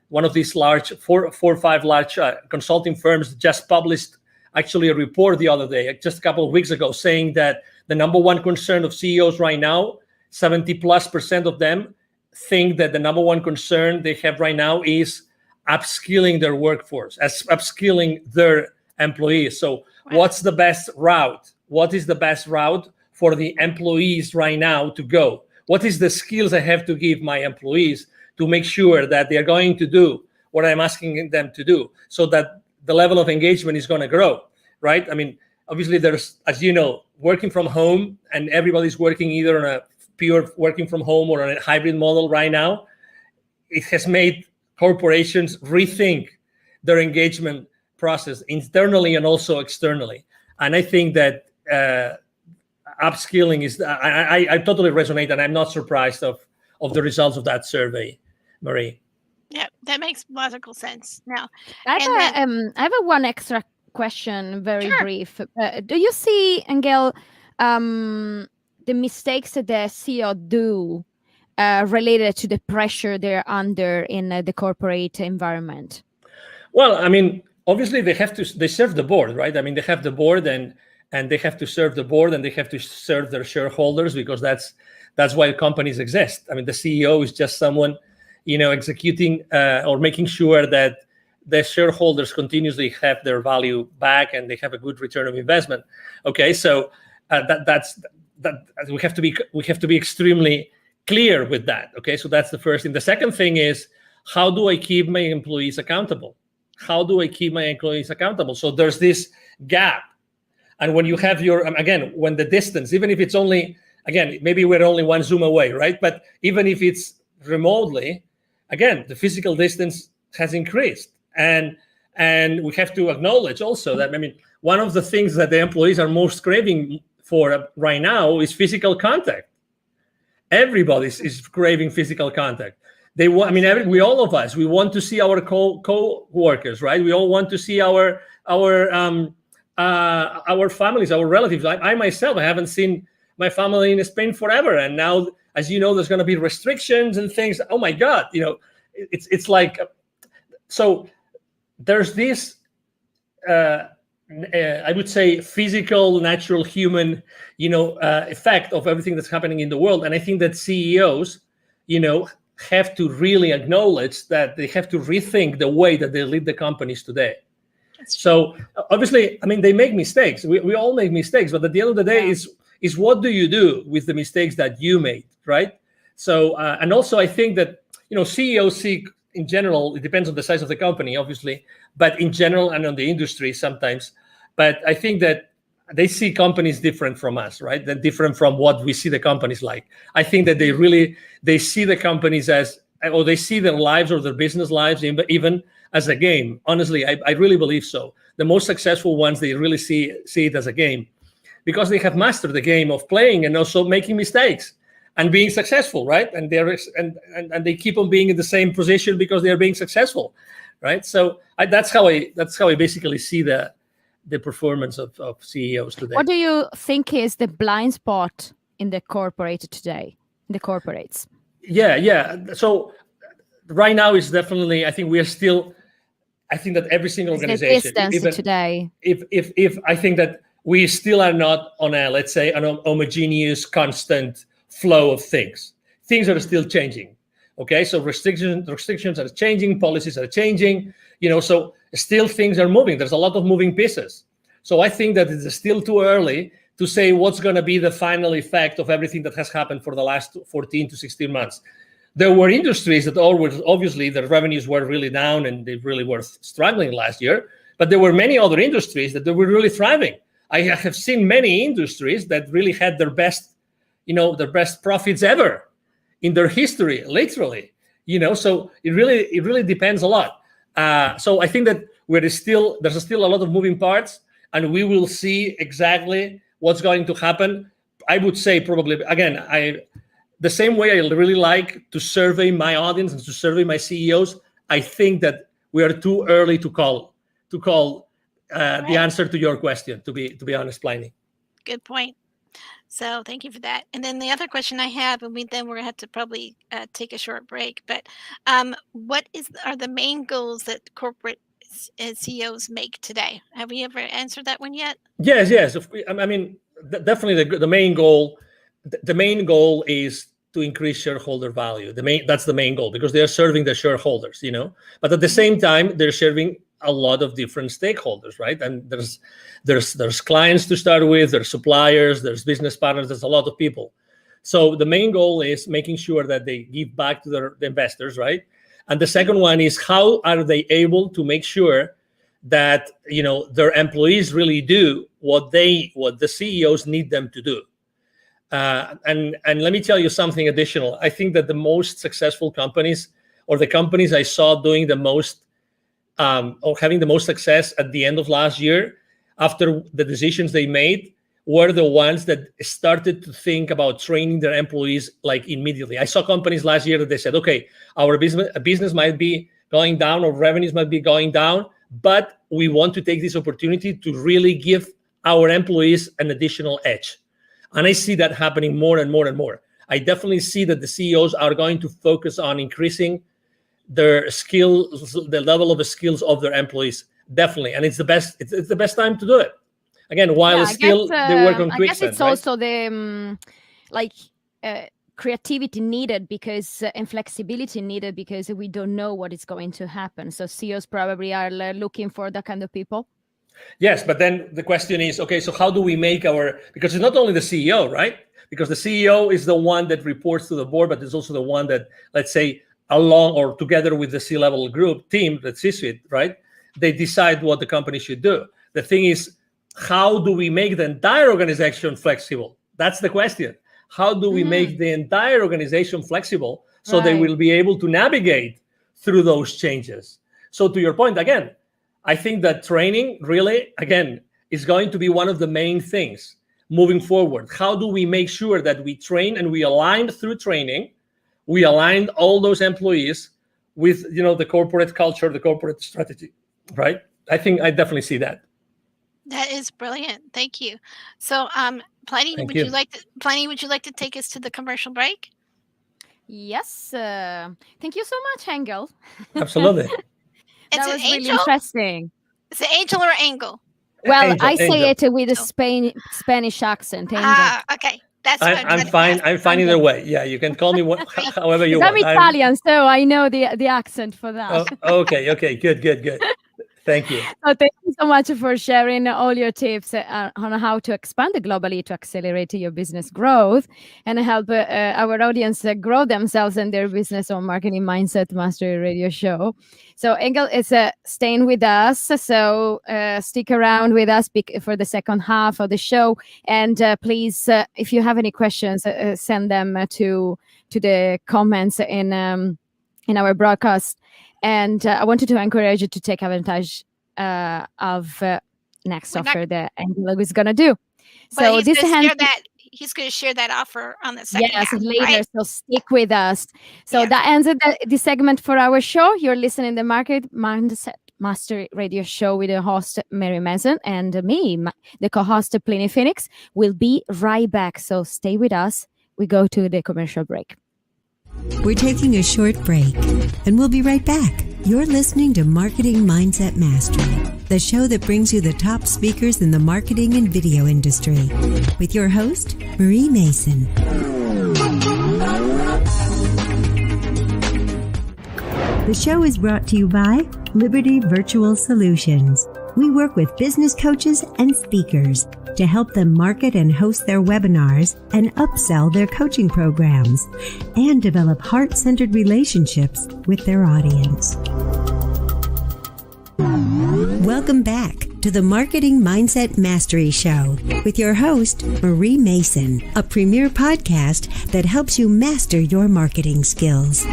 one of these four or five large consulting firms just published actually a report the other day, just a couple of weeks ago, saying that the number one concern of CEOs right now, 70+% of them think that the number one concern they have right now is upskilling their workforce, upskilling their employees. So what's the best route? What is the best route for the employees right now to go? What is the skills I have to give my employees to make sure that they're going to do what I'm asking them to do, so that the level of engagement is going to grow, right? I mean, obviously there's, as you know, working from home, and everybody's working either on a pure working from home or on a hybrid model right now. It has made corporations rethink their engagement process internally and also externally. And I think that upskilling is, I totally resonate, and I'm not surprised of the results of that survey, Marie. Yeah, that makes logical sense. Now, I have a one extra question, very Sure. brief. Do you see, Angel, the mistakes that the CEO do related to the pressure they're under in the corporate environment? Well, I mean, obviously they serve the board, right? I mean, they have the board, and they have to serve the board, and they have to serve their shareholders, because that's why companies exist. I mean, the CEO is just someone, executing or making sure that the shareholders continuously have their value back and they have a good return of investment. Okay, so that's we have to be extremely clear with that. Okay, so that's the first thing. The second thing is, how do I keep my employees accountable? How do I keep my employees accountable? So there's this gap. And when you have when the distance, even if it's only, maybe we're only one Zoom away, right? But even if it's remotely, again, the physical distance has increased. And we have to acknowledge also that, one of the things that the employees are most craving for right now is physical contact. Everybody is craving physical contact. They want, we all of us, we want to see our co-workers, right? We all want to see our families, our relatives. I myself, I haven't seen my family in Spain forever, and now, as you know, there's going to be restrictions and things. Oh my God, it's like, so there's this, I would say, physical, natural, human, effect of everything that's happening in the world. And I think that CEOs, have to really acknowledge that they have to rethink the way that they lead the companies today. So obviously, they make mistakes. We all make mistakes, but at the end of the day, is what do you do with the mistakes that you made, right? So, and also I think that, CEOs see, in general, it depends on the size of the company, obviously, but in general and on the industry sometimes. But I think that they see companies different from us, right? They're different from what we see the companies like. I think that they see the companies as, or they see their lives or their business lives even as a game. Honestly, I really believe so. The most successful ones, they really see it as a game, because they have mastered the game of playing and also making mistakes and being successful, right? And they keep on being in the same position because they are being successful, right? So that's how I basically see the performance of CEOs today. What do you think is the blind spot in the corporate today, in the corporates? Yeah. So right now is definitely, I think that every single organization, even today, if I think that we still are not on a, let's say, an homogeneous, constant flow of things. Things are still changing. Okay, so restrictions are changing, policies are changing, so still things are moving. There's a lot of moving pieces. So I think that it's still too early to say what's going to be the final effect of everything that has happened for the last 14 to 16 months. There were industries that obviously their revenues were really down and they really were struggling last year, but there were many other industries that they were really thriving. I have seen many industries that really had their best profits ever in their history, literally, so it really depends a lot. So I think that there's still a lot of moving parts, and we will see exactly what's going to happen. I would say probably, again, the same way I really like to survey my audience and to survey my CEOs, I think that we are too early to call the answer to your question, to be honest, Pliny. Good point. So thank you for that. And then the other question I have, and then we're going to have to probably take a short break, but what are the main goals that corporate CEOs make today? Have we ever answered that one yet? Yes. Definitely the main goal. The main goal is to increase shareholder value. That's the main goal, because they are serving the shareholders, But at the same time, they're serving a lot of different stakeholders, right? And there's clients to start with, there's suppliers, there's business partners, there's a lot of people. So the main goal is making sure that they give back to the investors, right? And the second one is, how are they able to make sure that their employees really do what the CEOs need them to do. And let me tell you something additional. I think that the most successful companies, or the companies I saw doing the most or having the most success at the end of last year, after the decisions they made, were the ones that started to think about training their employees like immediately. I saw companies last year that they said, okay, our business might be going down, or revenues might be going down, but we want to take this opportunity to really give our employees an additional edge. And I see that happening more and more and more. I definitely see that the CEOs are going to focus on increasing their skills, the level of the skills of their employees. Definitely. And it's the best time to do it. Again, while they work on quicksand. I guess it's also the creativity needed because and flexibility needed because we don't know what is going to happen. So CEOs probably are looking for that kind of people. Yes, but then the question is, okay, so how do we make because it's not only the CEO, right? Because the CEO is the one that reports to the board, but it's also the one that, let's say, along or together with the C-level group team, the C-suite, right? They decide what the company should do. The thing is, how do we make the entire organization flexible? That's the question. How do we make the entire organization flexible so they will be able to navigate through those changes? So to your point, again, I think that training really, again, is going to be one of the main things moving forward. How do we make sure that we train and we align through training? We aligned all those employees with, the corporate culture, the corporate strategy, right? I think I definitely see that. That is brilliant. Thank you. So, Pliny, would you like to take us to the commercial break? Yes. Thank you so much, Engel. Absolutely. That was really interesting. Is it Angel or Angle? Well, I say it with a Spanish accent. Angel. Okay. That's I'm fine. I'm fine either way. Yeah, you can call me however you want. I'm Italian, so I know the accent for that. Oh, okay. Good. Thank you. So thank you so much for sharing all your tips on how to expand globally to accelerate your business growth and help our audience grow themselves and their business on Marketing Mindset Mastery Radio Show. So Engel is staying with us, so stick around with us for the second half of the show. And please, if you have any questions, send them to the comments in our broadcast. And I wanted to encourage you to take advantage of next offer that Angelo is going to do. So he's going to share that offer on the second half, later. Right? So stick with us. So that ends the segment for our show. You're listening to the Market Mindset Mastery Radio Show with the host Mary Mason and me, the co-host Pliny Phoenix. We'll be right back. So stay with us. We go to the commercial break. We're taking a short break, and we'll be right back. You're listening to Marketing Mindset Mastery, the show that brings you the top speakers in the marketing and video industry, with your host, Marie Mason. The show is brought to you by Liberty Virtual Solutions. We work with business coaches and speakers to help them market and host their webinars and upsell their coaching programs and develop heart-centered relationships with their audience. Welcome back to the Marketing Mindset Mastery Show with your host, Marie Mason, a premier podcast that helps you master your marketing skills.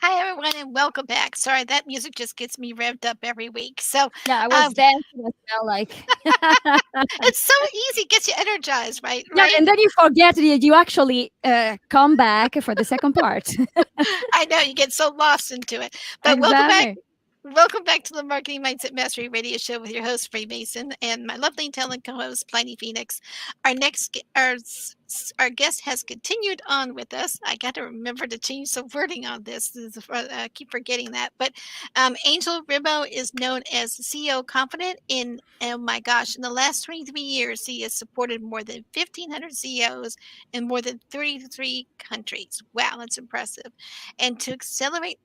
Hi, everyone, and welcome back. Sorry, that music just gets me revved up every week. So I was dancing as well, like. It's so easy, gets you energized, right? Yeah, and then you forget that you actually come back for the second part. I know, you get so lost into it. But Welcome back to the Marketing Mindset Mastery Radio Show with your host, Marie Mason, and my lovely and talented co-host, Pliny Phoenix. Our guest has continued on with us. I got to remember to change some wording on this. I keep forgetting that. But Angel Ribbo is known as CEO Confidant in the last 23 years, he has supported more than 1,500 CEOs in more than 33 countries. Wow, that's impressive. And to accelerate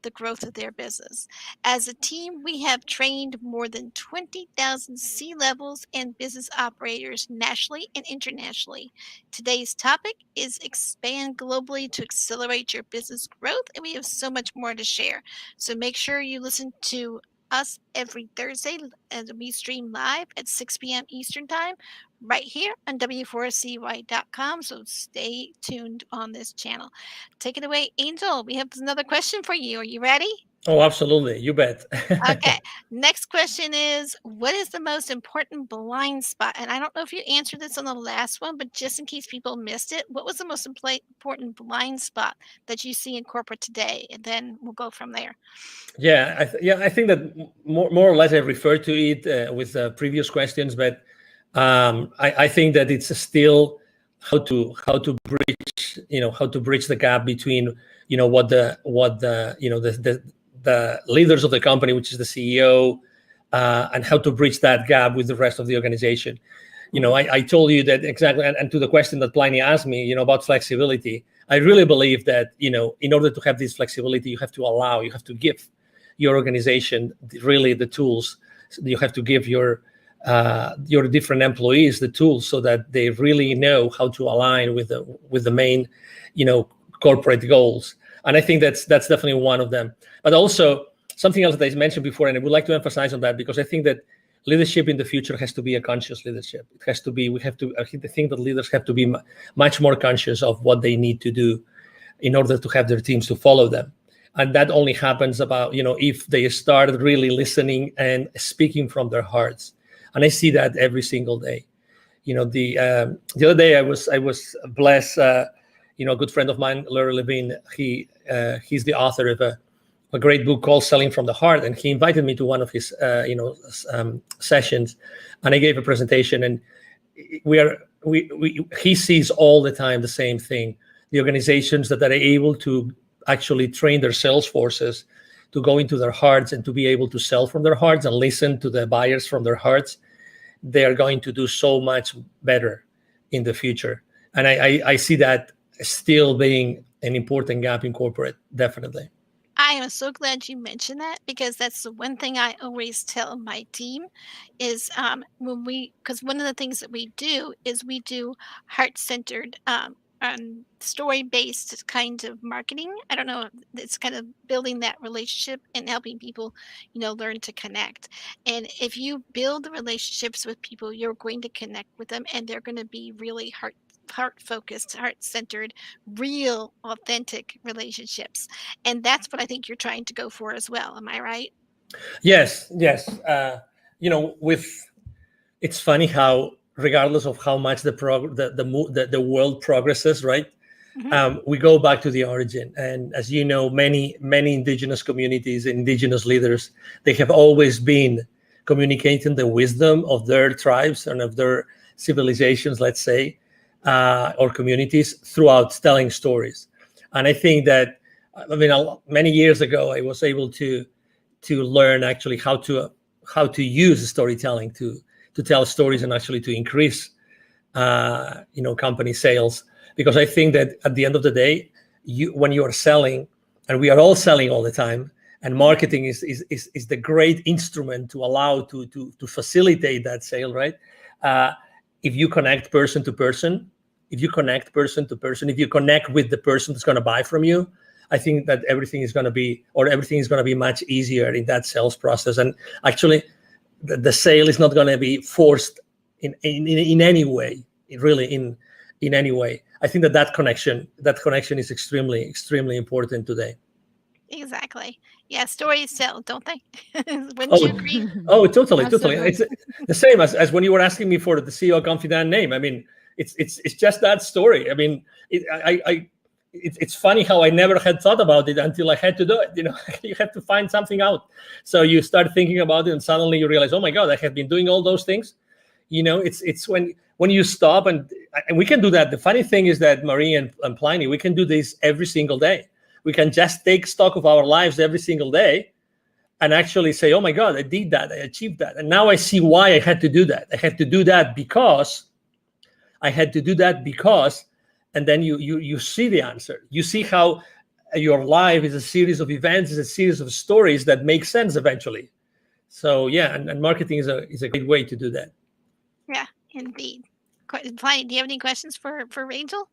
the growth of their business. As a team, we have trained more than 20,000 C-levels and business operators nationally and internationally internationally. Today's topic is expand globally to accelerate your business growth, and we have so much more to share. So make sure you listen to us every Thursday as we stream live at 6 p.m. Eastern Time right here on W4CY.com. So stay tuned on this channel. Take it away, Angel. We have another question for you. Are you ready? Oh, absolutely. You bet. Okay. Next question is, what is the most important blind spot? And I don't know if you answered this on the last one, but just in case people missed it, what was the most important blind spot that you see in corporate today? And then we'll go from there. Yeah, I think that more or less I referred to it with previous questions, but I think that it's still how to bridge the gap between what the leaders of the company, which is the CEO, and how to bridge that gap with the rest of the organization. I told you that exactly, and to the question that Pliny asked me, about flexibility, I really believe that, in order to have this flexibility, you have to give your organization really the tools. You have to give your different employees the tools so that they really know how to align with the main, corporate goals. And I think that's definitely one of them. But also something else that I mentioned before, and I would like to emphasize on that, because I think that leadership in the future has to be a conscious leadership. It has to be, I think that leaders have to be much more conscious of what they need to do in order to have their teams to follow them. And that only happens if they start really listening and speaking from their hearts. And I see that every single day. The other day I was blessed. A good friend of mine, Larry Levine, he's the author of a great book called Selling from the Heart, and he invited me to one of his sessions, and I gave a presentation. And he sees all the time the same thing: the organizations that are able to actually train their sales forces to go into their hearts and to be able to sell from their hearts and listen to the buyers from their hearts, they are going to do so much better in the future. And I see that still being an important gap in corporate, definitely. I am so glad you mentioned that, because that's the one thing I always tell my team is because one of the things that we do is we do heart-centered story-based kind of marketing. I don't know, it's kind of building that relationship and helping people, learn to connect. And if you build the relationships with people, you're going to connect with them, and they're going to be really heart-focused, heart-centered, real, authentic relationships. And that's what I think you're trying to go for as well. Am I right? Yes. It's funny how, regardless of how much the world progresses, right? Mm-hmm. We go back to the origin. And as you know, many indigenous communities, indigenous leaders, they have always been communicating the wisdom of their tribes and of their civilizations, let's say, or communities, throughout telling stories. And I think that, many years ago, I was able to learn actually how to use storytelling to tell stories and actually to increase, company sales. Because I think that at the end of the day, when you are selling, and we are all selling all the time, and marketing is the great instrument to allow to facilitate that sale, right? If you connect person to person, if you connect with the person that's going to buy from you, I think that everything is going to be much easier in that sales process. And actually, the sale is not going to be forced in any way, really in any way. I think that connection is extremely, extremely important today. Exactly. Yeah, stories sell, don't they? Wouldn't you agree? Oh, totally. It's the same as when you were asking me for the CEO Confidant name. It's just that story. It's funny how I never had thought about it until I had to do it. You have to find something out. So you start thinking about it, and suddenly you realize, oh my God, I have been doing all those things. It's when you stop, and we can do that. The funny thing is that Marie and Pliny, we can do this every single day. We can just take stock of our lives every single day and actually say, oh my God, I did that, I achieved that. And now I see why I had to do that. I had to do that because, and then you see the answer. You see how your life is a series of events, is a series of stories that make sense eventually. So yeah, and marketing is a great way to do that. Yeah, indeed. Pliny, do you have any questions for Rachel?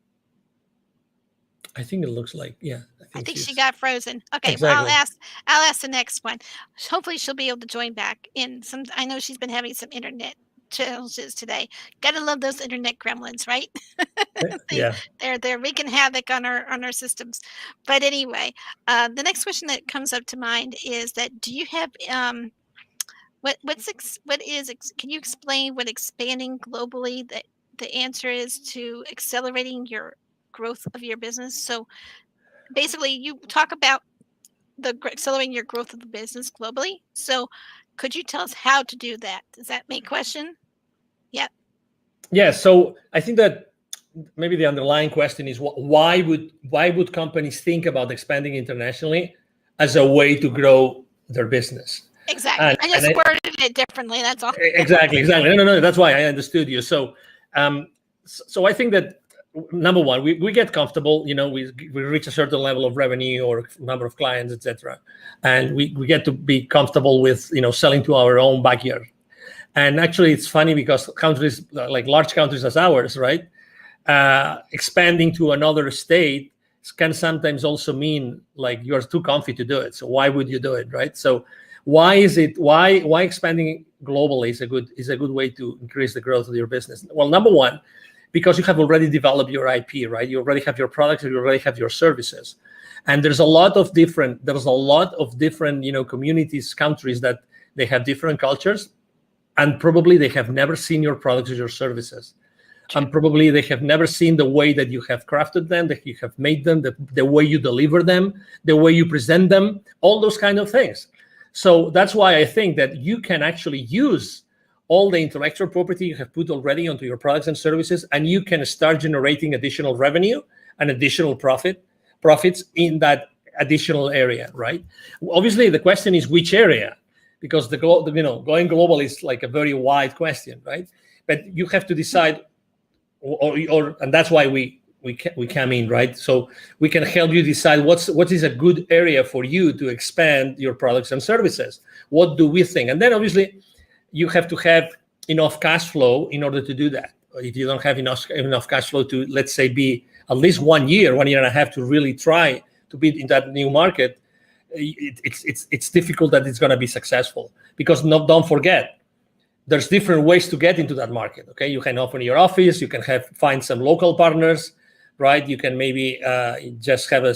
I think it looks like, yeah. I think she got frozen. Okay, Exactly. well, I'll ask the next one. Hopefully she'll be able to join back in some. I know she's been having some internet challenges today. Gotta love those internet gremlins, right? Yeah. They're wreaking havoc on our systems. But anyway, the next question that comes up to mind is that do you have can you explain what expanding globally, the answer is to accelerating your growth of your business? So basically you talk about accelerating your growth of the business globally. So could you tell us how to do that? Does that make question? Yeah. Yeah. So I think that maybe the underlying question is why would companies think about expanding internationally as a way to grow their business? Exactly. I just worded it differently. That's all. Exactly. No. That's why I understood you. So, so I think that number one, we get comfortable. We reach a certain level of revenue or number of clients, etc., and we get to be comfortable with selling to our own backyard. And actually, it's funny because countries like large countries as ours, right, expanding to another state can sometimes also mean like you're too comfy to do it. So why would you do it, right? So why expanding globally is a good way to increase the growth of your business? Well, number one, because you have already developed your IP, right? You already have your products, you already have your services, and there's a lot of different communities, countries that they have different cultures, and probably they have never seen your products or your services, and probably they have never seen the way that you have crafted them, that you have made them, the way you deliver them, the way you present them, all those kind of things. So that's why I think that you can actually use all the intellectual property you have put already onto your products and services, and you can start generating additional revenue and additional profits in that additional area, right? Obviously, the question is which area, because going global is like a very wide question, right? But you have to decide, and that's why we come in, right? So we can help you decide what is a good area for you to expand your products and services. What do we think? And then obviously, you have to have enough cash flow in order to do that. If you don't have enough cash flow to, let's say, be at least 1 year and a half to really try to be in that new market, it's difficult that it's going to be successful. Because don't forget, there's different ways to get into that market. Okay, you can open your office, you can find some local partners, right? You can maybe just have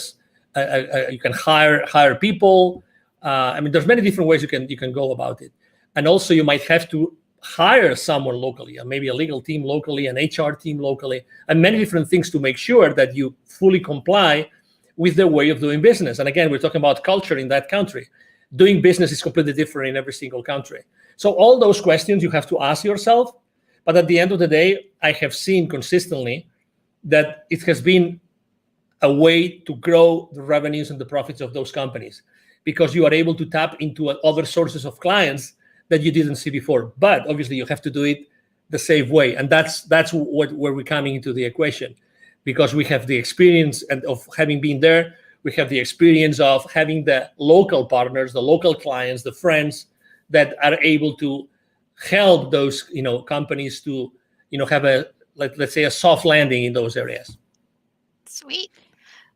you can hire people. There's many different ways you can go about it. And also you might have to hire someone locally, maybe a legal team locally, an HR team locally, and many different things to make sure that you fully comply with their way of doing business. And again, we're talking about culture in that country. Doing business is completely different in every single country. So all those questions you have to ask yourself. But at the end of the day, I have seen consistently that it has been a way to grow the revenues and the profits of those companies, because you are able to tap into other sources of clients that you didn't see before. But obviously you have to do it the safe way. And that's where we're coming into the equation, because we have the experience of having been there. We have the experience of having the local partners, the local clients, the friends that are able to help those companies to have let's say a soft landing in those areas. Sweet.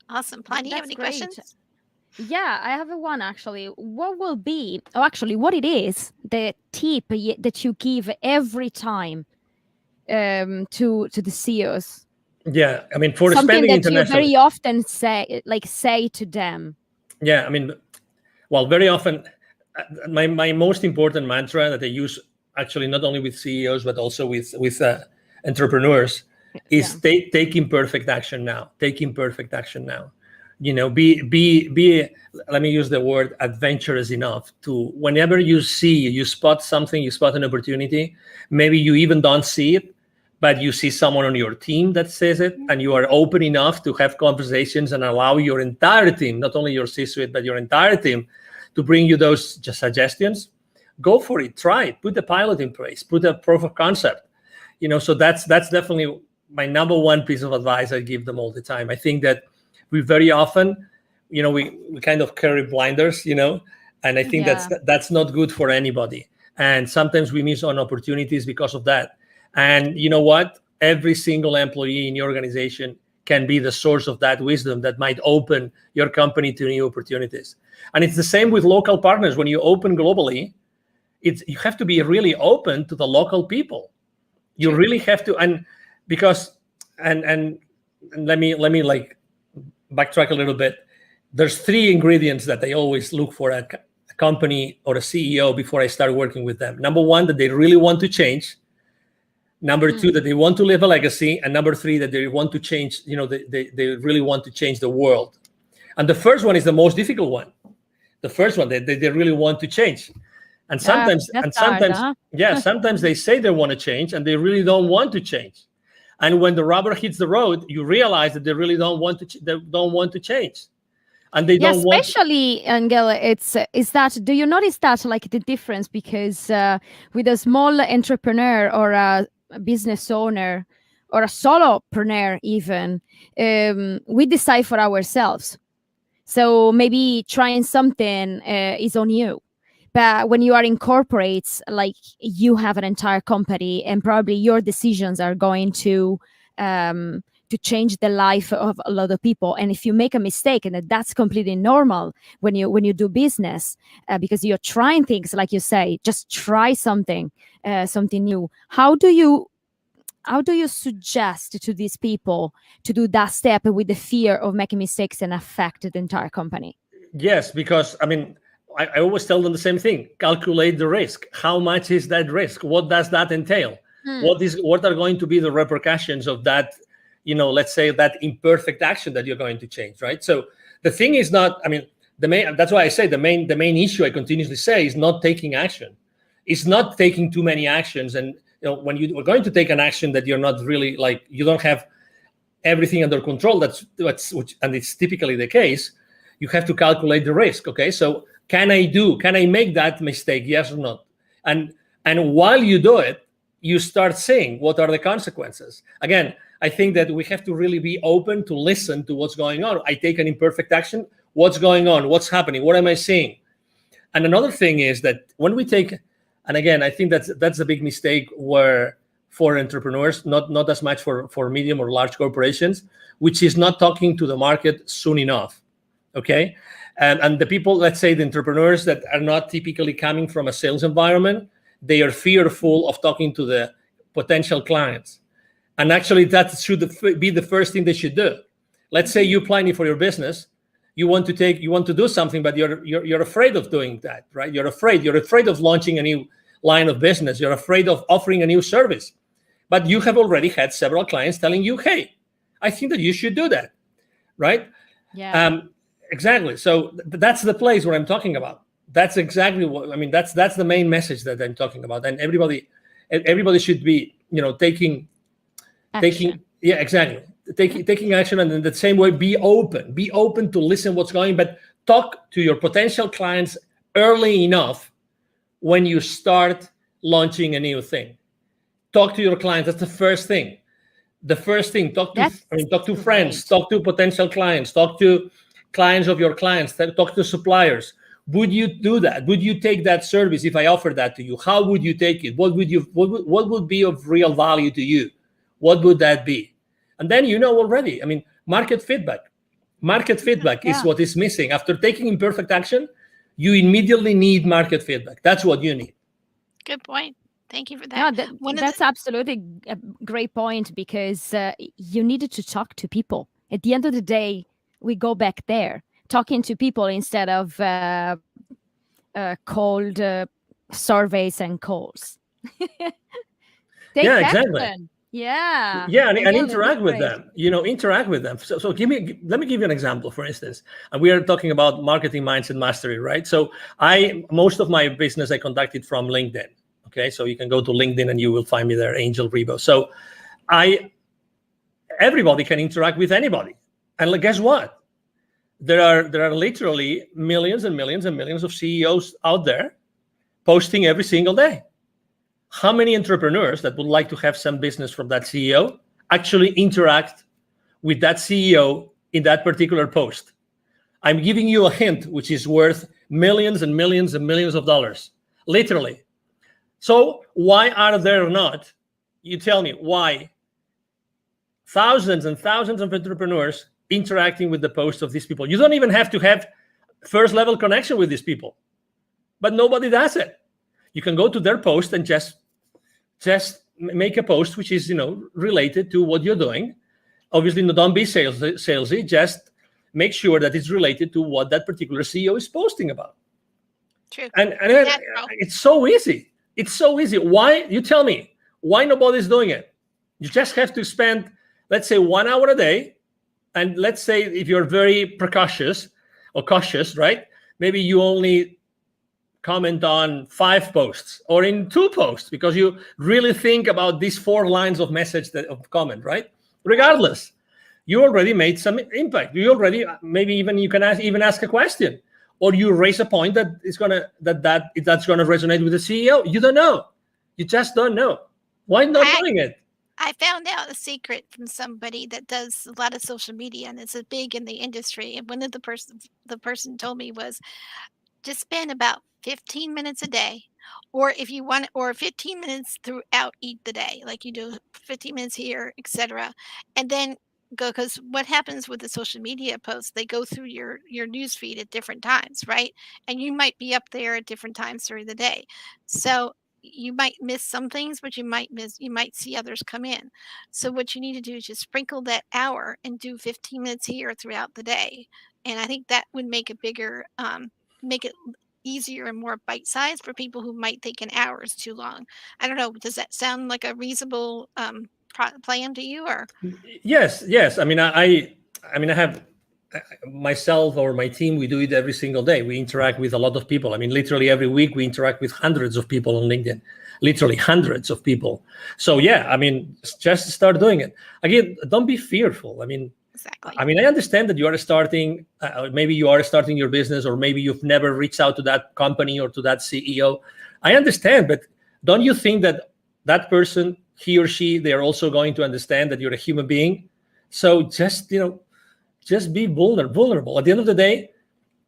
Awesome. Pliny, you have any questions? Yeah, I have one actually. What it is, the tip that you give every time to the CEOs? Yeah, for something spending that internationally, you very often say to them. Yeah, very often, my most important mantra that I use, actually not only with CEOs but also with entrepreneurs, is take imperfect action now. Take imperfect action now. Be let me use the word adventurous enough to, whenever you spot something, you spot an opportunity, maybe you even don't see it, but you see someone on your team that says it, and you are open enough to have conversations and allow your entire team, not only your C-suite, but your entire team, to bring you those suggestions. Go for it. Try it. Put the pilot in place. Put a proof of concept. So that's definitely my number one piece of advice I give them all the time. I think that we very often, we kind of carry blinders, and I think that's not good for anybody. And sometimes we miss on opportunities because of that. And you know what? every single employee in your organization can be the source of that wisdom that might open your company to new opportunities. And it's the same with local partners. When you open globally, you have to be really open to the local people. You really have to, and let me like backtrack a little bit. There's 3 ingredients that I always look for at a company or a CEO before I start working with them. Number 1, that they really want to change. Number 2, that they want to leave a legacy. And number 3, that they want to change, they really want to change the world. And the first one is the most difficult one. The first one, that they really want to change. And sometimes, sometimes they say they want to change and they really don't want to change. And when the rubber hits the road, you realize that they really don't want to change. And they don't want. Especially, Angela, is that, do you notice that, like, the difference? Because with a small entrepreneur or a business owner or a solopreneur even, we decide for ourselves. So maybe trying something is on you. But when you are in corporates, like, you have an entire company, and probably your decisions are going to change the life of a lot of people. And if you make a mistake, and that's completely normal when you do business, because you're trying things, like you say, just try something new. How do you suggest to these people to do that step with the fear of making mistakes and affect the entire company? Yes, because I always tell them the same thing. Calculate the risk. How much is that risk? What does that entail? What are going to be the repercussions of that, let's say, that imperfect action that you're going to change, right? So the thing is not, that's why I say the main issue I continuously say is not taking action. It's not taking too many actions. And when you are going to take an action that you're not really, like, you don't have everything under control, and it's typically the case, you have to calculate the risk. Okay, so can I make that mistake? Yes or not? And while you do it, you start seeing what are the consequences. Again, I think that we have to really be open to listen to what's going on. I take an imperfect action. What's going on? What's happening? What am I seeing? And another thing is that when we take, and again, I think that's a big mistake where for entrepreneurs, not as much for medium or large corporations, which is not talking to the market soon enough. Okay. And the people, let's say the entrepreneurs that are not typically coming from a sales environment, they are fearful of talking to the potential clients. And actually that should be the first thing they should do. Let's say you're planning for your business, you want to do something, but you're afraid of doing that, right? You're afraid of launching a new line of business. You're afraid of offering a new service, but you have already had several clients telling you, hey, I think that you should do that, right? Yeah. Exactly. So that's the place where I'm talking about. That's exactly what that's the main message that I'm talking about. And everybody should be, taking action, and in the same way, be open to listen what's going, but talk to your potential clients early enough when you start launching a new thing. Talk to your clients. That's the first thing. Talk to friends, talk to potential clients, talk to clients of your clients, talk to suppliers. Would you do that? Would you take that service if I offer that to you? How would you take it? What would be of real value to you? What would that be? And then already. Market feedback. Is what is missing. After taking imperfect action, you immediately need market feedback. That's what you need. Good point. Thank you for that. No, that's absolutely a great point, because you needed to talk to people. At the end of the day, we go back there, talking to people instead of cold surveys and calls. Exactly. Yeah, and interact with them. Interact with them. So let me give you an example. For instance, and we are talking about marketing mindset mastery, right? So most of my business I conducted from LinkedIn. Okay, so you can go to LinkedIn and you will find me there, Angel Rebo. So everybody can interact with anybody. And guess what? There are literally millions and millions and millions of CEOs out there posting every single day. How many entrepreneurs that would like to have some business from that CEO actually interact with that CEO in that particular post? I'm giving you a hint, which is worth millions and millions and millions of dollars, literally. So why are there not, you tell me, why thousands and thousands of entrepreneurs interacting with the posts of these people. You don't even have to have first level connection with these people, but nobody does it. You can go to their post and just make a post which is, related to what you're doing. Obviously, don't be salesy. Just make sure that it's related to what that particular CEO is posting about. True. And it's so easy. It's so easy. Why? You tell me. Why nobody's doing it? You just have to spend, let's say, 1 hour a day. And let's say if you're very cautious, right? Maybe you only comment on 5 posts or in 2 posts because you really think about these 4 lines of message of comment, right? Regardless, you already made some impact. You already, maybe even you can ask a question, or you raise a point that is that's gonna resonate with the CEO. You don't know. You just don't know. Why not doing it? I found out a secret from somebody that does a lot of social media, and it's big in the industry. And one of the person told me was just spend about 15 minutes a day, or if you want, or 15 minutes throughout the day, like you do 15 minutes here, etc. And then go, because what happens with the social media posts, they go through your news feed at different times, right? And you might be up there at different times during the day. So you might miss some things, but you might see others come in. So what you need to do is just sprinkle that hour and do 15 minutes here throughout the day. And I think that would make a bigger, make it easier and more bite-sized for people who might think an hour is too long. I don't know. Does that sound like a reasonable plan to you? Or Yes. I mean, I have myself or my team. We do it every single day. We interact with a lot of people. I mean, literally every week we interact with hundreds of people on LinkedIn. Literally hundreds of people. So yeah, I mean, just start doing it. Again, don't be fearful. I mean, exactly. I mean, I understand that you are starting. Maybe you are starting your business, or maybe you've never reached out to that company or to that CEO. I understand, but don't you think that that person, he or she, they are also going to understand that you're a human being? So just be vulnerable. At the end of the day,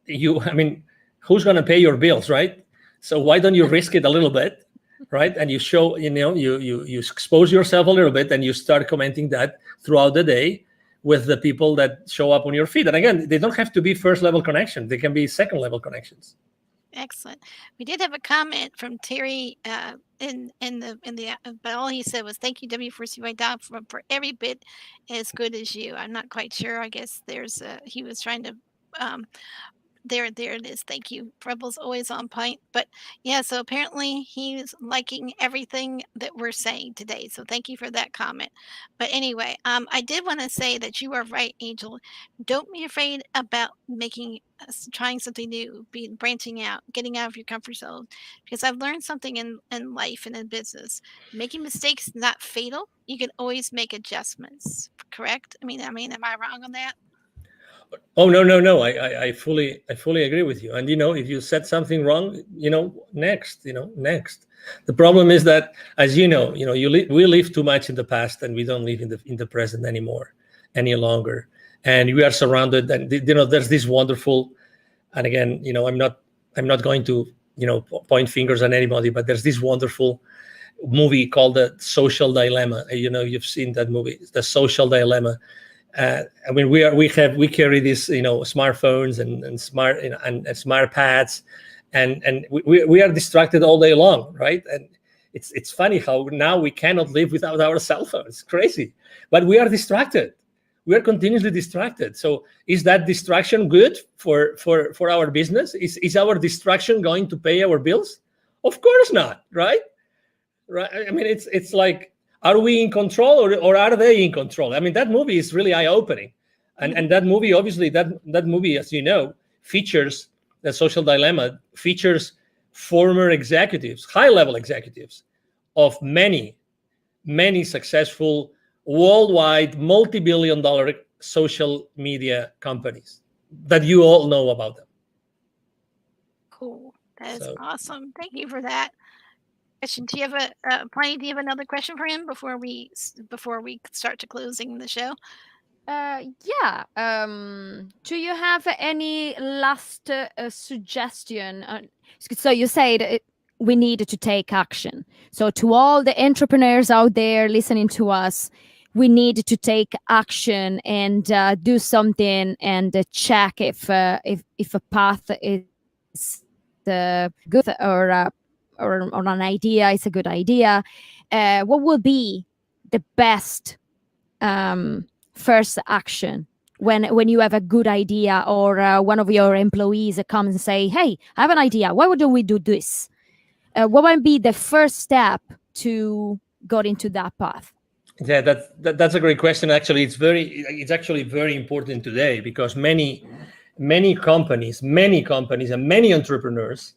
who's going to pay your bills, right? So why don't you risk it a little bit, right? And you show, you expose yourself a little bit, and you start commenting that throughout the day with the people that show up on your feed. And again, they don't have to be first level connections. They can be second level connections. Excellent. We did have a comment from Terry but all he said was, "Thank you, W4CY for every bit as good as you." I'm not quite sure. I guess he was trying to there it is. Thank you. Rebel's always on point. But yeah, so apparently he's liking everything that we're saying today. So thank you for that comment. But anyway, I did want to say that you are right, Angel. Don't be afraid about trying something new, branching out, getting out of your comfort zone. Because I've learned something in life and in business. Making mistakes is not fatal. You can always make adjustments. Correct? I mean, am I wrong on that? Oh, no. I fully agree with you. And, if you said something wrong, next. The problem is that, as we live too much in the past, and we don't live in the present any longer. And we are surrounded, and, there's this wonderful, and again, I'm not going to, point fingers on anybody, but there's this wonderful movie called The Social Dilemma. You've seen that movie, The Social Dilemma. I mean, we carry these, smartphones and smart pads, and we are distracted all day long, right? And it's funny how now we cannot live without our cell phones. It's crazy, but we are distracted. We are continuously distracted. So is that distraction good for our business? Is our distraction going to pay our bills? Of course not, right? Right. I mean, it's like, are we in control or are they in control? I mean, that movie is really eye-opening. And that movie, obviously, that movie, as you know, features The Social Dilemma, features former executives, high-level executives of many, many successful worldwide multi-billion-dollar social media companies that you all know about them. Cool. That is awesome. Thank you for that. Question. Do you have Pliny, do you have another question for him before we start to closing the show? Yeah. Do you have any last suggestion? So you said we need to take action. So to all the entrepreneurs out there listening to us, we need to take action and do something and check if a path is good or an idea is a good idea. What will be the best first action when you have a good idea, or one of your employees comes and say, "Hey, I have an idea. Why don't we do this?" What might be the first step to go into that path? Yeah, that's a great question. Actually, it's actually very important today, because many companies and many entrepreneurs,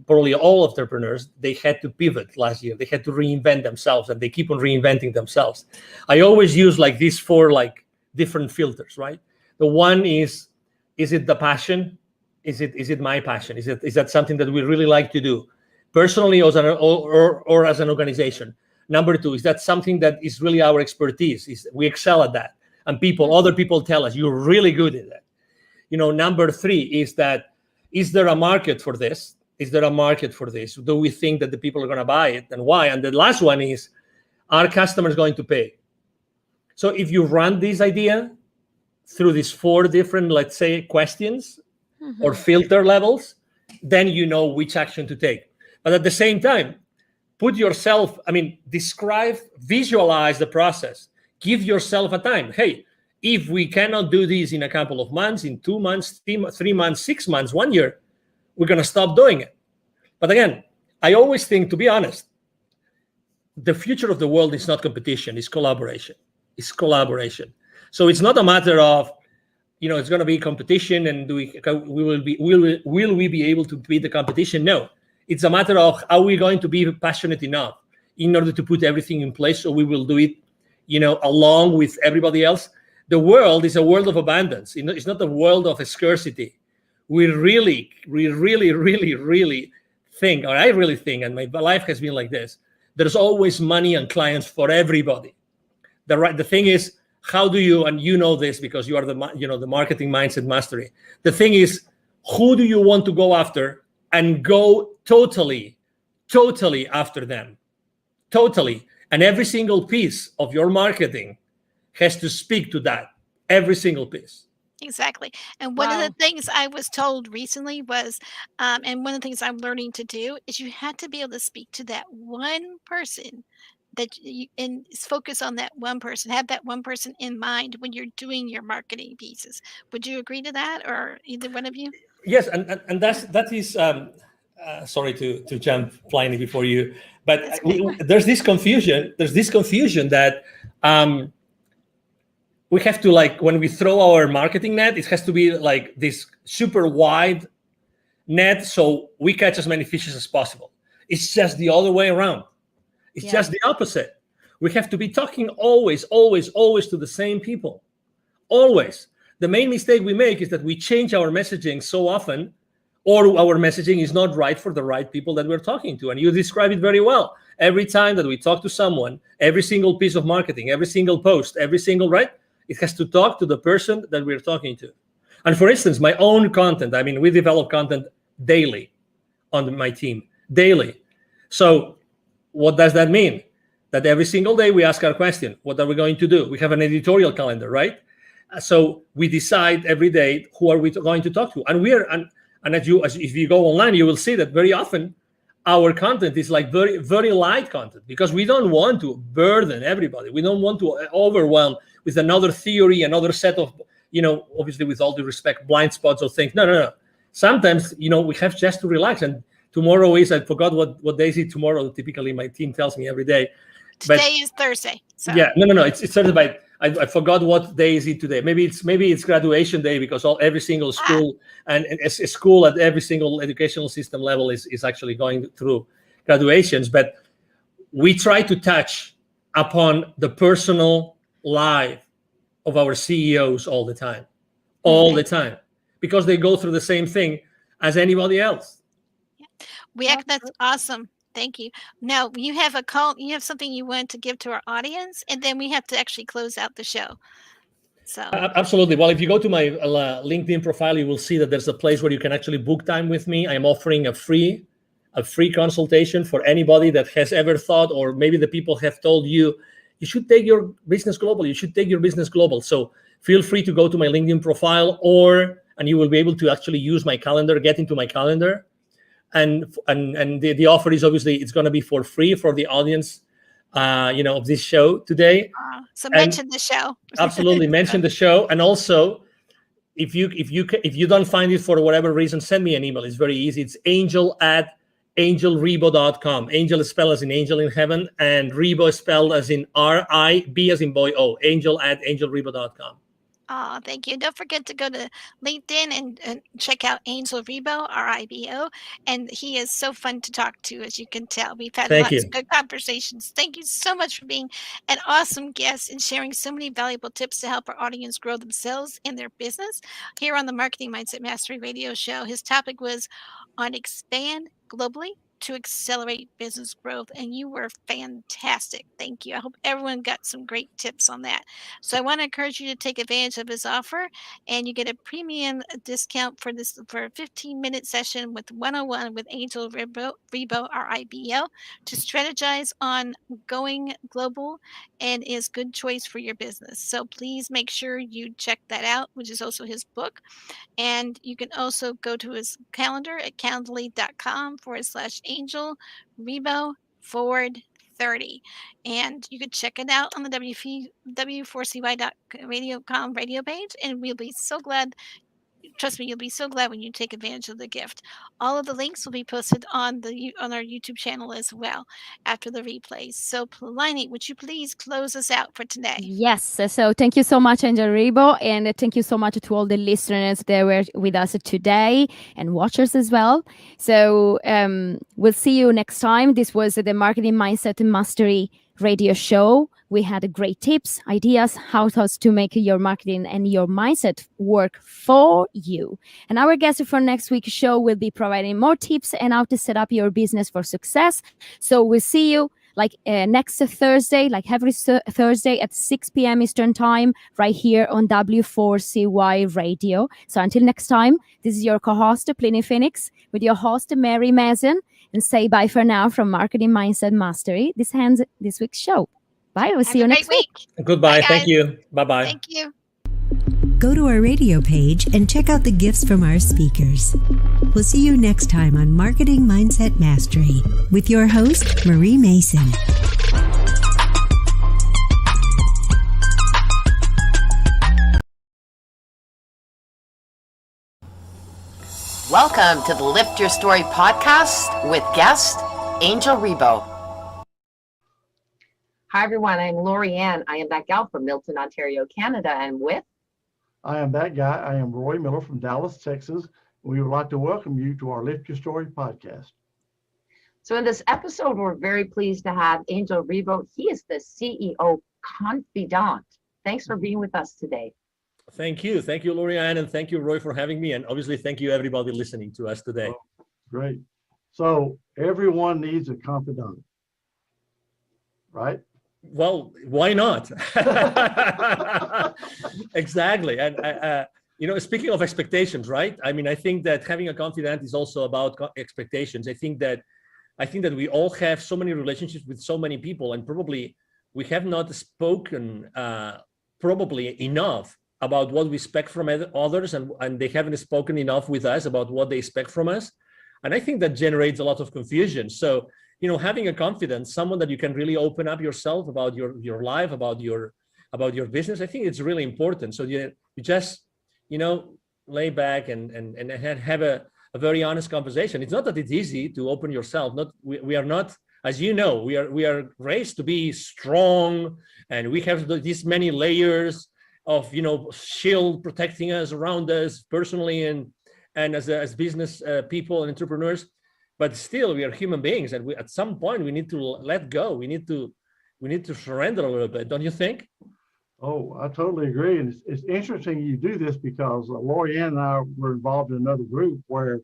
probably all entrepreneurs, they had to pivot last year. They had to reinvent themselves, and they keep on reinventing themselves. I always use like these four like different filters, right? The one is it the passion? Is it my passion? Is that something that we really like to do, personally or as an organization? Number two, is that something that is really our expertise? Is we excel at that, and other people tell us you're really good at that. Number three is there a market for this? Is there a market for this? Do we think that the people are going to buy it, and why? And the last one is, are customers going to pay? So if you run this idea through these four different, let's say, questions or filter levels, then you know which action to take. But at the same time, visualize the process. Give yourself a time. Hey, if we cannot do this in a couple of months, in 2 months, 3 months, 6 months, 1 year, we're going to stop doing it. But again, I always think, to be honest, the future of the world is not competition, it's collaboration. It's collaboration. So it's not a matter of, it's going to be competition and will we be able to beat the competition? No. It's a matter of, are we going to be passionate enough in order to put everything in place so we will do it, along with everybody else? The world is a world of abundance. It's not a world of scarcity. We really think, or I really think, and my life has been like this, there's always money and clients for everybody. The thing is, how do you, and you know this because you are the marketing mindset mastery. The thing is, who do you want to go after, and go totally after them, totally. And every single piece of your marketing has to speak to that, every single piece. Exactly. And one of the things I was told recently was, and one of the things I'm learning to do is you have to be able to speak to that one person and focus on that one person, have that one person in mind when you're doing your marketing pieces. Would you agree to that, or either one of you? Yes. And that is, sorry to jump blindly before you, but there's this confusion that, we have to, like, when we throw our marketing net, it has to be like this super wide net so we catch as many fishes as possible. It's just the other way around. It's just the opposite. We have to be talking always to the same people. Always. The main mistake we make is that we change our messaging so often, or our messaging is not right for the right people that we're talking to. And you describe it very well. Every time that we talk to someone, every single piece of marketing, every single post, it has to talk to the person that we're talking to. And for instance, my own content, we develop content daily on my team, daily. So what does that mean? That every single day we ask our question, what are we going to do? We have an editorial calendar, right? So we decide every day, who are we going to talk to? And if you go online, you will see that very often our content is like very, very light content, because we don't want to burden everybody. We don't want to overwhelm with another theory, another set of, obviously with all due respect, blind spots or things. No. Sometimes, we have just to relax. And tomorrow is, I forgot what day is it tomorrow. Typically my team tells me every day. Today is Thursday. So. Yeah, no. It's Thursday, but I forgot what day is it today. Maybe it's graduation day, because every single school and a school at every single educational system level is actually going through graduations. But we try to touch upon the personal life of our CEOs all the time, because they go through the same thing as anybody else. That's awesome. Thank you. Now you have a call. You have something you want to give to our audience, and then we have to actually close out the show. So absolutely. Well, if you go to my LinkedIn profile, you will see that there's a place where you can actually book time with me. I'm offering a free consultation for anybody that has ever thought, or maybe the people have told you, you should take your business global. You should take your business global. So feel free to go to my LinkedIn profile, and you will be able to actually use my calendar, get into my calendar. And the offer is obviously, it's going to be for free for the audience, of this show today. So mention the show. Absolutely, mention the show. And also, if you don't find it for whatever reason, send me an email. It's very easy. It's angel@angelrebo.com. Angel is spelled as in angel in heaven, and Rebo is spelled as in R-I-B as in boy O. Angel@angelrebo.com. Oh, thank you. Don't forget to go to LinkedIn and check out Angel Rebo, R-I-B-O. And he is so fun to talk to, as you can tell. We've had lots of good conversations. Thank you so much for being an awesome guest and sharing so many valuable tips to help our audience grow themselves and their business. Here on the Marketing Mindset Mastery Radio Show, his topic was on expand globally to accelerate business growth, and you were fantastic. Thank you. I hope everyone got some great tips on that. So I want to encourage you to take advantage of his offer, and you get a premium discount for a 15-minute session with 101 with Angel Rebo, R-I-B-O, to strategize on going global, and is good choice for your business. So please make sure you check that out, which is also his book. And you can also go to his calendar at calendly.com/Angel Rebo /30. And you can check it out on the W4CY.radio.com radio page. And we'll be so glad. Trust me, you'll be so glad when you take advantage of the gift. All of the links will be posted on our YouTube channel as well after the replays. So, Pliny, would you please close us out for today? Yes. So thank you so much, Angel Rebo, and thank you so much to all the listeners that were with us today and watchers as well. So we'll see you next time. This was the Marketing Mindset Mastery Radio Show. We had great tips, ideas, how to make your marketing and your mindset work for you. And our guest for next week's show will be providing more tips and how to set up your business for success. So we'll see you next Thursday, like every Thursday at 6 p.m. Eastern Time, right here on W4CY Radio. So until next time, this is your co-host, Pliny Phoenix, with your host, Mary Mason, and say bye for now from Marketing Mindset Mastery. This ends this week's show. Bye. We'll see you next week. Goodbye. Bye, thank you. Bye-bye. Thank you. Go to our radio page and check out the gifts from our speakers. We'll see you next time on Marketing Mindset Mastery with your host, Marie Mason. Welcome to the Lift Your Story podcast with guest Angel Rebo. Hi, everyone. I'm Lori Ann. I am that gal from Milton, Ontario, Canada, and with... I am that guy. I am Roy Miller from Dallas, Texas. We would like to welcome you to our Lift Your Story podcast. So in this episode, we're very pleased to have Angel Rebo. He is the CEO Confidant. Thanks for being with us today. Thank you. Thank you, Lori Ann, and thank you, Roy, for having me. And obviously, thank you, everybody listening to us today. Oh, great. So everyone needs a confidant, right? Well, why not? Exactly. And, speaking of expectations, right? I mean, I think that having a confidant is also about expectations. I think that we all have so many relationships with so many people, and probably we have not spoken probably enough about what we expect from others, and they haven't spoken enough with us about what they expect from us. And I think that generates a lot of confusion. So, having a confidant, someone that you can really open up yourself about your life, about your business, I think it's really important. So you just, lay back and have a very honest conversation. It's not that it's easy to open yourself. We are not, as you know, we are raised to be strong, and we have these many layers of, shield protecting us around us personally and as business people and entrepreneurs. But still, we are human beings, and at some point we need to let go. We need to surrender a little bit, don't you think? Oh, I totally agree. And it's interesting you do this because Lori Ann and I were involved in another group where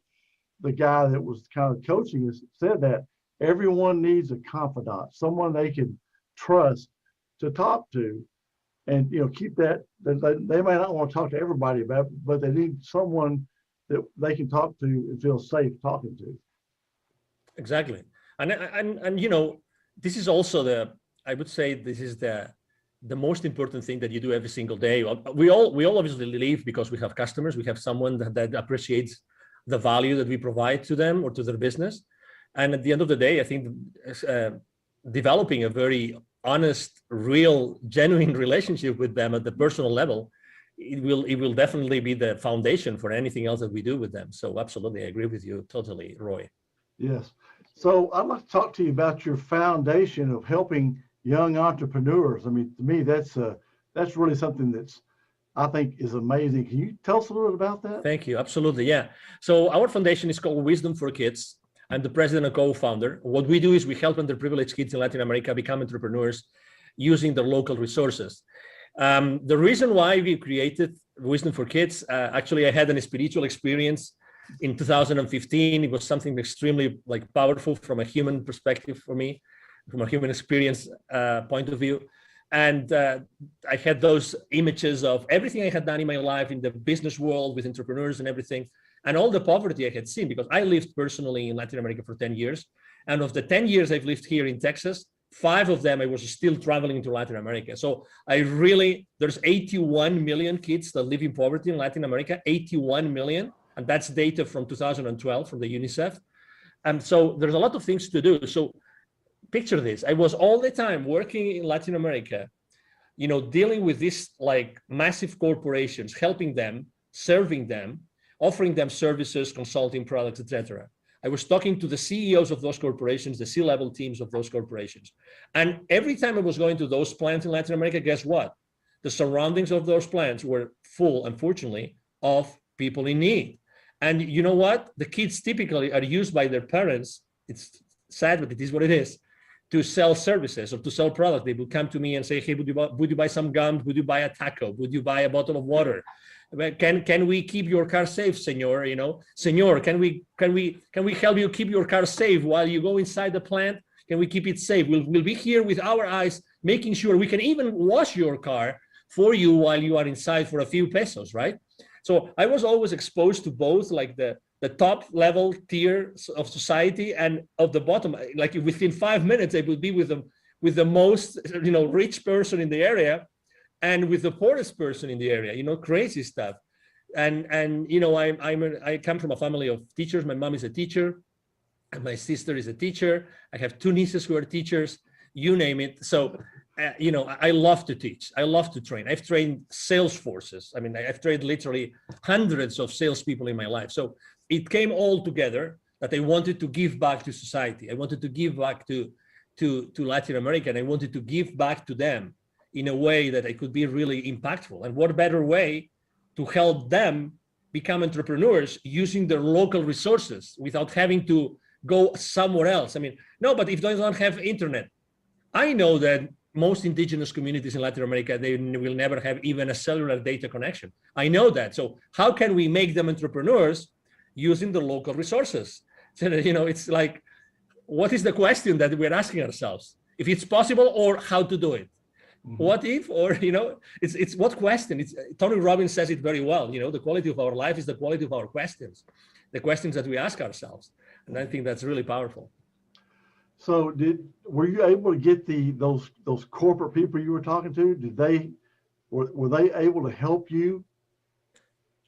the guy that was kind of coaching us said that everyone needs a confidant, someone they can trust to talk to, and keep that. They may not want to talk to everybody about it, but they need someone that they can talk to and feel safe talking to. Exactly. And this is also I would say this is the most important thing that you do every single day. We all obviously live because we have customers. We have someone that appreciates the value that we provide to them or to their business. And at the end of the day, I think developing a very honest, real, genuine relationship with them at the personal level, it will definitely be the foundation for anything else that we do with them. So absolutely, I agree with you totally, Roy. Yes. So I'd like to talk to you about your foundation of helping young entrepreneurs. I mean, to me, that's really something I think is amazing. Can you tell us a little bit about that? Thank you. Absolutely. Yeah. So our foundation is called Wisdom for Kids. I'm the president and co-founder. What we do is we help underprivileged kids in Latin America become entrepreneurs using their local resources. The reason why we created Wisdom for Kids, actually, I had a spiritual experience in 2015. It was something extremely powerful from a human perspective for me, from a human experience point of view. And I had those images of everything I had done in my life in the business world with entrepreneurs and everything, and all the poverty I had seen, because I lived personally in Latin America for 10 years. And of the 10 years I've lived here in Texas, 5 of them I was still traveling to Latin America. So there's 81 million kids that live in poverty in Latin America, 81 million. And that's data from 2012 from the UNICEF. And so there's a lot of things to do. So picture this, I was all the time working in Latin America, dealing with these massive corporations, helping them, serving them, offering them services, consulting products, etc. I was talking to the CEOs of those corporations, the C-level teams of those corporations. And every time I was going to those plants in Latin America, guess what? The surroundings of those plants were full, unfortunately, of people in need. And you know what? The kids typically are used by their parents. It's sad, but it is what it is, to sell services or to sell products. They would come to me and say, hey, would you buy some gum? Would you buy a taco? Would you buy a bottle of water? Can we keep your car safe, senor? Senor, can we help you keep your car safe while you go inside the plant? Can we keep it safe? We'll be here with our eyes, making sure we can even wash your car for you while you are inside for a few pesos, right? So I was always exposed to both the top level tier of society and of the bottom. Within 5 minutes, I would be with the most rich person in the area, and with the poorest person in the area. Crazy stuff. And I come from a family of teachers. My mom is a teacher, and my sister is a teacher. I have 2 nieces who are teachers. You name it. So I love to teach. I love to train. I've trained sales forces. I mean, I've trained literally hundreds of salespeople in my life. So it came all together that I wanted to give back to society. I wanted to give back to Latin America, and I wanted to give back to them in a way that I could be really impactful. And what better way to help them become entrepreneurs using their local resources without having to go somewhere else? I mean, no, but if they don't have internet, I know that most indigenous communities in Latin America, they will never have even a cellular data connection. I know that. So how can we make them entrepreneurs using the local resources? So, it's what is the question that we're asking ourselves? If it's possible, or how to do it? Mm-hmm. What if, or, it's what question? Tony Robbins says it very well. The quality of our life is the quality of our questions, the questions that we ask ourselves. And I think that's really powerful. So were you able to get those corporate people you were talking to? Were they able to help you?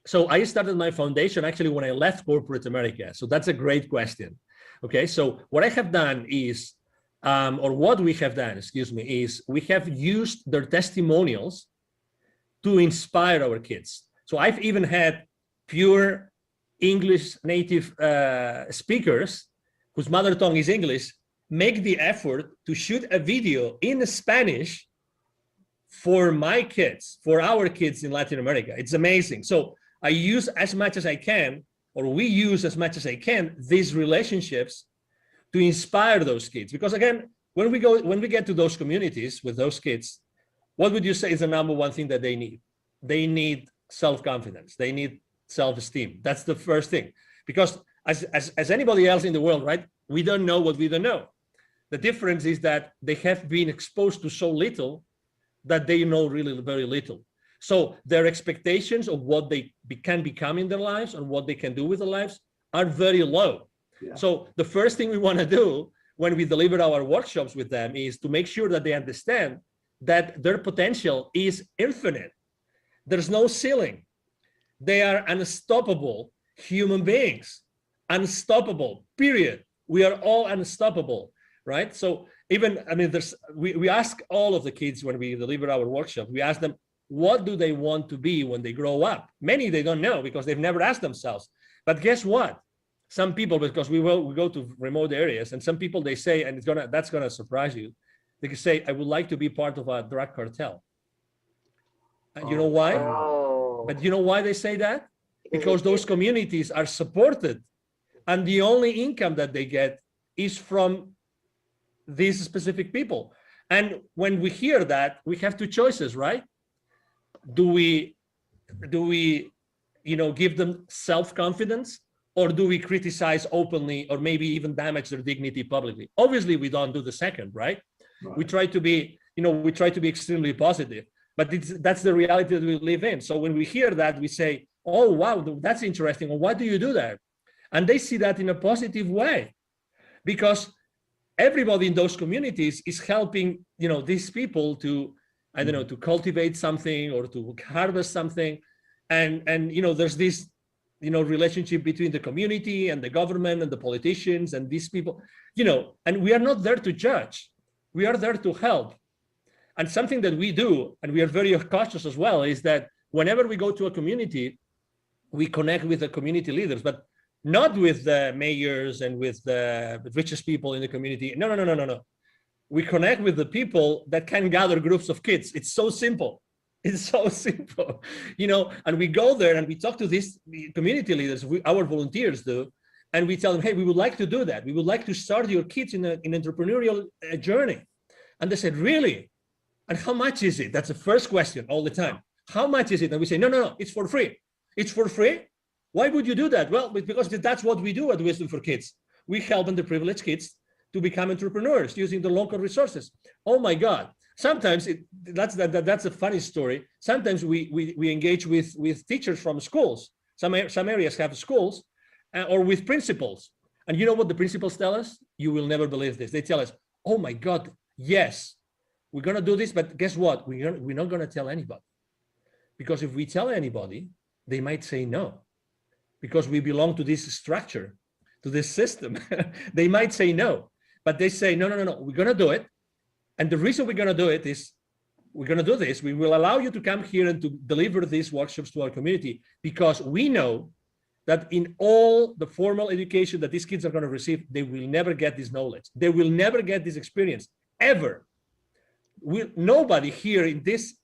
So I started my foundation actually when I left corporate America. So that's a great question. Okay, so what I have done is, what we have done, is we have used their testimonials to inspire our kids. So I've even had pure English native speakers whose mother tongue is English make the effort to shoot a video in Spanish for my kids, for our kids in Latin America. It's amazing. So I use as much as I can, or we use as much as I can, these relationships to inspire those kids. Because again, when we get to those communities with those kids, what would you say is the number one thing that they need? They need self-confidence. They need self-esteem. That's the first thing. Because as anybody else in the world, right? We don't know what we don't know. The difference is that they have been exposed to so little that they know really very little. So their expectations of what they can become in their lives and what they can do with their lives are very low. Yeah. So the first thing we want to do when we deliver our workshops with them is to make sure that they understand that their potential is infinite. There's no ceiling. They are unstoppable human beings. Unstoppable, period. We are all unstoppable, right? So even, I mean, we ask all of the kids when we deliver our workshop, we ask them, what do they want to be when they grow up? Many, they don't know because they've never asked themselves. But guess what? Some people, because we go to remote areas, and some people, they say, and that's gonna surprise you, they can say, I would like to be part of a drug cartel. And you know why? Oh. But you know why they say that? Because those communities are supported, and the only income that they get is from these specific people. And when we hear that, we have two choices, right? Do we give them self-confidence, or do we criticize openly, or maybe even damage their dignity publicly? Obviously, we don't do the second, right? We try to be, we try to be extremely positive, but that's the reality that we live in. So when we hear that, we say, oh, wow, that's interesting. Well, why do you do that? And they see that in a positive way, because everybody in those communities is helping, these people to, I don't know, to cultivate something or to harvest something. And there's this, relationship between the community and the government and the politicians and these people, and we are not there to judge. We are there to help. And something that we do, and we are very cautious as well, is that whenever we go to a community, we connect with the community leaders, but not with the mayors and with the richest people in the community. No. We connect with the people that can gather groups of kids. It's so simple. It's so simple, and we go there and we talk to these community leaders, our volunteers do, and we tell them, hey, we would like to do that. We would like to start your kids in an entrepreneurial journey. And they said, really? And how much is it? That's the first question all the time. How much is it? And we say, no, it's for free. It's for free? Why would you do that? Well, because that's what we do at Wisdom for Kids. We help underprivileged kids to become entrepreneurs using the local resources. Oh my God. Sometimes that's a funny story. Sometimes we engage with teachers from schools. Some areas have schools, or with principals. And you know what the principals tell us? You will never believe this. They tell us, oh my God, yes, we're gonna do this, but guess what? We're not gonna tell anybody. Because if we tell anybody, they might say no. Because we belong to this structure, to this system. They might say no, but they say, no, we're gonna do it. And the reason we're going to do it is we're going to do this. We will allow you to come here and to deliver these workshops to our community, because we know that in all the formal education that these kids are going to receive, they will never get this knowledge. They will never get this experience, ever. Nobody here in this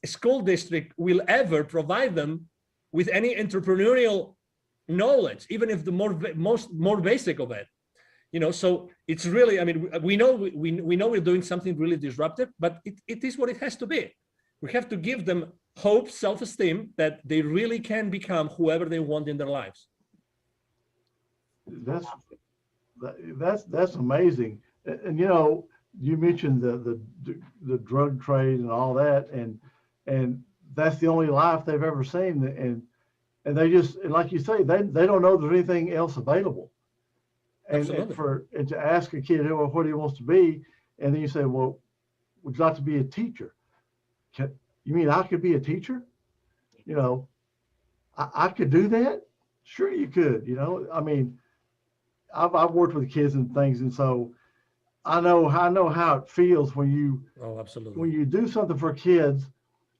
school district will ever provide them with any entrepreneurial knowledge, even if the more basic of it. So it's really, I mean, we know we're doing something really disruptive, but it is what it has to be. We have to give them hope, self-esteem, that they really can become whoever they want in their lives. That's amazing. And you mentioned the drug trade and all that, and that's the only life they've ever seen, and they just, like you say, they don't know there's anything else available. And to ask a kid what he wants to be, and then you say, well, would you like to be a teacher? You mean I could be a teacher? I could do that? Sure you could. I mean, I've worked with kids and things, and so I know how it feels when you do something for kids,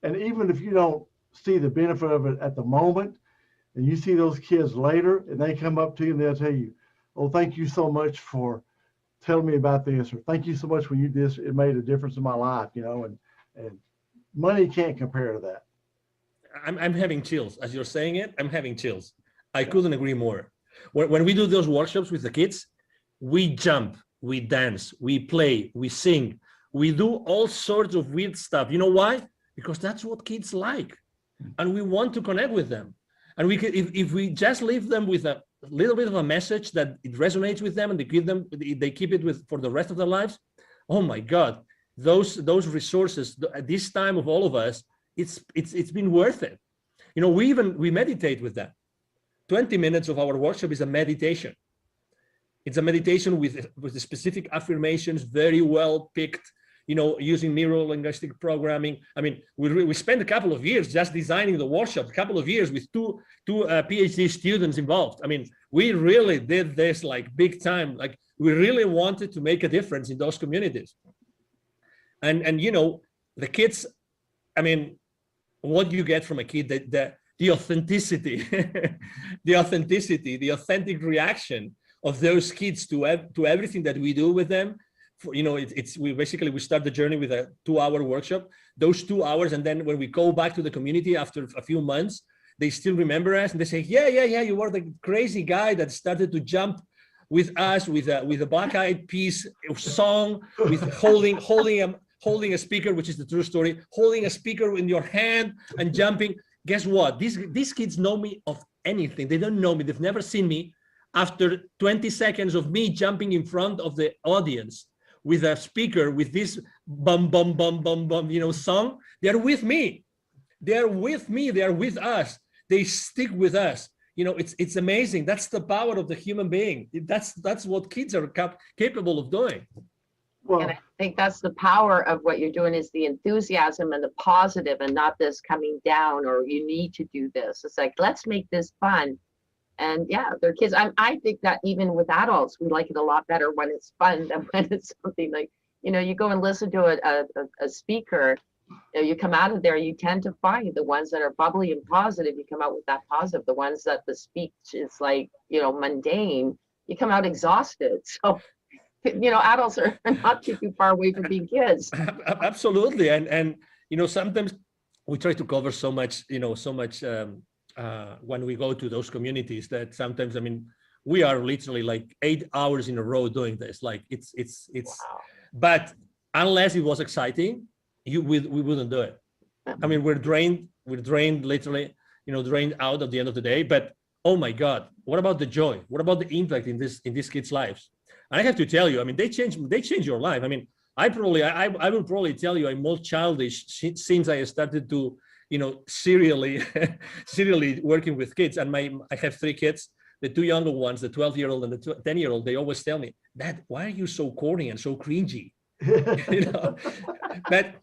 and even if you don't see the benefit of it at the moment, and you see those kids later, and they come up to you and they'll tell you, oh, thank you so much for telling me about this, or thank you so much when you did this, it made a difference in my life, and money can't compare to that. I'm having chills as you're saying it. I'm having chills. I couldn't agree more. When we do those workshops with the kids, we jump, we dance, we play, we sing, we do all sorts of weird stuff. You know why? Because that's what kids like, and we want to connect with them. And we can, if we just leave them with a little bit of a message that it resonates with them, and they keep it with for the rest of their lives. Oh my God, those resources at this time of all of us, it's been worth it. We meditate with them. 20 minutes of our workshop is a meditation. It's a meditation with the specific affirmations, very well picked, using neuro-linguistic programming. I mean, we spent a couple of years just designing the workshop, a couple of years with two PhD students involved. I mean, we really did this like big time. Like, we really wanted to make a difference in those communities. And the kids, I mean, what do you get from a kid? The authenticity, the authentic reaction of those kids to everything that we do with them. We start the journey with a 2-hour workshop, those 2 hours. And then when we go back to the community after a few months, they still remember us and they say, yeah, you were the crazy guy that started to jump with us with a Black Eyed Peas song, with holding a speaker, which is the true story, holding a speaker in your hand and jumping. Guess what? These kids know me of anything. They don't know me. They've never seen me. After 20 seconds of me jumping in front of the audience with a speaker, with this bum, bum, bum, bum, bum, song, they're with me. They're with me. They're with us. They stick with us. It's amazing. That's the power of the human being. That's what kids are capable of doing. Well, and I think that's the power of what you're doing, is the enthusiasm and the positive, and not this coming down or you need to do this. It's like, let's make this fun. And yeah, they're kids. I think that even with adults, we like it a lot better when it's fun than when it's something like, you go and listen to a speaker, you come out of there, you tend to find the ones that are bubbly and positive, you come out with that positive. The ones that the speech is like, mundane, you come out exhausted. So, adults are not too far away from being kids. Absolutely. And sometimes we try to cover so much, when we go to those communities, that sometimes, I mean, we are literally like 8 hours in a row doing this. Like it's, wow. But unless it was exciting, we wouldn't do it. I mean, we're drained literally, drained out at the end of the day. But oh my God, what about the joy? What about the impact in these kids' lives? And I have to tell you, I mean, they change your life. I mean, I will probably tell you I'm more childish since I started to, serially working with kids. And I have 3 kids, the 2 younger ones, the 12-year-old and the 10-year-old. They always tell me, Dad, why are you so corny and so cringy? But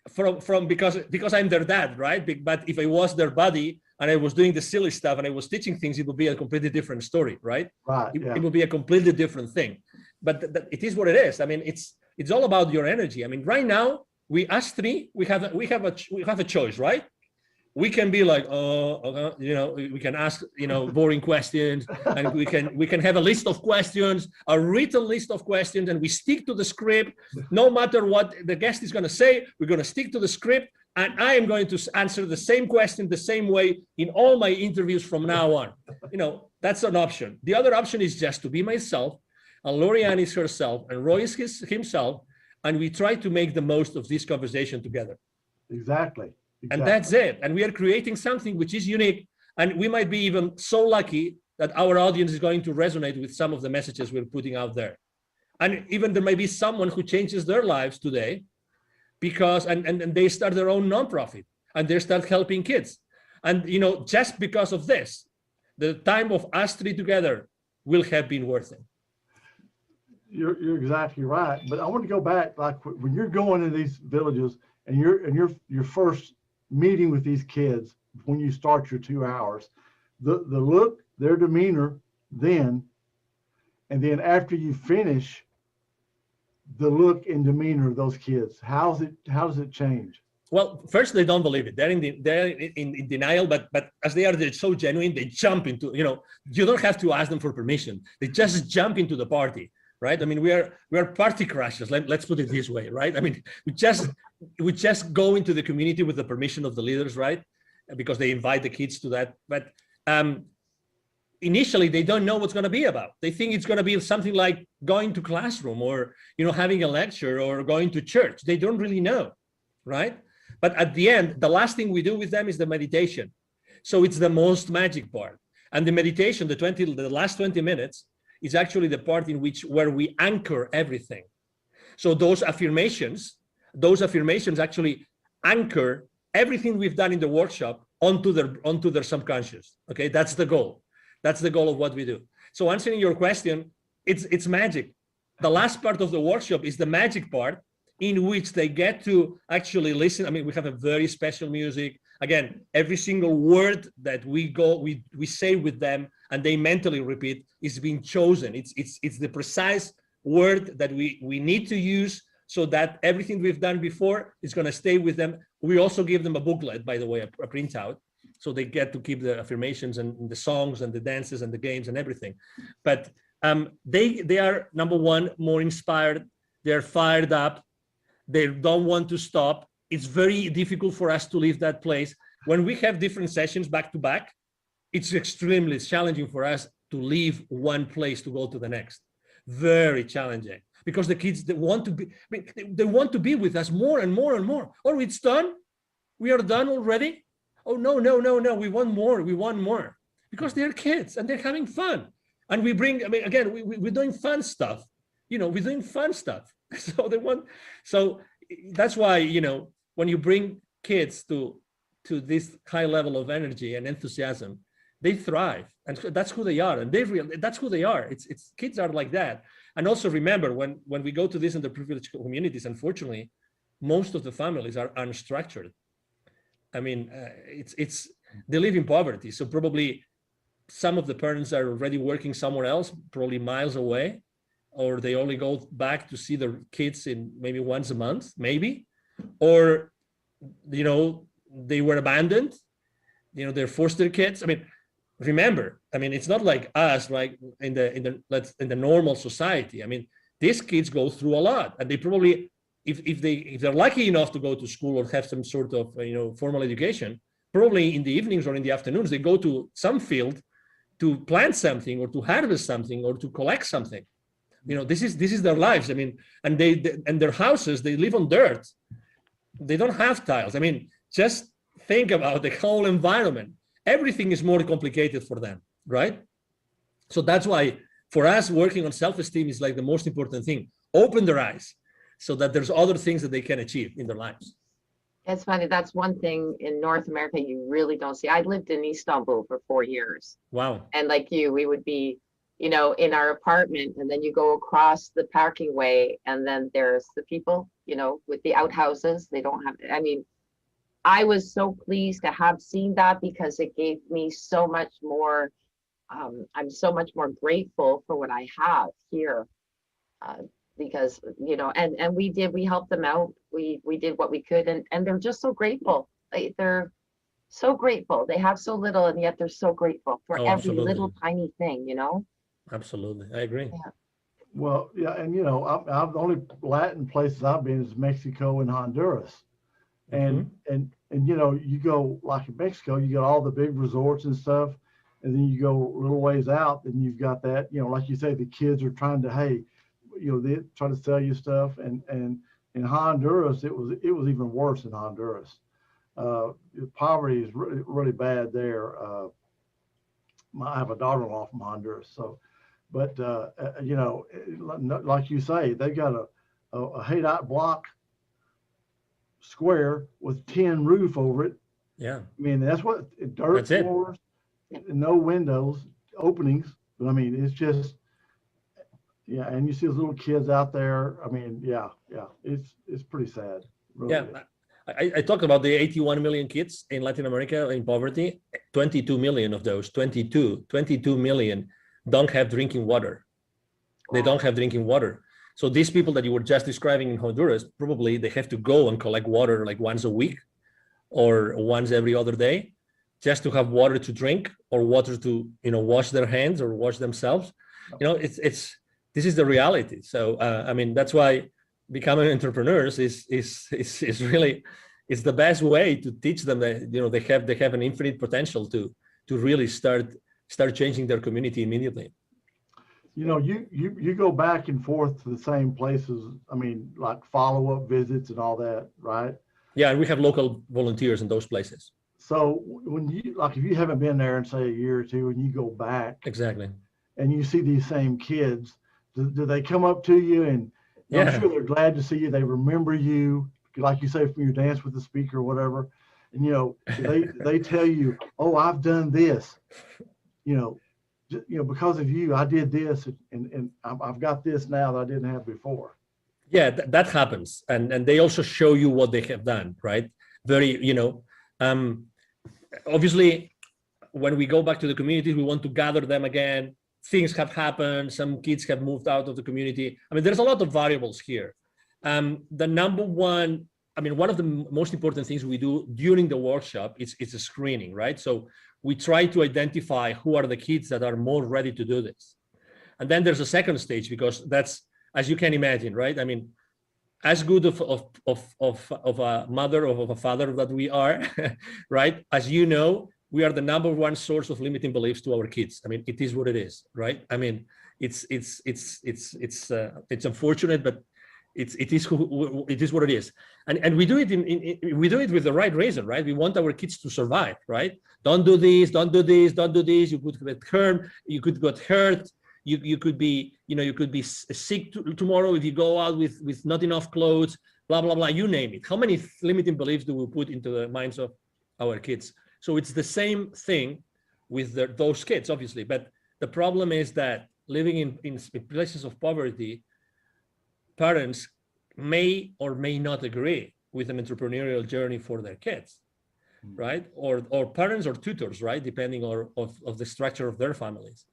from because I'm their dad, right? But if I was their buddy and I was doing the silly stuff and I was teaching things, it would be a completely different story, right? Right. It would be a completely different thing. But it is what it is. I mean, it's all about your energy. I mean, right now, we have a choice, right? We can be like, we can ask, boring questions, and we can have a list of questions, a written list of questions, and we stick to the script. No matter what the guest is going to say, we're going to stick to the script, and I am going to answer the same question the same way in all my interviews from now on. That's an option. The other option is just to be myself, and Lorianne is herself, and Roy is himself, and we try to make the most of this conversation together. Exactly. And that's it. And we are creating something which is unique. And we might be even so lucky that our audience is going to resonate with some of the messages we're putting out there. And even there may be someone who changes their lives today because, and they start their own nonprofit and they start helping kids. And, just because of this, the time of us 3 together will have been worth it. You're exactly right. But I want to go back, like when you're going to these villages and your first meeting with these kids, when you start your 2 hours, the look, their demeanor then, and then after you finish, the look and demeanor of those kids, how does it change? Well, first, they don't believe it. They're in denial, but as they're so genuine, they jump into, you don't have to ask them for permission. They just jump into the party. Right? I mean, we are party crashers. Let's put it this way, right? I mean, we just go into the community with the permission of the leaders, right? Because they invite the kids to that. But initially, they don't know what's going to be about. They think it's going to be something like going to classroom or having a lecture or going to church. They don't really know, right? But at the end, the last thing we do with them is the meditation. So it's the most magic part. And the meditation, the last 20 minutes. Is actually the part where we anchor everything. So those affirmations actually anchor everything we've done in the workshop onto their subconscious. Okay, that's the goal. That's the goal of what we do. So answering your question, it's magic. The last part of the workshop is the magic part, in which they get to actually listen. I mean, we have a very special music. Again, every single word that we say with them and they mentally repeat is being chosen. It's the precise word that we need to use, so that everything we've done before is going to stay with them. We also give them a booklet, by the way, a printout, so they get to keep the affirmations and the songs and the dances and the games and everything. But they are, number one, more inspired. They're fired up. They don't want to stop. It's very difficult for us to leave that place. When we have different sessions back to back, it's extremely challenging for us to leave one place to go to the next. Very challenging, because the kids, they want to be, they want to be with us more and more and more. Oh, it's done? We are done already? Oh, no, we want more, because they're kids and they're having fun. And we bring, I mean, again, we're doing fun stuff, we're doing fun stuff. So they want, so that's why, when you bring kids to this high level of energy and enthusiasm, they thrive, and that's who they are, and that's who they are. It's kids are like that. And also remember, when we go to these underprivileged communities, unfortunately, most of the families are unstructured. I mean, they live in poverty, so probably some of the parents are already working somewhere else, probably miles away, or they only go back to see their kids in maybe once a month, maybe, or they were abandoned, they're foster kids. I mean, remember, it's not like us, right? In the normal society. I mean, these kids go through a lot, and they probably, if they're lucky enough to go to school or have some sort of formal education, probably in the evenings or in the afternoons they go to some field to plant something or to harvest something or to collect something. This is their lives. I mean, and and their houses, they live on dirt. They don't have tiles. I mean, just think about the whole environment. Everything is more complicated for them, right? So that's why for us, working on self-esteem is like the most important thing. Open their eyes so that there's other things that they can achieve in their lives. It's funny. That's one thing in North America you really don't see. I lived in Istanbul for 4 years. Wow. And like you, we would be, in our apartment, and then you go across the parking way, and then there's the people, with the outhouses. They don't have, I was so pleased to have seen that, because it gave me so much more, I'm so much more grateful for what I have here, because, and we helped them out. We did what we could, and they're just so grateful. They're so grateful. They have so little, and yet they're so grateful for every absolutely. little tiny thing, Absolutely. I agree. Yeah. Well, yeah, and the only Latin places I've been is Mexico and Honduras. And you go like in Mexico, you got all the big resorts and stuff, and then you go a little ways out, and you've got that, like you say, the kids are trying to, they try to sell you stuff, and in Honduras it was even worse in Honduras. Poverty is really, really bad there. I have a daughter-in-law from Honduras, so, but like you say, they got a Haydot block square with tin roof over it. Yeah. That's what dirt floors, no windows, openings. But it's just, and you see those little kids out there. It's pretty sad. Really. Yeah. I talked about the 81 million kids in Latin America in poverty. 22 million of those, 22 million don't have drinking water. They don't have drinking water. So these people that you were just describing in Honduras, probably they have to go and collect water like once a week or once every other day, just to have water to drink or water to, wash their hands or wash themselves. This is the reality. So, that's why becoming entrepreneurs is really, it's the best way to teach them that, they have an infinite potential to really start changing their community immediately. You go back and forth to the same places. Like follow-up visits and all that, right? Yeah, and we have local volunteers in those places. So when if you haven't been there in say a year or two, and you go back, exactly, and you see these same kids, do they come up to you and I'm sure they're glad to see you. They remember you, like you say, from your dance with the speaker or whatever. And they tell you, "Oh, I've done this." because of you, I did this, and I've got this now that I didn't have before. Yeah, that happens, and they also show you what they have done, right? Very, obviously, when we go back to the community, we want to gather them again. Things have happened. Some kids have moved out of the community. I mean, there's a lot of variables here. The number one, one of the most important things we do during the workshop is a screening, right? So we try to identify who are the kids that are more ready to do this. And then there's a second stage, because that's, as you can imagine, right? I mean, as good of a mother, of a father that we are, right? As you know, we are the number one source of limiting beliefs to our kids. I mean, it is what it is, right? I mean, it's unfortunate, but it is what it is. And we do it we do it with the right reason, right? We want our kids to survive, right? Don't do this, don't do this, don't do this. You could get hurt. You could get hurt. You could be, you could be sick tomorrow if you go out with not enough clothes, blah, blah, blah, you name it. How many limiting beliefs do we put into the minds of our kids? So it's the same thing with those kids, obviously. But the problem is that living in places of poverty, parents may or may not agree with an entrepreneurial journey for their kids, right? Or parents or tutors, right? Depending on the structure of their families.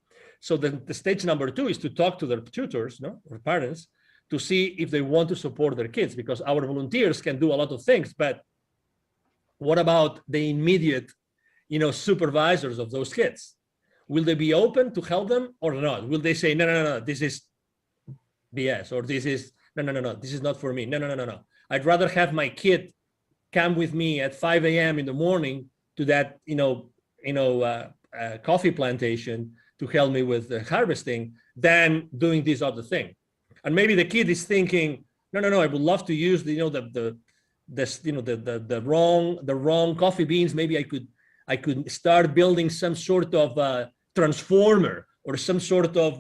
So the stage number 2 is to talk to their tutors, or parents, to see if they want to support their kids, because our volunteers can do a lot of things, but what about the immediate, supervisors of those kids? Will they be open to help them or not? Will they say, no, this is BS, or this is, no, this is not for me. No. I'd rather have my kid come with me at 5 a.m. in the morning to that, coffee plantation to help me with the harvesting than doing this other thing. And maybe the kid is thinking, no, I would love to use the wrong coffee beans. Maybe I could start building some sort of transformer or some sort of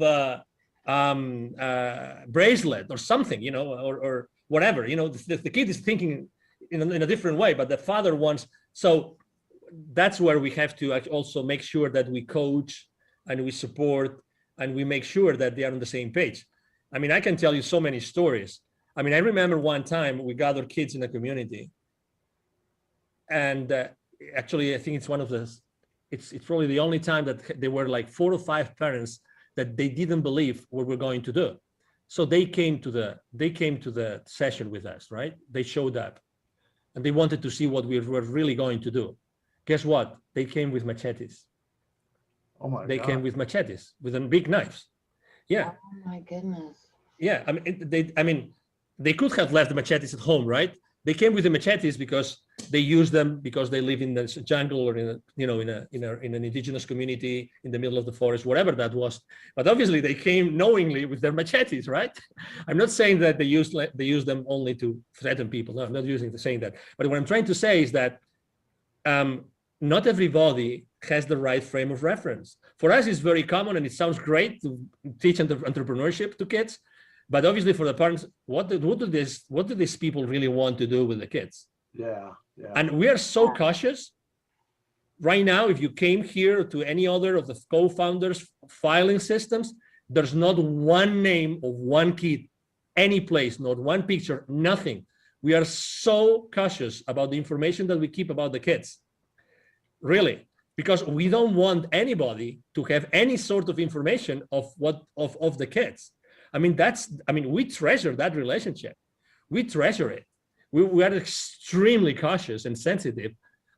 bracelet or something, or whatever. The kid is thinking in a different way, but the father wants. So that's where we have to also make sure that we coach and we support and we make sure that they are on the same page. I mean, I can tell you so many stories. I mean, I remember one time we gathered kids in a community, and actually, I think it's it's probably the only time that there were like 4 or 5 parents that they didn't believe what we're going to do. So they came to the session with us, right? They showed up, and they wanted to see what we were really going to do. Guess what? They came with machetes. Oh my God. They came with machetes, with them big knives. Yeah. Oh my goodness. Yeah, they could have left the machetes at home, right? They came with the machetes because they use them because they live in the jungle or in an indigenous community in the middle of the forest, whatever that was. But obviously they came knowingly with their machetes, right? I'm not saying that they use them only to threaten people. No, I'm not saying that. But what I'm trying to say is that not everybody has the right frame of reference. For us, it's very common and it sounds great to teach entrepreneurship to kids. But obviously for the parents, what do these people really want to do with the kids? Yeah. And we are so cautious. Right now, if you came here to any other of the co-founders' filing systems, there's not one name of one kid, any place, not one picture, nothing. We are so cautious about the information that we keep about the kids. Really, because we don't want anybody to have any sort of information of the kids. We treasure that relationship. We treasure it. We are extremely cautious and sensitive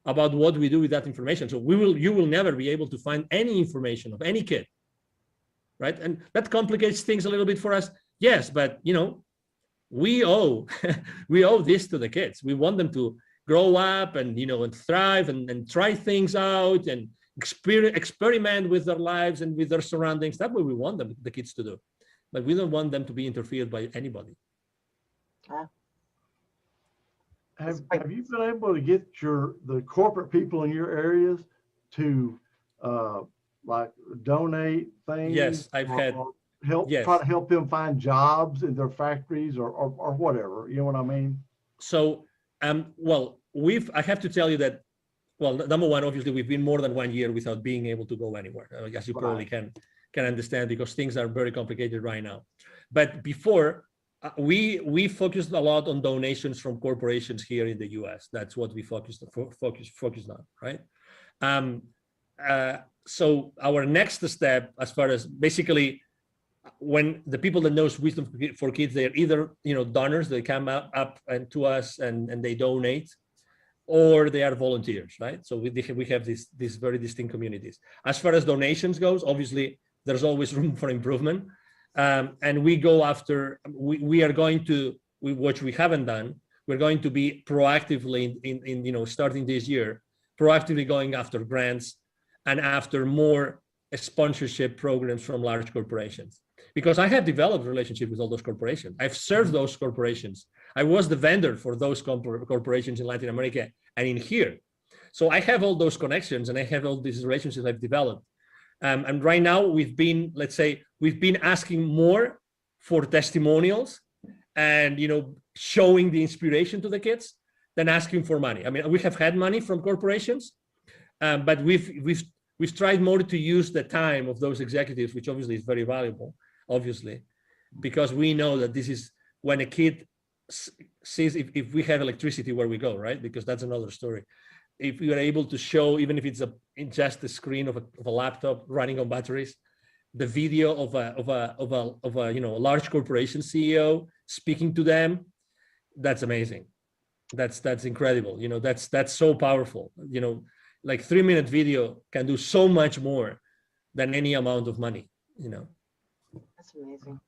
about what we do with that information. So you will never be able to find any information of any kid, right? And that complicates things a little bit for us. Yes, but we owe this to the kids. We want them to grow up and and thrive and try things out and experiment with their lives and with their surroundings. That's what we want the kids to do. But we don't want them to be interfered by anybody. Have you been able to get the corporate people in your areas to like donate things? Yes, I've had help. Yes. Try to help them find jobs in their factories or whatever. You know what I mean? So, well, I have to tell you that well, number one, obviously, we've been more than 1 year without being able to go anywhere, as you probably can understand, because things are very complicated right now. But before, we focused a lot on donations from corporations here in the U.S. That's what we focused on, right? So our next step, as far as basically, when the people that knows Wisdom for Kids, they're either donors, they come up and to us and they donate, or they are volunteers, right? So we have these very distinct communities. As far as donations goes, obviously there's always room for improvement, and we go after. We are going to, which we haven't done. We're going to be proactively in starting this year, proactively going after grants and after more sponsorship programs from large corporations. Because I have developed relationships with all those corporations. I've served those corporations. I was the vendor for those corporations in Latin America and in here. So I have all those connections and I have all these relationships I've developed. And right now we've been asking more for testimonials and, showing the inspiration to the kids than asking for money. I mean, we have had money from corporations, but we've tried more to use the time of those executives, which obviously is very valuable, obviously, because we know that this is when a kid sees if we have electricity where we go, right? Because that's another story. If we are able to show, even if it's just the screen of a laptop running on batteries, the video of a large corporation CEO speaking to them, that's amazing. That's incredible. That's so powerful. Like 3-minute video can do so much more than any amount of money. That's amazing.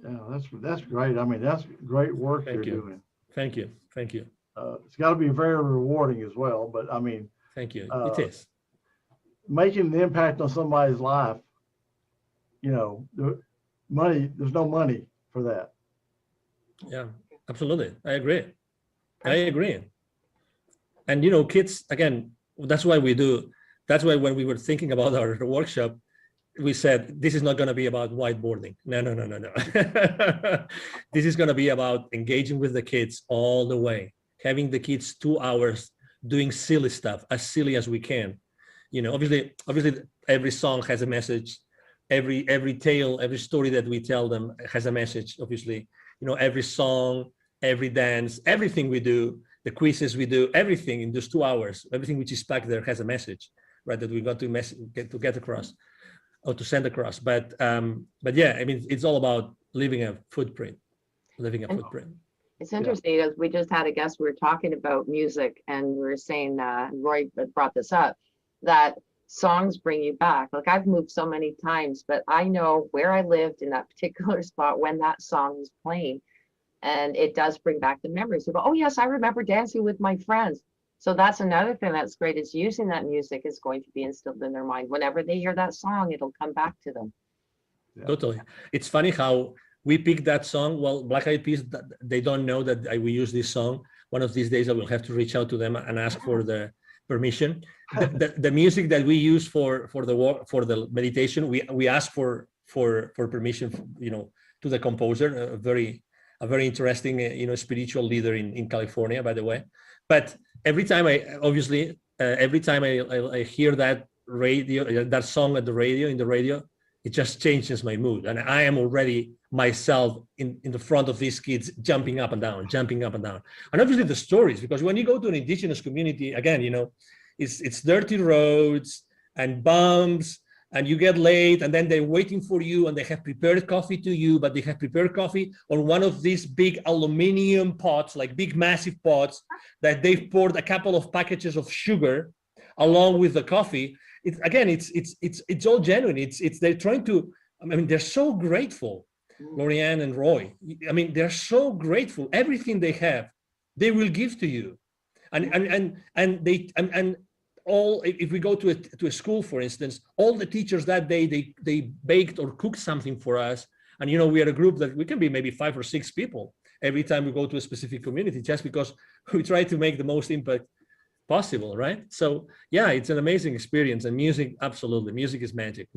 Yeah, that's great. I mean, that's great work you're doing. Thank you. It's got to be very rewarding as well. But I mean, thank you. It is making an impact on somebody's life. Money. There's no money for that. Yeah, absolutely. I agree. And kids, again, that's why when we were thinking about our workshop, we said, this is not going to be about whiteboarding. No. This is going to be about engaging with the kids all the way, having the kids 2 hours doing silly stuff, as silly as we can. Obviously every song has a message. Every tale, every story that we tell them has a message, obviously. Every song, every dance, everything we do, the quizzes we do, everything in those 2 hours, everything which is packed there has a message, right? That we got to get across or to send across. But yeah, I mean, it's all about leaving a footprint. It's interesting because we just had a guest, we were talking about music and we were saying, Roy brought this up, that songs bring you back. Like I've moved so many times, but I know where I lived in that particular spot when that song was playing. And it does bring back the memories. You go, oh yes, I remember dancing with my friends. So that's another thing that's great, is using that music is going to be instilled in their mind. Whenever they hear that song, it'll come back to them. Yeah. Totally. It's funny how we picked that song. Well, Black Eyed Peas, they don't know that we use this song. One of these days I will have to reach out to them and ask for the permission. The music that we use for the meditation, we ask for permission, to the composer, a very interesting, spiritual leader in California, by the way. But every time I hear that song at the radio, it just changes my mood. And I am already myself in the front of these kids, jumping up and down. And obviously the stories, because when you go to an indigenous community, again, it's dirty roads and bumps, and you get late, and then they're waiting for you, and they have prepared coffee to you, but they have prepared coffee on one of these big aluminum pots, like big massive pots, that they've poured a couple of packages of sugar along with the coffee. It's all genuine. They're trying to. I mean, they're so grateful, Lorianne and Roy. I mean, they're so grateful. Everything they have, they will give to you, and all, if we go to a school, for instance, all the teachers that day, they baked or cooked something for us. And, we are a group that we can be maybe 5 or 6 people every time we go to a specific community, just because we try to make the most impact possible, right? So yeah, it's an amazing experience. And music, absolutely. Music is magic.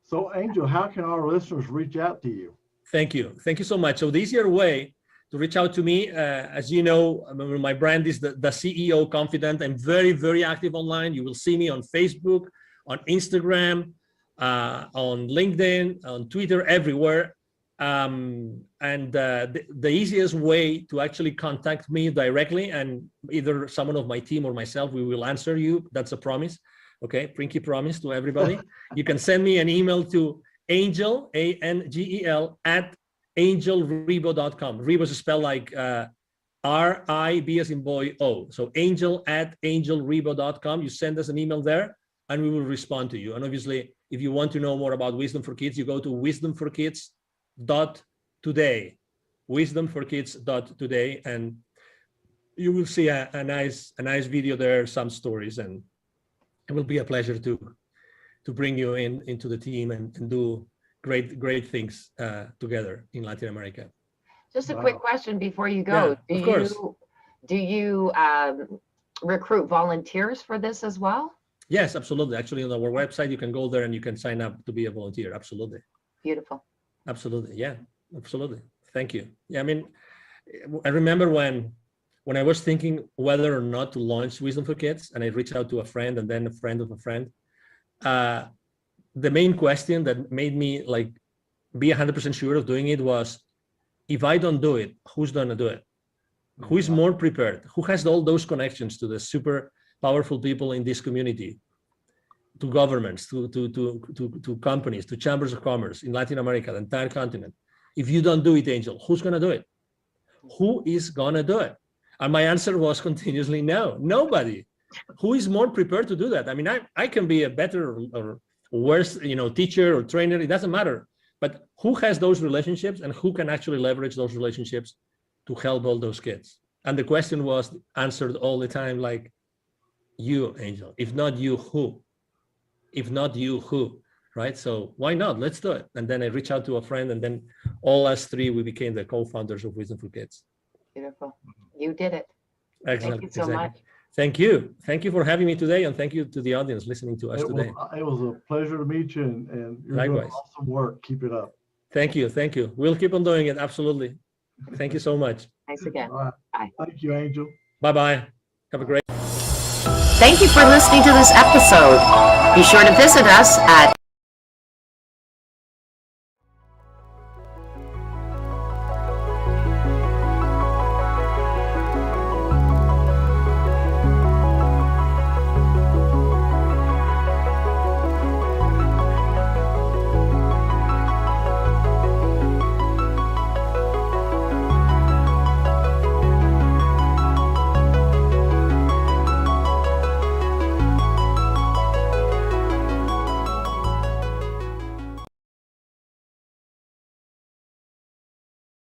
So Angel, how can our listeners reach out to you? Thank you so much. So the easier way to reach out to me. As you know, my brand is the CEO Confidant. I'm very, very active online. You will see me on Facebook, on Instagram, on LinkedIn, on Twitter, everywhere. The easiest way to actually contact me directly, and either someone of my team or myself, we will answer you. That's a promise. Okay, Pinky promise to everybody. You can send me an email to Angel, ANGEL, at angelrebo.com. Rebo is spelled like R-I-B as in boy, O. So Angel at angelrebo.com. You send us an email there and we will respond to you. And obviously, if you want to know more about Wisdom for Kids, you go to wisdomforkids.today, wisdomforkids.today, and you will see a nice video there, some stories, and it will be a pleasure to bring you into the team and do great things together in Latin America. Just a quick question before you go. Yeah, of course. Do you recruit volunteers for this as well? Yes, absolutely. Actually, on our website, you can go there and you can sign up to be a volunteer. Absolutely. Beautiful. Absolutely. Yeah, absolutely. Thank you. Yeah, I mean, I remember when I was thinking whether or not to launch Wisdom for Kids, and I reached out to a friend and then a friend of a friend, the main question that made me like be 100% sure of doing it was, if I don't do it, who's gonna do it? Who is more prepared? Who has all those connections to the super powerful people in this community, to governments, to companies, to chambers of commerce in Latin America, the entire continent? If you don't do it, Angel, who's gonna do it? Who is gonna do it? And my answer was continuously no, nobody. Who is more prepared to do that? I mean, I can be a better or worse, teacher or trainer, it doesn't matter. But who has those relationships and who can actually leverage those relationships to help all those kids? And the question was answered all the time, like, you, Angel. If not you, who? If not you, who? Right? So why not? Let's do it. And then I reached out to a friend, and then all us three, we became the co-founders of Wisdom for Kids. Beautiful. You did it. Excellent. Thank you so much. Thank you. Thank you for having me today, and thank you to the audience listening to us today. It was a pleasure to meet you, and you're Likewise. doing awesome work. Keep it up. Thank you. Thank you. We'll keep on doing it. Absolutely. Thank you so much. Thanks again. All right. Bye. Thank you, Angel. Bye-bye. Have a great Thank you for listening to this episode. Be sure to visit us at